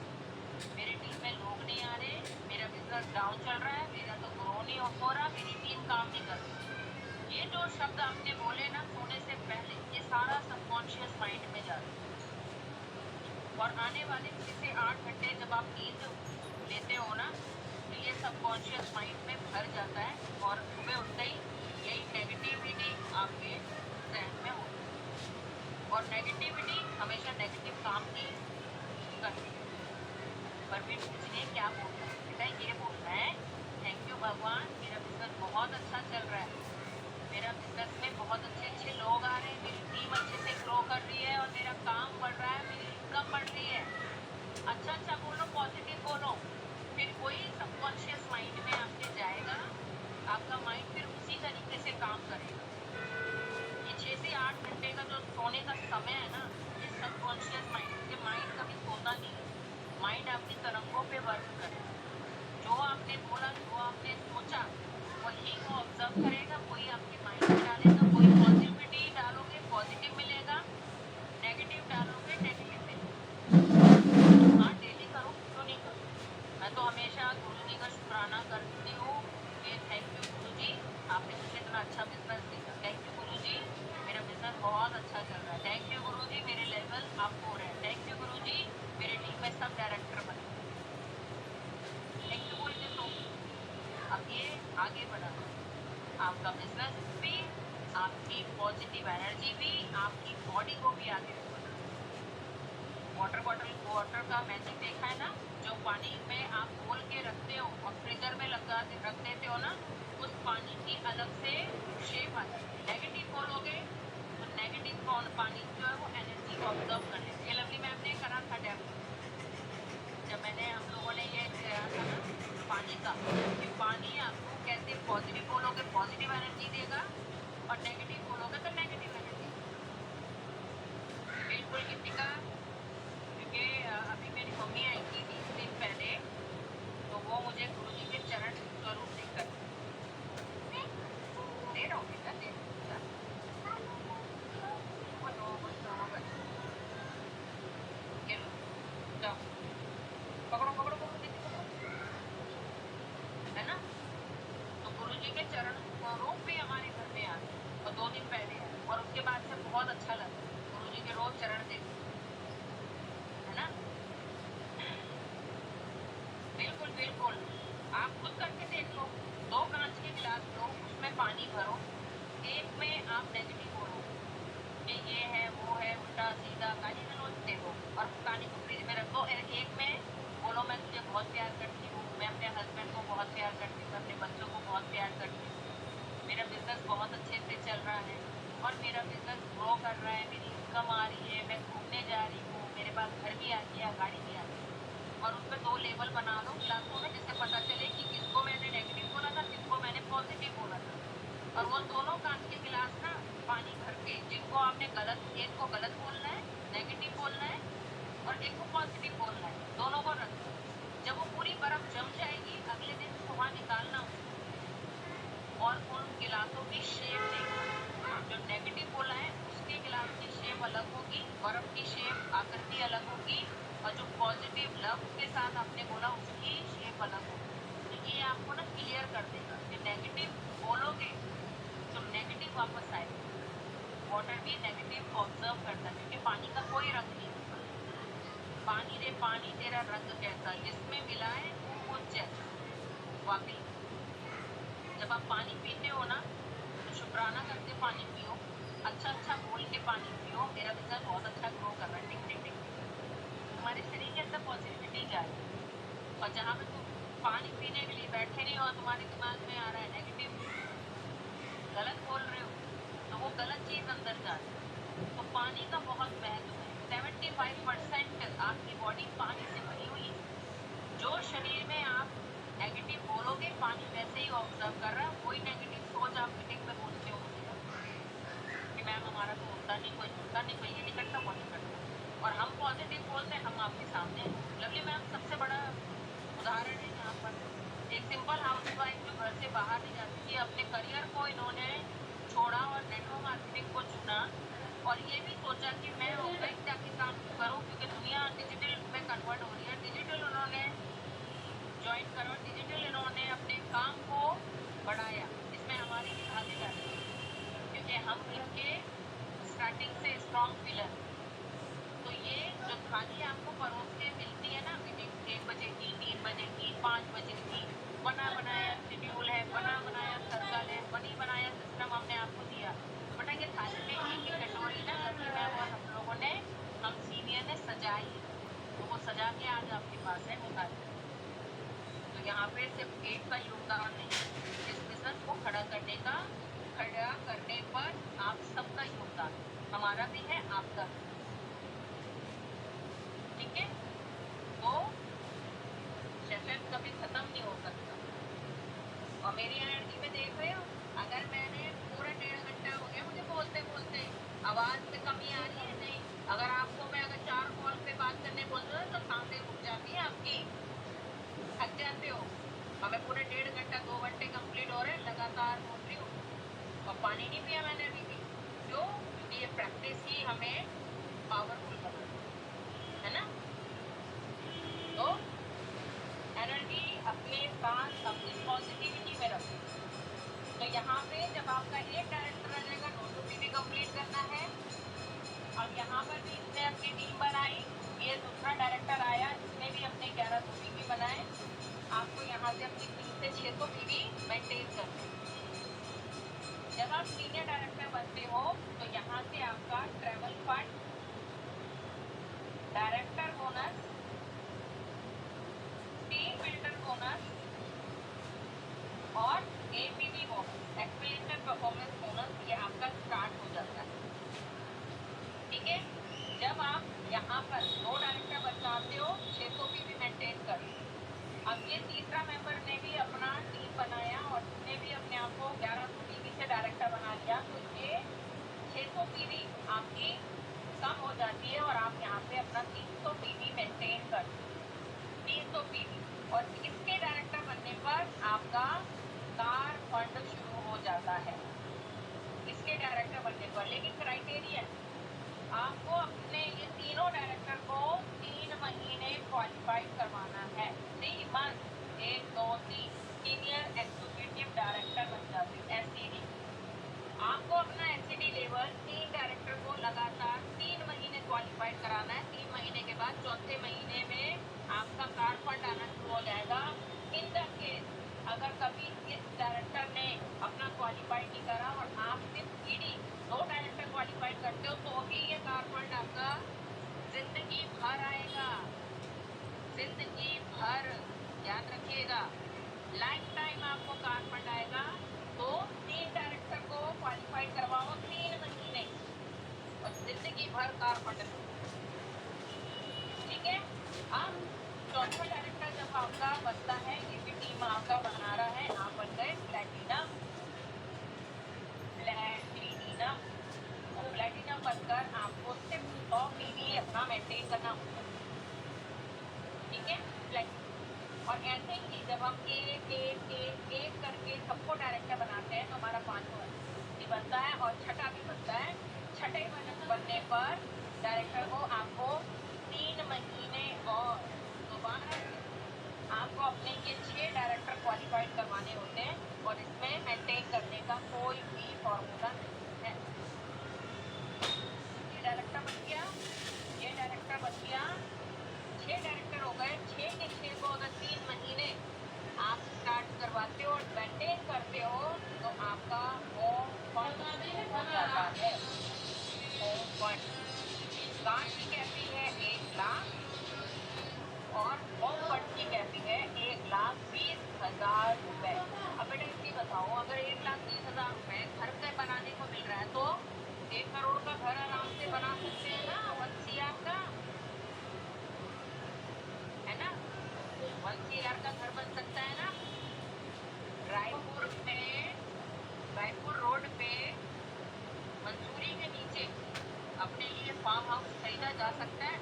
मेरी टीम में लोग नहीं आ रहे, मेरा बिजनेस डाउन चल रहा है, मेरा तो ग्रो नहीं हो रहा, मेरी टीम काम नहीं कर रही। ये जो शब्द आपने बोले ना सोने से पहले, ये सारा सबकॉन्शियस माइंड में जाता है। और आने वाले 6 से 8 घंटे जब आप नींद लेते हो ना, तो ये सबकॉन्शियस माइंड में भर जाता है और सुबह उठते ही यही नेगेटिविटी आपके जहन में होती है। और नेगेटिविटी हमेशा नेगेटिव काम ही करती है। पर फिर पूछिए क्या बोलना है, बेटा ये बोलना है थैंक यू भगवान, मेरा बिजनेस बहुत अच्छा चल रहा है, मेरा बिजनेस में बहुत अच्छे लोग आ रहे हैं, मेरी टीम अच्छे से ग्रो कर रही है और मेरा काम बढ़ रहा है, मेरी इनकम बढ़ रही है। अच्छा बोलो, पॉजिटिव बोलो, फिर कोई सबकॉन्शियस माइंड में आपके जाएगा, आपका माइंड फिर उसी तरीके से काम करेगा। ये 6 से 8 घंटे का जो सोने का समय है ना, ये सबकॉन्शियस माइंड कभी सोता नहीं है। माइंड आपकी तरंगों पे वर्क करे, जो आपने बोला, जो आपने सोचा वही वो ऑब्जर्व करेगा, कोई आपके माइंड में डालेगा। कोई पॉजिटिविटी डालोगे पॉजिटिव मिलेगा, नेगेटिव डालोगे नेगेटिव मिलेगा। हाँ डेली करो, क्यों नहीं करो। मैं तो हमेशा गुरु जी का शुक्राना करती हूँ कि थैंक यू गुरु जी, आपने इतना अच्छा बिजनेस देगा। थैंक यू गुरुजी, मेरा बिजनेस बहुत अच्छा चल रहा है। थैंक यू गुरुजी, मेरे लेवल अप हो रहे हैं। थैंक यू गुरुजी, मेरे टीम में सब डायरेक्टर बने। थैंक यू बोल के तो अब ये आगे बढ़ा, आपका बिजनेस भी, आपकी पॉजिटिव एनर्जी भी, आपकी बॉडी को भी आगे बढ़ा। वाटर का मैजिक देखा है ना, जो पानी में आप घोल के रखते हो और फ्रीजर में रख देते हो ना, उस पानी की अलग से शेप आ जाती है। नेगेटिव बोलोगे तो नेगेटिव पानी जो है वो एनर्जी को ऑब्जर्व कर लेते। ये लवली मैम ने करा था डेमो, जब मैंने हम लोगों ने ये किया था ना पानी का, कि पानी आपको कैसे पॉजिटिव बोलोगे पॉजिटिव एनर्जी देगा और नेगेटिव बोलोगे तो नेगेटिव एनर्जी। बिल्कुल गीतिका, क्योंकि अभी मेरी मम्मी आई थी 20 दिन पहले, तो वो मुझे गुरुजी के चरण स्वरूप देकर दे रहा हूँ बेटा, दे जाओ, पकड़ो पकड़ो पकड़ो दीदी पकड़ो, है ना। तो गुरुजी के चरण स्वरूप भी हमारे घर में आए और 2 दिन पहले आए, और उसके बाद से बहुत अच्छा लगा गुरुजी के रोज चरण देखो, है ना। बिल्कुल बिल्कुल, आप खुद करके देख लो। 2 कांच के गिलास लो, उसमें पानी भरो, एक में आप नेगेटिव बोलो कि ये है वो है उल्टा सीधा गाली गलौज दे दो और पानी को फ्रिज में रख दो। एक में बोलो मैं तुझे बहुत प्यार करती हूँ, मैं अपने हस्बैंड को बहुत प्यार करती हूँ, मैं अपने बच्चों को बहुत प्यार करती हूँ, मेरा बिजनेस बहुत अच्छे से चल रहा है और मेरा बिजनेस ग्रो कर रहा है, मेरी इनकम आ रही है, मैं घूमने जा रही हूँ, मेरे पास घर भी आ गया, गाड़ी भी आ गई। और उसमें 2 लेबल बना लो गिलासों में, जिससे पता चले कि किसको मैंने नेगेटिव बोला था, किसको मैंने पॉजिटिव बोला था। और वो दोनों कांच के गिलास ना पानी भर के, जिनको आपने गलत, एक को गलत बोलना है, नेगेटिव बोलना है, और एक को पॉजिटिव बोलना है, दोनोlaw को रख दो। जब वो पूरी बर्फ जम जाएगी, अगले दिन सुबह निकालना उसको और उन गिलासों की शेप देखना। जो नेगेटिव बोला है उसके गिलास की शेप अलग होगी, बर्फ की शेप आकृति अलग होगी, और जो पॉजिटिव लव के साथ आपने बोला उसकी शेप अलग होगी। तो ये आपको ना क्लियर कर देगा कि नेगेटिव बोलोगे तो नेगेटिव वापस आएगा। वाटर भी नेगेटिव ऑब्जर्व करता है, क्योंकि पानी का कोई रंग नहीं होता। पानी रे पानी तेरा रंग कैसा, जिसमें मिलाए वो जैसा। वाकई जब आप पानी पीते हो ना तो शुक्राना करके पानी पियो, अच्छा अच्छा बोल के पानी पियो। मेरा बिजनेस बहुत अच्छा ग्रो कर रहा है, टिक टिक टिक। तुम्हारे शरीर के अंदर पॉजिटिविटी जाए, और जहाँ पे तुम पानी पीने के लिए बैठे नहीं हो, तुम्हारे दिमाग में आ रहा है नेगेटिव, गलत बोल रहे हो, तो वो गलत चीज अंदर जाए। तो पानी का बहुत महत्व है। 75% आपकी बॉडी पानी से भरी हुई है। जो शरीर में आप नेगेटिव बोलोगे, पानी वैसे ही ऑब्जर्व कर रहा है। वही नेगेटिव सोच आप मीटिंग में बोलते हो कि मैम हमारा तो होता नहीं, कोई होता नहीं, कोई ये नहीं करता, वो नहीं करता, और हम पॉजिटिव बोलते हैं, हम आपके सामने हैं। लवली मैम सबसे बड़ा उदाहरण है यहाँ पर। एक सिंपल हाउसवाइफ जो घर से बाहर नहीं जाती थी, अपने करियर को इन्होंने छोड़ा और नेटवर्क मार्केटिंग को चुना, और ये भी सोचा कि मैं ऑफलाइन जाके काम करूं, क्योंकि दुनिया डिजिटल में कन्वर्ट हो रही है। डिजिटल उन्होंने ज्वाइन करो, डिजिटल इन्होंने अपने काम को बढ़ाया। इसमें हमारी भी भागीदारी है, क्योंकि हम इनके स्टार्टिंग से स्ट्रॉन्ग पिलर। तो ये जो थाली आपको परोस के मिलती है ना, मीटिंग 1 बजे की, 3 बजे की, 5 बजे की, बना बनाया शेड्यूल है, बना बनाया सर्कल है, बनी बनाया सिस्टम हमने आपको दिया। बेटा ये थाली में एक एक कटोरी ना लकी मैम और हम लोगों ने, हम सीनियर ने सजाई है, तो वो सजा के आज आपके पास है वो थाली। तो यहाँ पे सिर्फ एक का योगदान नहीं, इस बिजनेस को खड़ा करने पर आप सबका योगदान, हमारा भी है, आपका भी। ठीक है, तो सेशन कभी खत्म नहीं हो सकता। और मेरी एनर्जी में देख रहे हो, अगर मैंने पूरा 1.5 घंटा हो गया मुझे बोलते बोलते, आवाज में कमी आ रही है नहीं। अगर आपको मैं अगर 4 कॉल पे बात करने बोल रहा हूँ तो सांसें रुक जाती है आपकी, थक जाते हो। और मैं पूरे 1.5 घंटा 2 घंटे कंप्लीट हो रहे हैं लगातार बोल रही हूँ, और पानी नहीं पिया मैंने अभी भी। क्यों? क्योंकि ये प्रैक्टिस ही हमें पावरफुल बनाती है ना। तो एनर्जी अपने साथ अपनी पॉजिटिविटी में रखो। तो यहाँ पे जब आपका एक डायरेक्टर आ जाएगा 200 पीवी कंप्लीट करना है। और यहाँ पर भी इसने अपनी टीम बनाई, ये दूसरा डायरेक्टर आया, इसने भी अपने 1100 पीवी बनाए। आपको यहाँ से अपनी टीम से 600 पीवी मेंटेन करने। जब आप सीनियर डायरेक्टर बनते हो तो यहाँ से आपका travel fund, director bonus, team builder bonus और APV bonus, experience performance bonus, ये आपका स्टार्ट हो जाता है। ठीक है, जब आप यहाँ पर 2 डायरेक्टर बचाते हो 600 पीवी मेंटेन कर। अब ये तीसरा मेंबर ने भी अपना टीम बनाया और उसने भी अपने आप को 1100 पीवी से डायरेक्टर बना लिया, तो ये 600 पीवी आपकी कम हो जाती है और आप यहाँ पे अपना 300 पीवी मेंटेन कर, 300 पीवी। और इसके डायरेक्टर बनने पर आपका कार फंड शुरू हो जाता है, इसके डायरेक्टर बनने पर। लेकिन क्राइटेरिया, आपको अपने ये तीनों डायरेक्टर को 3 महीने क्वालिफाइड करवाना है। 3 मंथ, 1 2 3 सीनियर एग्जीक्यूटिव डायरेक्टर बन जाते हैं, एससीडी। आपको अपना एससीडी लेवल 3 डायरेक्टर को लगातार 3 महीने क्वालिफाइड कराना है। 3 महीने के बाद चौथे महीने में आपका कार फंड आना शुरू हो जाएगा। इन द केस अगर कभी इस डायरेक्टर ने अपना क्वालिफाई नहीं करा और आप सिर्फ ईडी 2 डायरेक्टर क्वालिफाई करते हो तो भी ये कार फंड आपका जिंदगी भर आएगा, जिंदगी भर। याद रखिएगा, लाइफ टाइम आपको कार फंड आएगा। तो 3 डायरेक्टर को क्वालिफाई करवाओ 3 महीने और जिंदगी भर कार फंड। ठीक है, अब चौथा डायरेक्टर जब आपका बनता है, ये भी टीम आपका बना रहा है, आप बन गए प्लैटिनम। प्लैटिनम बनकर आपको सिर्फ 100 पीवी अपना मेंटेन करना होगा। ठीक है, प्लैटिनम। और ऐसे ही जब हम एक करके सबको डायरेक्टर बनाते हैं तो हमारा 5 बनता है और छठा भी बनता है। छठे बनने पर डायरेक्टर को आपको 3 महीने और दोबारा आपको अपने ये 6 डायरेक्टर क्वालिफाइड करवाने होते हैं और इसमें मेंटेन करने का कोई भी फॉर्मूला नहीं है। ये डायरेक्टर बन गया, ये डायरेक्टर बन गया, 6 डायरेक्टर हो गए। 6 के 6 को अगर 3 महीने आप स्टार्ट करवाते हो और मेंटेन करते हो तो आपका होम फंड हो जाता है। होम फंड कार की कैसी है 1 लाख और होम फंड की कहती है 1,20,000 रुपए। अब बेटा इसकी बताओ, अगर 1,20,000 रुपए घर पे बनाने को मिल रहा है तो 1 करोड़ का घर आराम से बना सकते हैं ना, 1 CR का, है ना, 1 CR का घर बन सकता है ना। रायपुर रोड पे मंसूरी के नीचे अपने लिए फार्म हाउस खरीदा जा सकता है।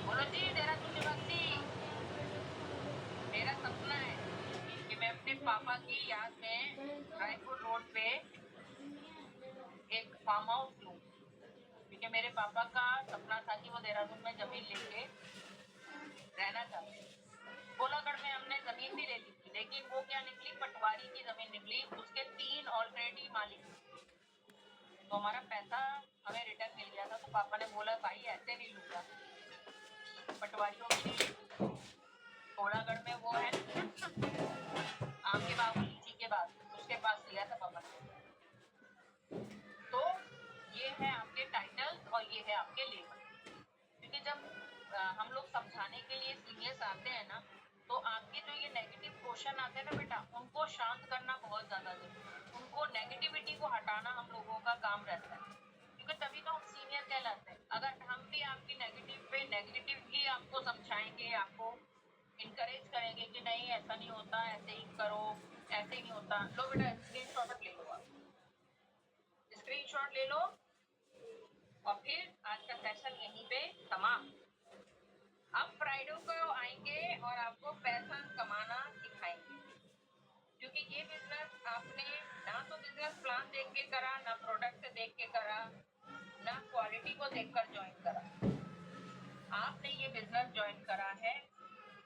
बोलो जी, देहरादून निवासी, मेरा सपना है कि मैं अपने पापा की याद में रायपुर रोड पे एक फार्म हाउस लूं, क्योंकि मेरे पापा का सपना था कि वो देहरादून में जमीन लेके रहना चाहते। कोलागढ़ में हमने जमीन भी ले ली थी, लेकिन वो क्या निकली, पटवारी की जमीन निकली, उसके 3 ऑलरेडी मालिक। तो हमारा पैसा हमें रिटर्न मिल गया था, तो पापा ने बोला भाई ऐसे नहीं लूंगा, पटवारियों की नहीं। कोलागढ़ में वो है आम के बाबू लीची के बाद, उसके पास लिया था पापा ने। तो ये है आपके टाइटल्स और ये है आपके लेबल। क्योंकि जब हम लोग समझाने के लिए सीनियर्स आते हैं ना, तो आपके जो ये नेगेटिव क्वेश्चन आते हैं ना बेटा, उनको शांत करना बहुत ज्यादा जरूरी है। उनको नेगेटिविटी को हटाना हम लोगों का काम रहता है, क्योंकि तभी तो हम सीनियर कहलाते हैं। अगर हम भी आपकी नेगेटिव पे नेगेटिव ही आपको समझाएंगे, आपको इनकरेज करेंगे कि नहीं ऐसा नहीं होता, ऐसे ही करो, ऐसे ही नहीं होता। लो बेटा स्क्रीनशॉट ले लो, आप स्क्रीनशॉट ले लो और फिर आज का सेशन यहीं पे समाप्त। अब फ्राइडे को आएंगे और आपको पैसा कमाना सिखाएंगे, क्योंकि ये बिजनेस आपने ना तो बिजनेस प्लान देख के करा, ना प्रोडक्ट देख के करा, ना क्वालिटी को देखकर ज्वाइन करा। आपने ये बिजनेस ज्वाइन करा है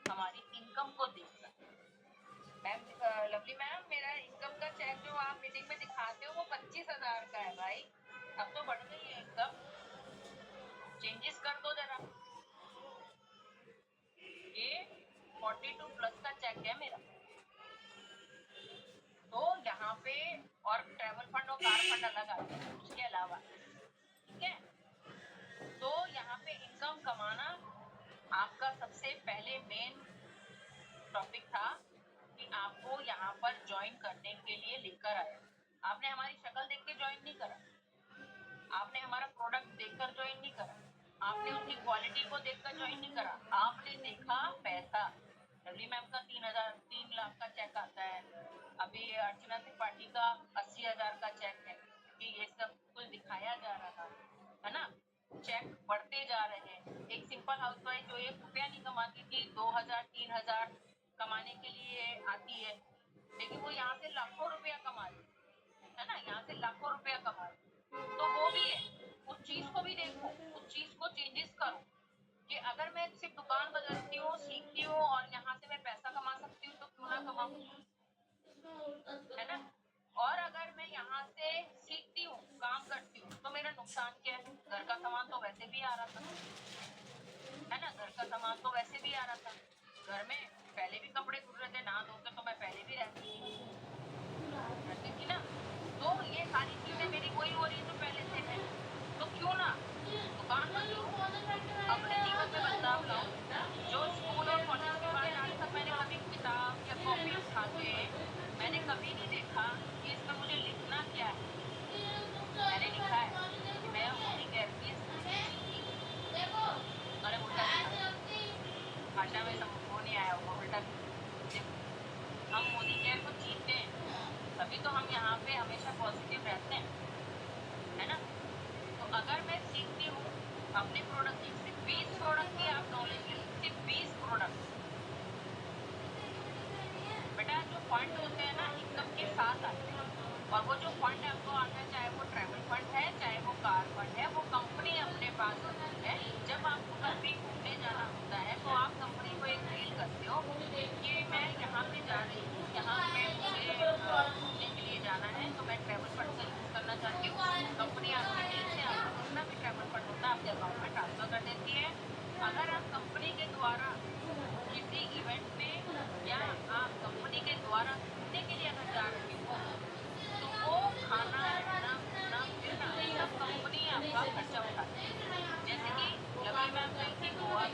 हमारी इनकम को देखकर। मैम लवली मैम, मेरा इनकम का चेक जो अब तो बढ़ गई है एकदम, चेंजेस कर दो जरा। ये 42 प्लस का चेक है मेरा, तो यहाँ पे और ट्रैवल फंड और कार फंड अलग आते हैं उसके अलावा, ठीक है। तो यहाँ पे इनकम कमाना आपका सबसे पहले मेन टॉपिक था कि आपको यहाँ पर ज्वाइन करने के लिए लेकर आया। आपने हमारी शक्ल देख के ज्वाइन नहीं करा, आपने हमारा प्रोडक्ट देखकर ज्वाइन नहीं करा, आपने उसकी क्वालिटी को देखकर ज्वाइन नहीं करा, आपने देखा पैसा। लवली मैम का 3 लाख का चेक आता है, अभी अर्चना त्रिपाठी का 80,000 का चेक है, क्योंकि ये सब कुछ दिखाया जा रहा है ना। चेक बढ़ते जा रहे हैं। एक सिंपल हाउसवाइफ जो 1 रुपया नहीं कमाती थी 2,000-3,000 कमाने के लिए आती है, लेकिन वो यहाँ से लाखों रुपया कमा रही है ना, यहाँ से लाखों रुपया कमा रही। तो वो भी है, उस चीज को भी देखो, उस चीज को चेंजेस करो कि अगर मैं सिर्फ दुकान बदलती हूँ, सीखती हूँ और यहाँ से मैं पैसा कमा सकती हूँ तो क्यों ना कमाऊँ, है ना। और अगर मैं यहाँ से सीखती हूँ, काम करती हूँ, तो मेरा नुकसान क्या है? घर का सामान तो वैसे भी आ रहा था, है ना, घर का सामान तो वैसे भी आ रहा था, घर में पहले भी कपड़े धुल रहे थे, नहा धो के तो मैं पहले भी रहती थी ना। तो ये सारी चीजें मेरी वही हो रही है जो पहले से है, तो क्यों ना दुकान बदलो, अपने जीवन में बदलाव लाओ। जो स्कूल और कॉलेज के बाद आज तक मैंने कभी किताब या कॉपी उठा के मैंने कभी नहीं देखा कि इसमें मुझे लिखना क्या है। मैंने लिखा है कि मैं मोदी केयर की अरे उल्टा भाषा में वो नहीं आया होगा, उल्टा हम मोदी केयर को जीतते हैं, तभी तो हम यहाँ पे हमेशा पॉजिटिव रहते हैं, है ना। तो अगर मैं सीखती हूँ अपने प्रोडक्ट की, सिर्फ 20 प्रोडक्ट की आप नॉलेज ली, सिर्फ 20 प्रोडक्ट, बेटा जो फंड होते हैं ना इनकम के साथ आते हैं, और वो जो फंड आपको आता है, चाहे वो ट्रैवल फंड है, चाहे वो कार फंड है, वो कंपनी अपने पास होती है। जब आपको कभी घूमने जाना होता है तो आप कंपनी को एक मेल करते हो कि मैं यहाँ पे जा रही हूँ, यहाँ पे मुझे घूमने के लिए जाना है, तो मैं ट्रैवल फंड का यूज करना चाहती हूँ। कंपनी आपके मेल से आपको जितना भी ट्रैवल फंड होता है आपके अकाउंट में ट्रांसफर कर देती है। अगर आप कंपनी के द्वारा किसी इवेंट में या आप कंपनी के द्वारा घूमने के लिए अगर जा रहे हो तो वो खाना, रहना, घूमना फिरना सब कंपनी आपका खर्चा उठाती है। जैसे कि लवली मैम गई थी गोवा,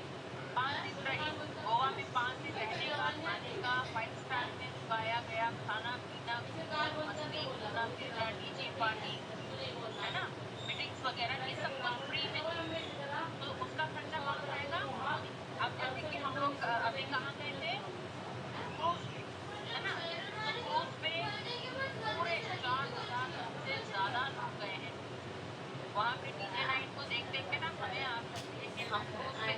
5 दिन रही, गोवा में 5 दिन रहने का, खाने का, 5 स्टार में खाया गया, खाना पीना, मस्ती, घूमना फिरना, डीजे पार्टी, है ना, मीटिंग्स वगैरह, ये सब कंपनी में, तो उसका खर्चा कौन उठाएगा? अब जैसे कि हम लोग अभी कहाँ गए थे, क्रूज पे, है ना, तो क्रूज पे पूरे 4,000 से ज्यादा लोग गए हैं। वहाँ पे डीजे नाइट को देख देख के ना हमें आप सकती है कि हम क्रूज पे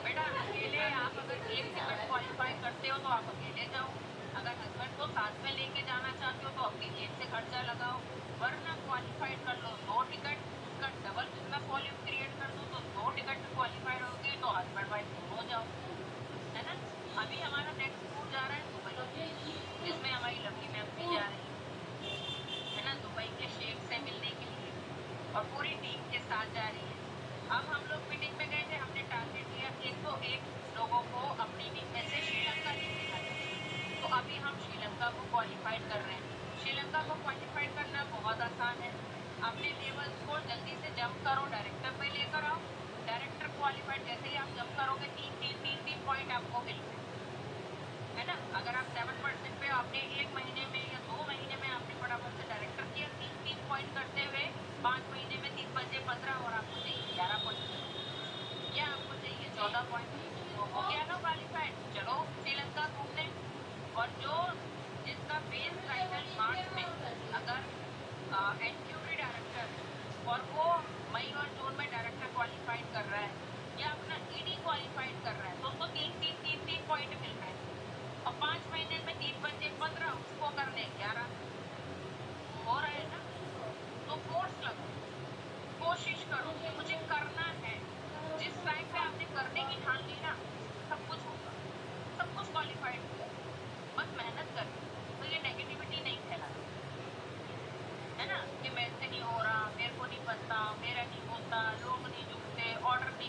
बेटा अकेले आप अगर एक टिकट क्वालिफाई करते हो तो आप अकेले जाओ, अगर हस्बैंड को साथ में लेके जाना चाहते हो तो अपनी जेब से खर्चा लगाओ, वरना क्वालिफाइड कर लो 2 टिकट, उसका डबल बिजनेस वॉल्यूम क्रिएट कर दो तो 2 टिकट क्वालिफाइड होगी तो हस्बैंड वाइफ दोनों जाओ, है ना। अभी हमारा नेक्स्ट टूर जा रहा है दुबई, जिसमें हमारी लवली मैम भी जा रही है ना, दुबई के शेख से मिलने के लिए, और पूरी टीम के साथ जा रही है। अब हम लोग मीटिंग में गए थे, हमने टारगेट लिया 101 लोगों को अपनी टीम में से श्रीलंका लेके जाना है, तो अभी हम श्रीलंका को क्वालिफाइड कर रहे हैं। श्रीलंका को क्वालिफाइड करना बहुत आसान है, अपने लेवल्स को जल्दी से जंप करो, डायरेक्टर पे लेकर आओ, डायरेक्टर क्वालिफाइड जैसे ही आप जंप करोगे 3 पॉइंट आपको मिलते है ना। अगर आप 7% पे आपने 1 महीने में या 2 महीने में आपने फटाफट से डायरेक्टर किया, 3 पॉइंट करते हुए 5 महीने में 3 बचे 15, और आपको चाहिए 11 पॉइंट, या आपको चाहिए 14 पॉइंट, तो हो गया ना क्वालिफाइड, चलो श्रीलंका घूमने। और जो जिसका बेस टाइटल मार्च में अगर एनक्यूटी डायरेक्टर है और वो मई और जून में डायरेक्टर क्वालिफाइड कर रहा है या अपना ईडी क्वालिफाइड कर रहा है तो उसको 3 पॉइंट मिल रहा है, और 5 महीने में 3 बचे 15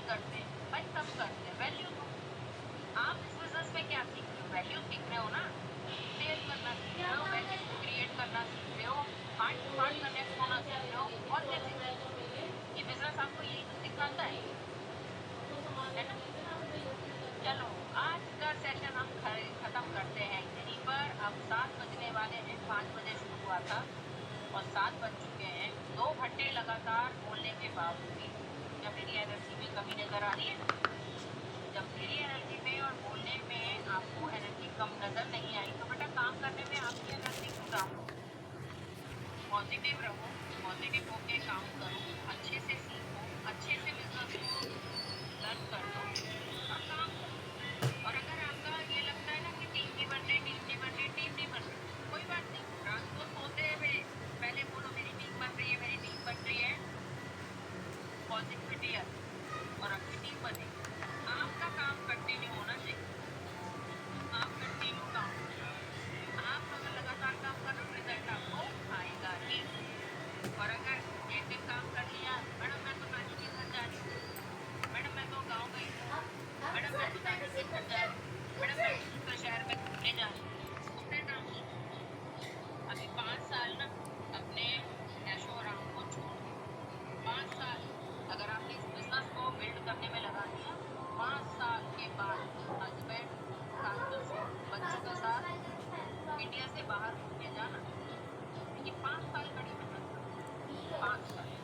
करते हैं भाई, सब करते हैं। वैल्यू दो। आप इस बिजनेस में क्या सीख रहे हो? वैल्यू सीख रहे हो ना, सेल करना सीख रहे हो, वैल्यू क्रिएट करना सीख रहे हो, हार्ट टू हार्ट कनेक्ट होना सीख रहे हो, और क्या सीख रहे हो? ये बिजनेस आपको यही तो सिखाता है ना? चलो, आज का सेशन हम खत्म करते हैं यहीं पर। अब 7 बजने वाले हैं, 5 बजे शुरू हुआ था और 7 बज चुके हैं। 2 घंटे लगातार बोलने के बावजूद भी क्या मेरी एनर्जी में कमी नजर आ रही है? जब मेरी एनर्जी में और बोलने में आपको एनर्जी कम नजर नहीं आई, तो बेटा काम करने में आपकी एनर्जी क्यों डाउन हो? पॉजिटिव रहो, पॉजिटिव होके काम करो, अच्छे से सीखो, अच्छे से बिजनेस को लर्न कर लो और काम करो। और अगर आपका ये लगता है ना कि टीम नहीं बन रही, टीम नहीं बन रही, टीम नहीं बन रही, कोई बात नहीं। रात को सोते हुए पहले बोलो मेरी टीम बन रही है, मेरी टीम बन रही है, पॉजिटिविटी है और आपकी टीम बनेगी। आपका काम कंटिन्यू होना चाहिए। आप कंटिन्यू काम करो। आप अगर लगातार काम कर रहे हो, रिजल्ट आपको आएगा ही। और अगर एक दिन काम कर लिया, मैडम मैं तो नानी के घर जा रही हूँ, मैडम मैं तो गाँव गई हूँ, मैडम मैं तो नानी के घर जा रही हूँ, मैडम मैं तो दूसरे शहर में घूमने जा रही हूँ, उससे काम नहीं होगा। अभी 5 साल ना अपने ऐशो आराम को छोड़ दो। 5 साल अगर आपने इस बिजनेस को बिल्ड करने में लगा दिया, 5 साल के बाद हस्बैंड, सास-ससुर, बच्चों के साथ इंडिया से बाहर घूमने जाना। ये 5 साल बड़ी मेहनत है। 5 साल